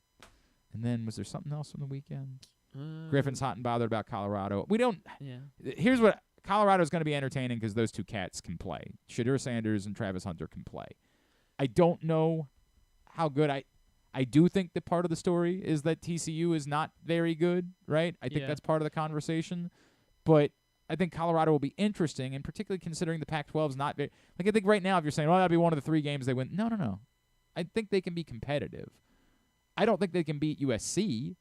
And then was there something else on the weekend? Griffin's hot and bothered about Colorado. We don't. Yeah. Here's what Colorado's going to be entertaining because those 2 cats can play. Shadur Sanders and Travis Hunter can play. I don't know how good. I do think that part of the story is that TCU is not very good, right? I think that's part of the conversation. But I think Colorado will be interesting, and particularly considering the Pac-12 is not very – like I think right now if you're saying, well, that'll be one of the 3 games they win. No. I think they can be competitive. I don't think they can beat USC,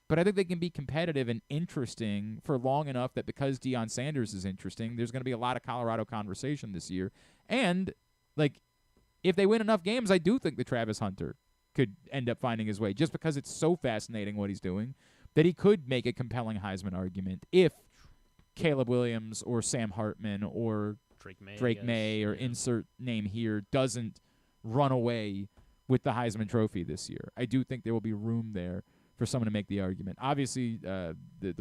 but I think they can be competitive and interesting for long enough that because Deion Sanders is interesting, there's going to be a lot of Colorado conversation this year. And, like, if they win enough games, I do think that Travis Hunter could end up finding his way just because it's so fascinating what he's doing that he could make a compelling Heisman argument if Caleb Williams or Sam Hartman or Drake May or insert name here doesn't run away with the Heisman Trophy this year. I do think there will be room there for someone to make the argument. Obviously, the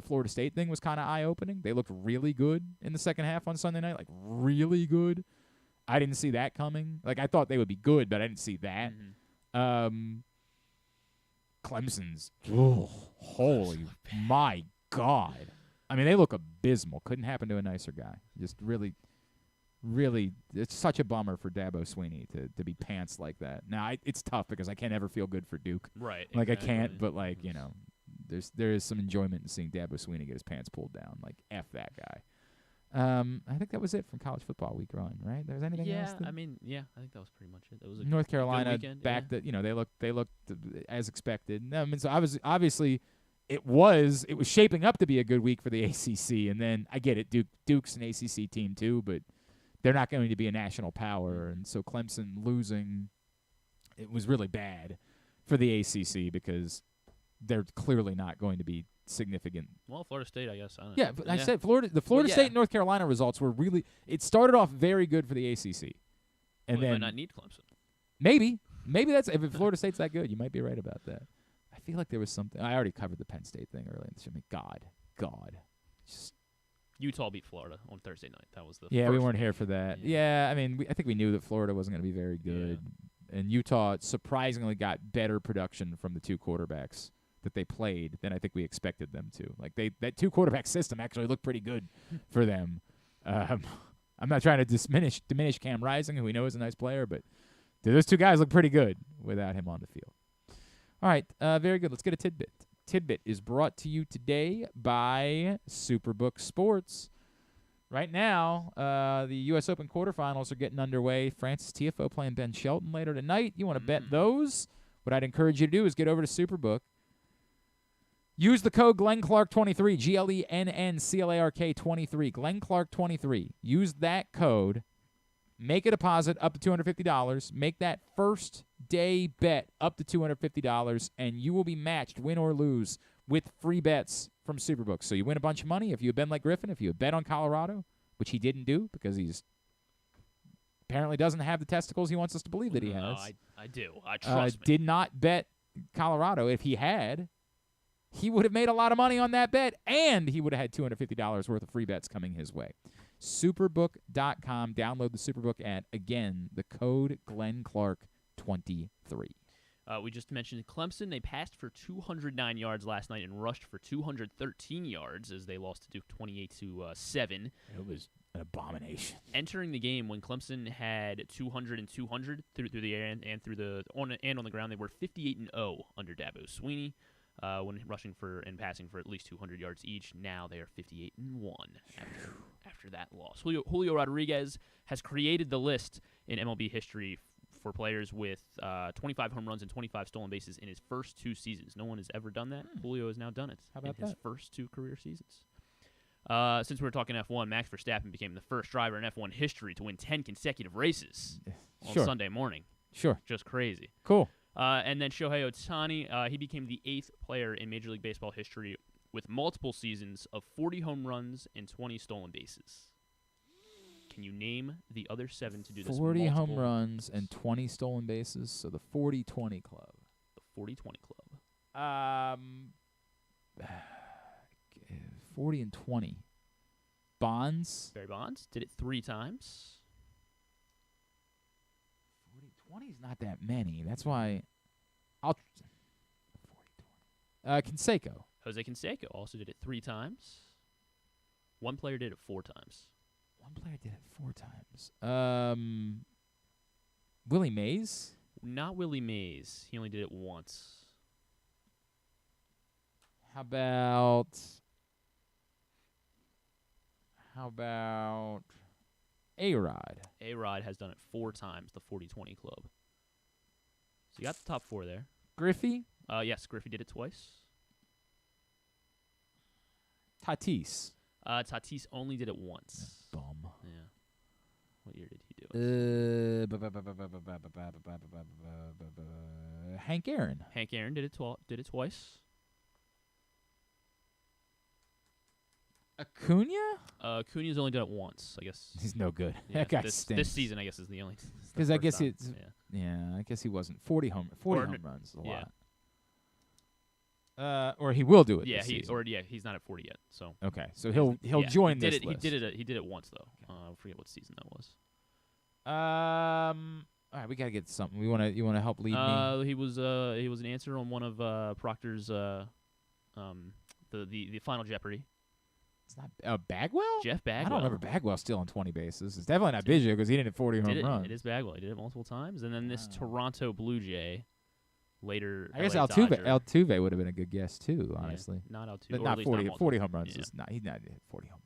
Florida State thing was kind of eye-opening. They looked really good in the second half on Sunday night, like really good. I didn't see that coming. Like, I thought they would be good, but I didn't see that. Clemson's, holy my God. I mean, they look abysmal. Couldn't happen to a nicer guy. Just really, it's such a bummer for Dabo Swinney to be pants like that. Now, it's tough because I can't ever feel good for Duke. Right. Like, exactly. I can't, but, like, there is some enjoyment in seeing Dabo Swinney get his pants pulled down. Like, F that guy. I think that was it from college football week run, right? There was anything else? I think that was pretty much it. That was North Carolina weekend, back that, they looked as expected. I mean, so obviously it was shaping up to be a good week for the ACC, and then I get it, Duke's an ACC team too, but they're not going to be a national power, and so Clemson losing, it was really bad for the ACC because they're clearly not going to be significant. Well, Florida State, I guess. I don't yeah, know. but I said the Florida State and North Carolina results were really. It started off very good for the ACC, and we then might not need Clemson. Maybe that's if Florida State's that good, you might be right about that. I feel like there was something. I already covered the Penn State thing earlier in the show. I mean, God, just Utah beat Florida on Thursday night. That was the we first weren't game. here for that. Yeah, I mean, I think we knew that Florida wasn't going to be very good, and Utah surprisingly got better production from the two quarterbacks that they played than I think we expected them to. Like that two quarterback system actually looked pretty good for them. I'm not trying to diminish Cam Rising, who we know is a nice player, but those two guys look pretty good without him on the field. All right, very good. Let's get a tidbit. Tidbit is brought to you today by Superbook Sports. Right now, the U.S. Open quarterfinals are getting underway. Francis Tiafoe playing Ben Shelton later tonight. You want to bet those? What I'd encourage you to do is get over to Superbook. Use the code GlennClark23, GLENNCLARK23, GlennClark23. Use that code. Make a deposit up to $250. Make that first day bet up to $250, and you will be matched, win or lose, with free bets from Superbook. So you win a bunch of money if you have been like Griffin, if you have bet on Colorado, which he didn't do because he's apparently doesn't have the testicles he wants us to believe that he has. No, I do. I trust me. Did not bet Colorado. If he had, he would have made a lot of money on that bet, and he would have had $250 worth of free bets coming his way. Superbook.com. Download the Superbook app. Again, the code GlennClark23. We just mentioned Clemson. They passed for 209 yards last night and rushed for 213 yards as they lost to Duke 28-7. It was an abomination. Entering the game when Clemson had 200 and 200 through the air and on the ground, they were 58-0 under Dabo Swinney. When rushing for and passing for at least 200 yards each. Now they are 58-1 after that loss. Julio Rodriguez has created the list in MLB history for players with 25 home runs and 25 stolen bases in his first two seasons. No one has ever done that. Julio has now done it in his first two career seasons. Since we're talking F1, Max Verstappen became the first driver in F1 history to win 10 consecutive races on Sunday morning. Sure. Just crazy. Cool. And then Shohei Ohtani, he became the 8th player in Major League Baseball history with multiple seasons of 40 home runs and 20 stolen bases. Can you name the other 7 to do this? 40 home runs and 20 stolen bases, so the 40-20 club. The 40-20 club. 40 and 20. Bonds. Barry Bonds did it 3 times. 20 is not that many. That's why I'll 40-20. Canseco. Jose Canseco also did it 3 times. One player did it 4 times. One player did it 4 times. Willie Mays? Not Willie Mays. He only did it once. How about A-Rod? A-Rod has done it 4 times, the 40-20 club. So you got the top 4 there. Griffey? Yes, Griffey did it twice. Tatis? Tatis only did it once. Bum. Yeah. What year did he do it? Hank Aaron. Hank Aaron did it twice. Acuna? Acuna's only done it once, I guess. He's no good. Yeah, That guy this stinks. season, I guess, is the only. Because I guess time. it's I guess he wasn't 40 home runs is a lot. Or he will do it. Yeah, this season. he's not at 40 yet. So okay, so he'll join this list. He did it once though. I forget what season that was. All right, we gotta get something. You wanna help lead me? He was an answer on one of Proctor's the Final Jeopardy. It's not Bagwell? Jeff Bagwell. I don't remember Bagwell still on 20 bases. It's definitely not Biggio because he didn't hit 40 home runs. It is Bagwell. He did it multiple times. And then this Toronto Blue Jay later. I guess LA Altuve would have been a good guess too, honestly. Yeah, not Altuve. But or not at 40, least 40 home runs. He's not hit 40 home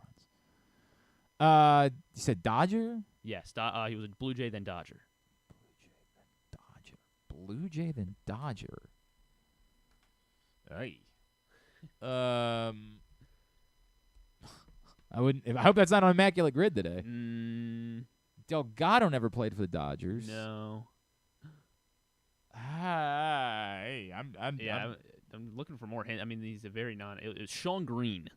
runs. You said Dodger? Yes. He was a Blue Jay, then Dodger. Blue Jay, then Dodger. Hey. I hope that's not on Immaculate Grid today. Delgado never played for the Dodgers. No. I'm looking for more hints. I mean, he's a very it's Sean Green.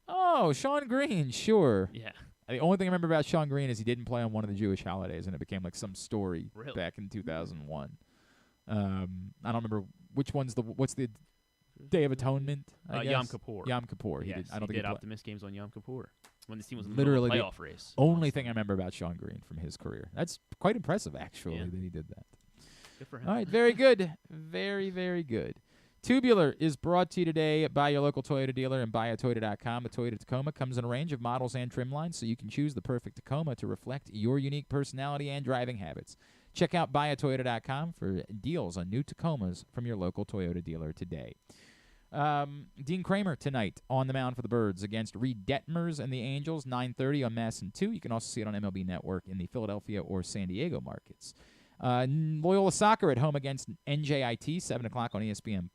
Oh, Sean Green, sure. Yeah. The only thing I remember about Sean Green is he didn't play on one of the Jewish holidays, and it became like some story back in 2001. I don't remember which one's what's the Day of Atonement? I guess? Yom Kippur. Yom Kippur. Yes, I don't think he did he Optimist games on Yom Kippur when the team was in literally the playoff race. Only thing I remember about Sean Green from his career. That's quite impressive, actually, that he did that. Good for him. All right, very good. Very, very good. Tubular is brought to you today by your local Toyota dealer and buyatoyota.com. The Toyota Tacoma comes in a range of models and trim lines, so you can choose the perfect Tacoma to reflect your unique personality and driving habits. Check out buyatoyota.com for deals on new Tacomas from your local Toyota dealer today. Dean Kramer tonight on the mound for the Birds against Reed Detmers and the Angels, 9:30 on MASN 2. You can also see it on MLB Network in the Philadelphia or San Diego markets. Loyola Soccer at home against NJIT, 7 o'clock on ESPN+.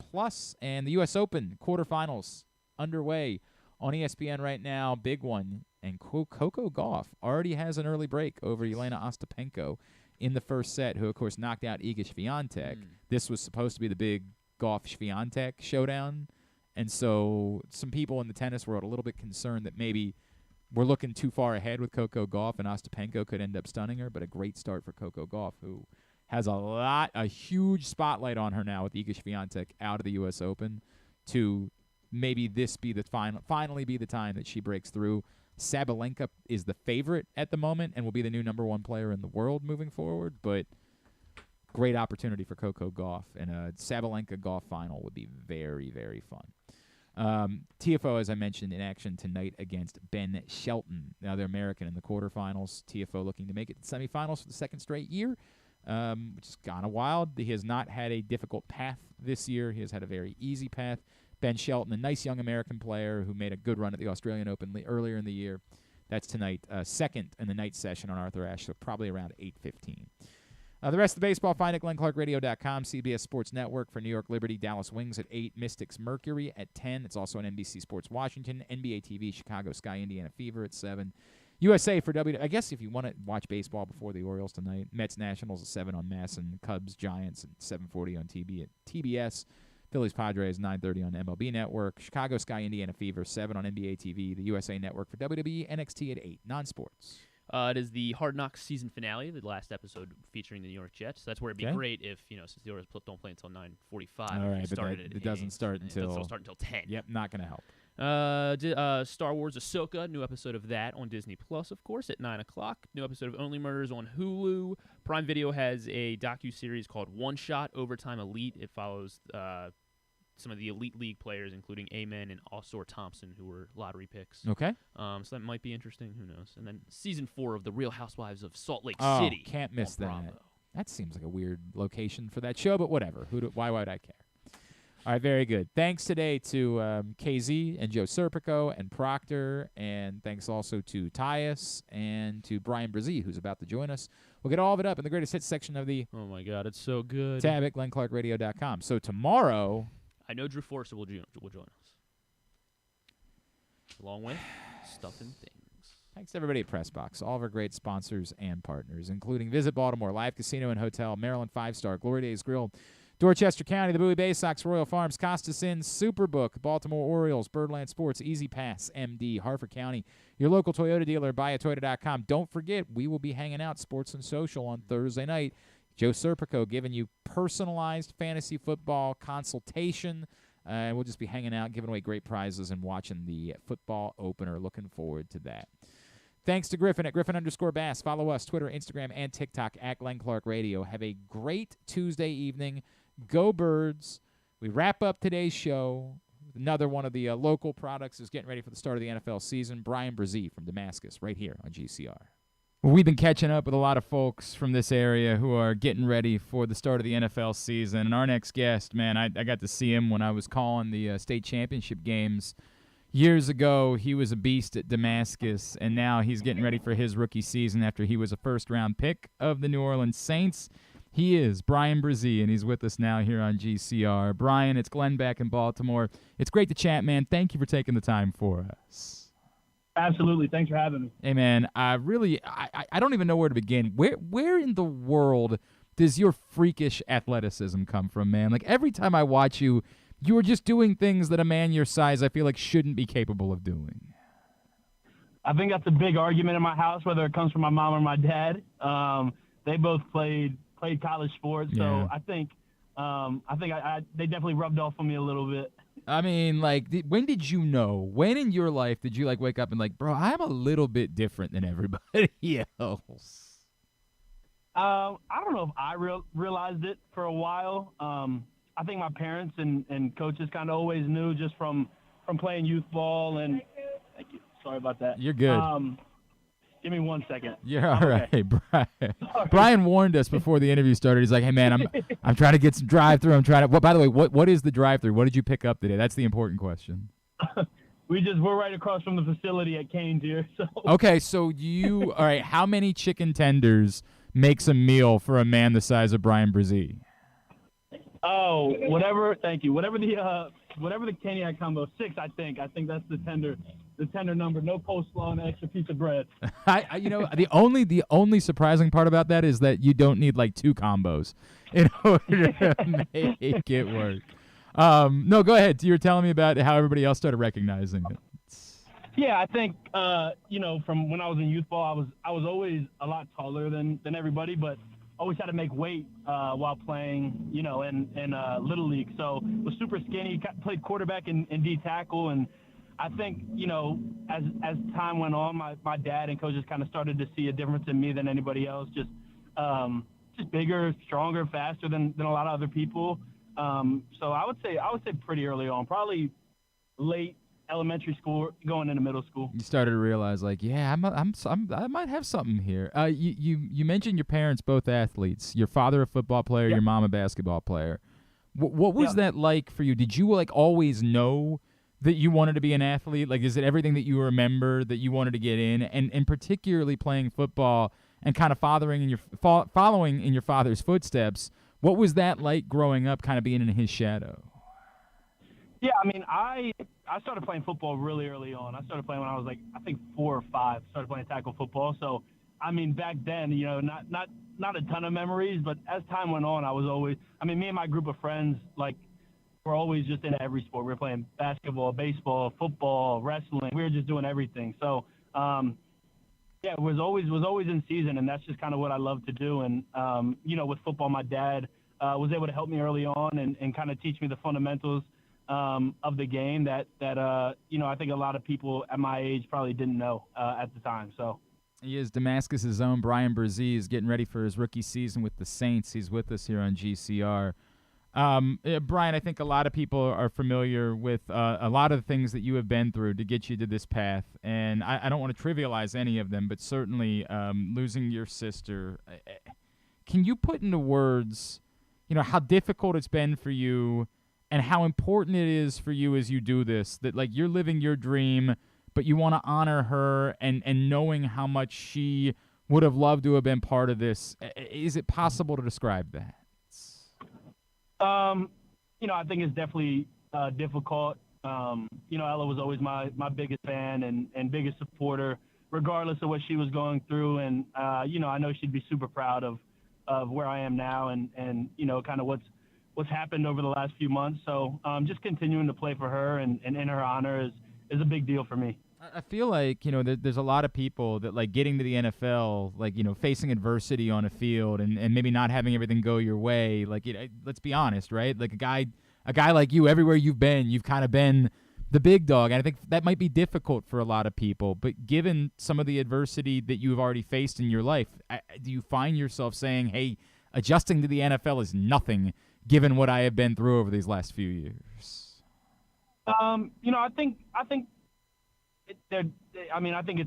And the U.S. Open quarterfinals underway on ESPN right now. Big one. And Coco Gauff already has an early break over Elena Ostapenko in the first set, who, of course, knocked out Iga Swiatek. This was supposed to be the big Gauff-Swiatek showdown. And so some people in the tennis world are a little bit concerned that maybe we're looking too far ahead with Coco Gauff, and Ostapenko could end up stunning her, but a great start for Coco Gauff, who has a huge spotlight on her now with Iga Swiatek out of the U.S. Open, to maybe this be the finally be the time that she breaks through. Sabalenka is the favorite at the moment and will be the new number 1 player in the world moving forward, but great opportunity for Coco Gauff, and a Sabalenka-Gauff final would be very, very fun. TFO, as I mentioned, in action tonight against Ben Shelton, the other American in the quarterfinals. TFO looking to make it to semifinals for the second straight year, which is kind of wild. He has not had a difficult path this year. He has had a very easy path. Ben Shelton, a nice young American player who made a good run at the Australian Open earlier in the year. That's tonight, second in the night session on Arthur Ashe, so probably around 8:15. The rest of the baseball, find at GlennClarkRadio.com, CBS Sports Network for New York Liberty, Dallas Wings at 8, Mystics Mercury at 10. It's also on NBC Sports Washington, NBA TV, Chicago Sky, Indiana Fever at 7. USA for I guess if you want to watch baseball before the Orioles tonight, Mets Nationals at 7 on MASN, Cubs Giants at 7:40 on TBS, Phillies Padres 9:30 on MLB Network, Chicago Sky, Indiana Fever 7 on NBA TV, the USA Network for WWE, NXT at 8, non-sports. It is the Hard Knocks season finale, the last episode featuring the New York Jets. So that's where it'd be great if, since the Orioles don't play until 9:45. All right, but it doesn't start until... It'll start until 10. Yep, not going to help. Star Wars Ahsoka, new episode of that on Disney Plus, of course, at 9 o'clock. New episode of Only Murders on Hulu. Prime Video has a docuseries called One Shot, Overtime Elite. It follows... some of the Elite League players, including Amen and Osor Thompson, who were lottery picks. Okay. So that might be interesting. Who knows? And then Season 4 of The Real Housewives of Salt Lake Oh, City. can't miss that. Bravo. That seems like a weird location for that show, but whatever. Why would I care? All right, very good. Thanks today to KZ and Joe Serpico and Proctor, and thanks also to Tyus and to Bryan Bresee, who's about to join us. We'll get all of it up in the greatest hits section of the Oh, my God, it's so good. tab at GlennClarkRadio.com. So tomorrow... I know Drew Forrester will join us. Along with Stuff and Things. Thanks to everybody at PressBox, all of our great sponsors and partners, including Visit Baltimore, Live Casino and Hotel, Maryland 5-Star, Glory Days Grill, Dorchester County, the Bowie Bay Sox, Royal Farms, Costas Inn, Superbook, Baltimore Orioles, Birdland Sports, Easy Pass, MD, Harford County, your local Toyota dealer, buyatoyota.com. Don't forget, we will be hanging out Sports and Social on Thursday night. Joe Serpico giving you personalized fantasy football consultation. And we'll just be hanging out, giving away great prizes, and watching the football opener. Looking forward to that. Thanks to Griffin at Griffin_Bass. Follow us, Twitter, Instagram, and TikTok at Glenn Clark Radio. Have a great Tuesday evening. Go Birds. We wrap up today's show. Another one of the local products is getting ready for the start of the NFL season. Bryan Bresee from Damascus, right here on GCR. We've been catching up with a lot of folks from this area who are getting ready for the start of the NFL season. And our next guest, man, I got to see him when I was calling the state championship games years ago. He was a beast at Damascus, and now he's getting ready for his rookie season after he was a first-round pick of the New Orleans Saints. He is Bryan Bresee, and he's with us now here on GCR. Bryan, it's Glenn back in Baltimore. It's great to chat, man. Thank you for taking the time for us. Absolutely. Thanks for having me. Hey, man, I don't even know where to begin. Where in the world does your freakish athleticism come from, man? Like, every time I watch you, you are just doing things that a man your size, I feel like, shouldn't be capable of doing. I think that's a big argument in my house, whether it comes from my mom or my dad. They both played college sports, Yeah. so I think they definitely rubbed off on me a little bit. I mean, like, when did you know? When in your life did you, like, wake up and, like, bro, I'm a little bit different than everybody else? I don't know if I realized it for a while. I think my parents and coaches kind of always knew just from playing youth ball. And thank you. Sorry about that. You're good. Give me 1 second. You're all right, Okay. Bryan. Sorry. Bryan warned us before the interview started. He's like, "Hey, man, I'm trying to get some drive-through. I'm trying to." Well, by the way, what is the drive-through? What did you pick up today? That's the important question. We're right across from the facility at Canes here. So Okay, so all right? How many chicken tenders makes a meal for a man the size of Bryan Bresee? Oh, whatever. Thank you. Whatever the Caniac combo, 6. I think that's the tender number. No coleslaw and an extra piece of bread. The only surprising part about that is that you don't need like 2 combos in order to make it work. No, go ahead. You were telling me about how everybody else started recognizing it. Yeah, I think from when I was in youth ball, I was always a lot taller than everybody, but always had to make weight while playing, in Little League. So was super skinny, played quarterback and D tackle. And I think, as time went on, my dad and coaches kind of started to see a difference in me than anybody else, just bigger, stronger, faster than a lot of other people. So I would say pretty early on, probably late elementary school, going into middle school. You started to realize, like, yeah, I might have something here. You mentioned your parents both athletes. Your father a football player, your mom a basketball player. What was that like for you? Did you like always know that you wanted to be an athlete? Like, is it everything that you remember that you wanted to get in, and particularly playing football and kind of following in your father's footsteps? What was that like growing up, kind of being in his shadow? Yeah, I mean, I started playing football really early on. I started playing when I was like, I think 4 or 5. Started playing tackle football. So, I mean, back then, not a ton of memories, but as time went on, me and my group of friends, like, were always just in every sport. We were playing basketball, baseball, football, wrestling. We were just doing everything. So, it was always in season, and that's just kind of what I love to do. And, with football, my dad was able to help me early on and kind of teach me the fundamentals of the game that I think a lot of people at my age probably didn't know at the time. So he is Damascus's own Bryan Bresee. Is getting ready for his rookie season with the Saints. He's with us here on GCR. Bryan, I think a lot of people are familiar with a lot of the things that you have been through to get you to this path, and I don't want to trivialize any of them, but certainly losing your sister. Can you put into words, how difficult it's been for you and how important it is for you as you do this, that like you're living your dream, but you want to honor her and knowing how much she would have loved to have been part of this. Is it possible to describe that? I think it's definitely difficult. Ella was always my biggest fan and biggest supporter, regardless of what she was going through. And, I know she'd be super proud of where I am now and kind of what's happened over the last few months. So just continuing to play for her and in her honor is a big deal for me. I feel like, there's a lot of people that like getting to the NFL, like, facing adversity on a field and maybe not having everything go your way. Like, let's be honest, right? Like a guy like you, everywhere you've been, you've kind of been the big dog. And I think that might be difficult for a lot of people. But given some of the adversity that you've already faced in your life, do you find yourself saying, hey, adjusting to the NFL is nothing given what I have been through over these last few years? I think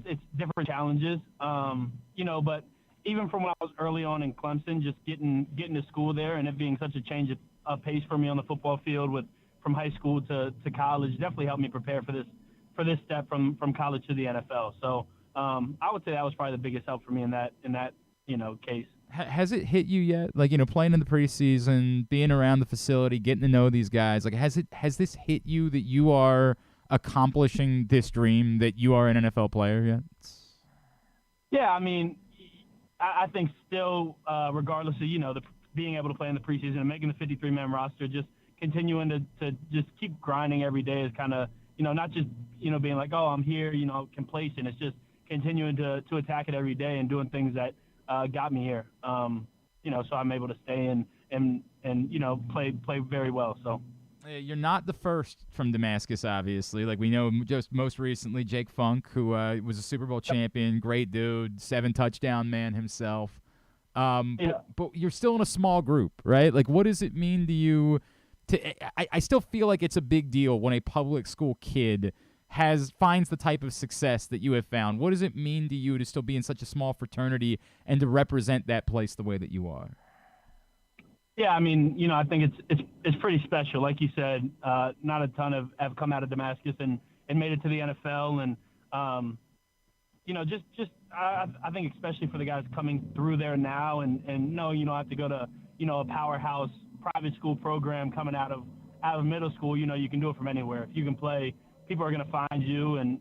it's different challenges, but even from when I was early on in Clemson, just getting to school there and it being such a change of pace for me on the football field from high school to college definitely helped me prepare for this step from college to the NFL. So I would say that was probably the biggest help for me in that case. Has it hit you yet? Like, playing in the preseason, being around the facility, getting to know these guys. Like, has this hit you that you are accomplishing this dream, that you are an NFL player yet? Yeah, I mean, I think still, regardless of being able to play in the preseason and making the 53-man roster, just continuing to just keep grinding every day is kind of not just being like, oh, I'm here, complacent. It's just continuing to attack it every day and doing things that got me here. So I'm able to stay and play very well. So. You're not the first from Damascus, obviously. Like, we know just most recently Jake Funk, who was a Super Bowl champion, great dude, 7-touchdown man himself. But you're still in a small group, right? Like, what does it mean to you? I still feel like it's a big deal when a public school kid finds the type of success that you have found. What does it mean to you to still be in such a small fraternity and to represent that place the way that you are? Yeah, I mean, I think it's pretty special. Like you said, not a ton have come out of Damascus and made it to the NFL, and I think especially for the guys coming through there now, and no, you don't have to go to a powerhouse private school program coming out of middle school. You can do it from anywhere. If you can play, people are going to find you, and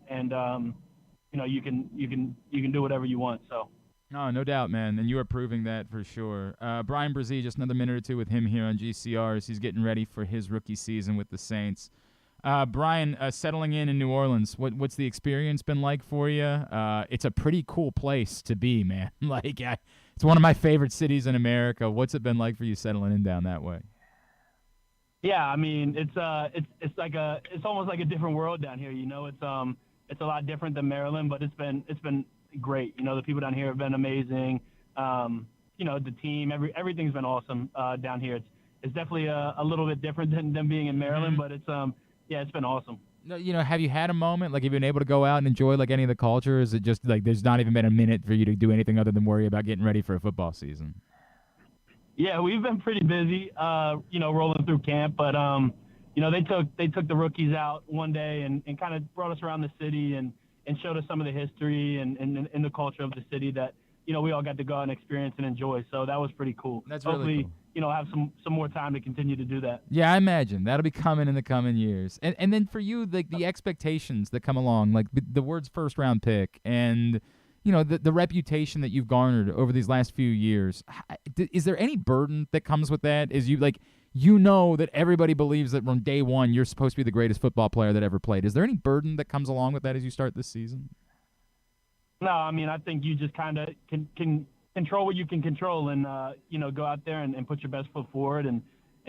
you can do whatever you want. So. No doubt, man, and you are proving that for sure. Bryan Bresee, just another minute or two with him here on GCR as he's getting ready for his rookie season with the Saints. Bryan, settling in New Orleans, what's the experience been like for you? It's a pretty cool place to be, man. It's one of my favorite cities in America. What's it been like for you settling in down that way? Yeah, I mean, it's almost like a different world down here. It's a lot different than Maryland, but it's been great. The people down here have been amazing. The team, everything's been awesome down here. It's definitely a little bit different than being in Maryland, but it's been awesome. Have you had a moment, like, have you been able to go out and enjoy, like, any of the culture? Or is it just, like, there's not even been a minute for you to do anything other than worry about getting ready for a football season? Yeah, we've been pretty busy, rolling through camp, but, they took the rookies out one day and kind of brought us around the city and showed us some of the history and the culture of the city that, we all got to go out and experience and enjoy. So that was pretty cool. That's Hopefully, really cool. Have some more time to continue to do that. Yeah, I imagine. That'll be coming in the coming years. And then for you, like, the expectations that come along, like the words first-round pick and, the reputation that you've garnered over these last few years, is there any burden that comes with that? Is that everybody believes that from day one you're supposed to be the greatest football player that ever played. Is there any burden that comes along with that as you start this season? No, I mean, I think you just kind of can control what you can control and, go out there and put your best foot forward and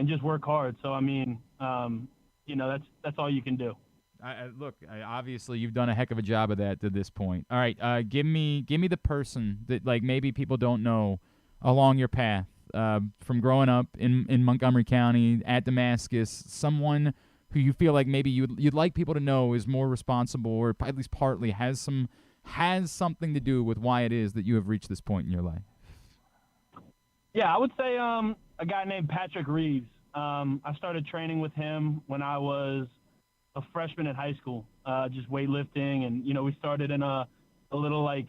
just work hard. So, I mean, that's all you can do. Obviously you've done a heck of a job of that to this point. All right, give me the person that, like, maybe people don't know along your path. From growing up in Montgomery County at Damascus, someone who you feel like maybe you'd like people to know is more responsible, or at least partly has something to do with why it is that you have reached this point in your life? Yeah, I would say a guy named Patrick Reeves. I started training with him when I was a freshman in high school, just weightlifting, and we started in a little, like,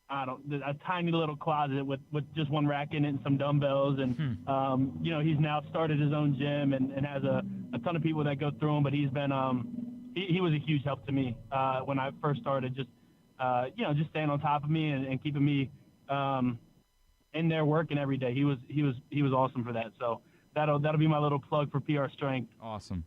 a tiny little closet with just one rack in it and some dumbbells. And, he's now started his own gym and has a ton of people that go through him. But he's been, he was a huge help to me when I first started, just staying on top of me and keeping me in there working every day. He was awesome for that. So that'll be my little plug for PR Strength. Awesome.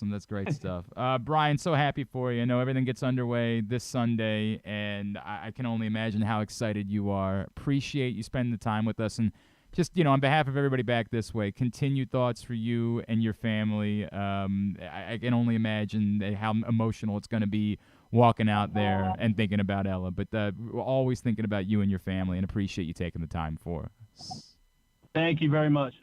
That's great stuff. Bryan, so happy for you. I know everything gets underway this Sunday, and I can only imagine how excited you are. Appreciate you spending the time with us, and just, on behalf of everybody back this way, continued thoughts for you and your family. I can only imagine how emotional it's going to be walking out there and thinking about Ella, but we're always thinking about you and your family, and appreciate you taking the time for us. Thank you very much.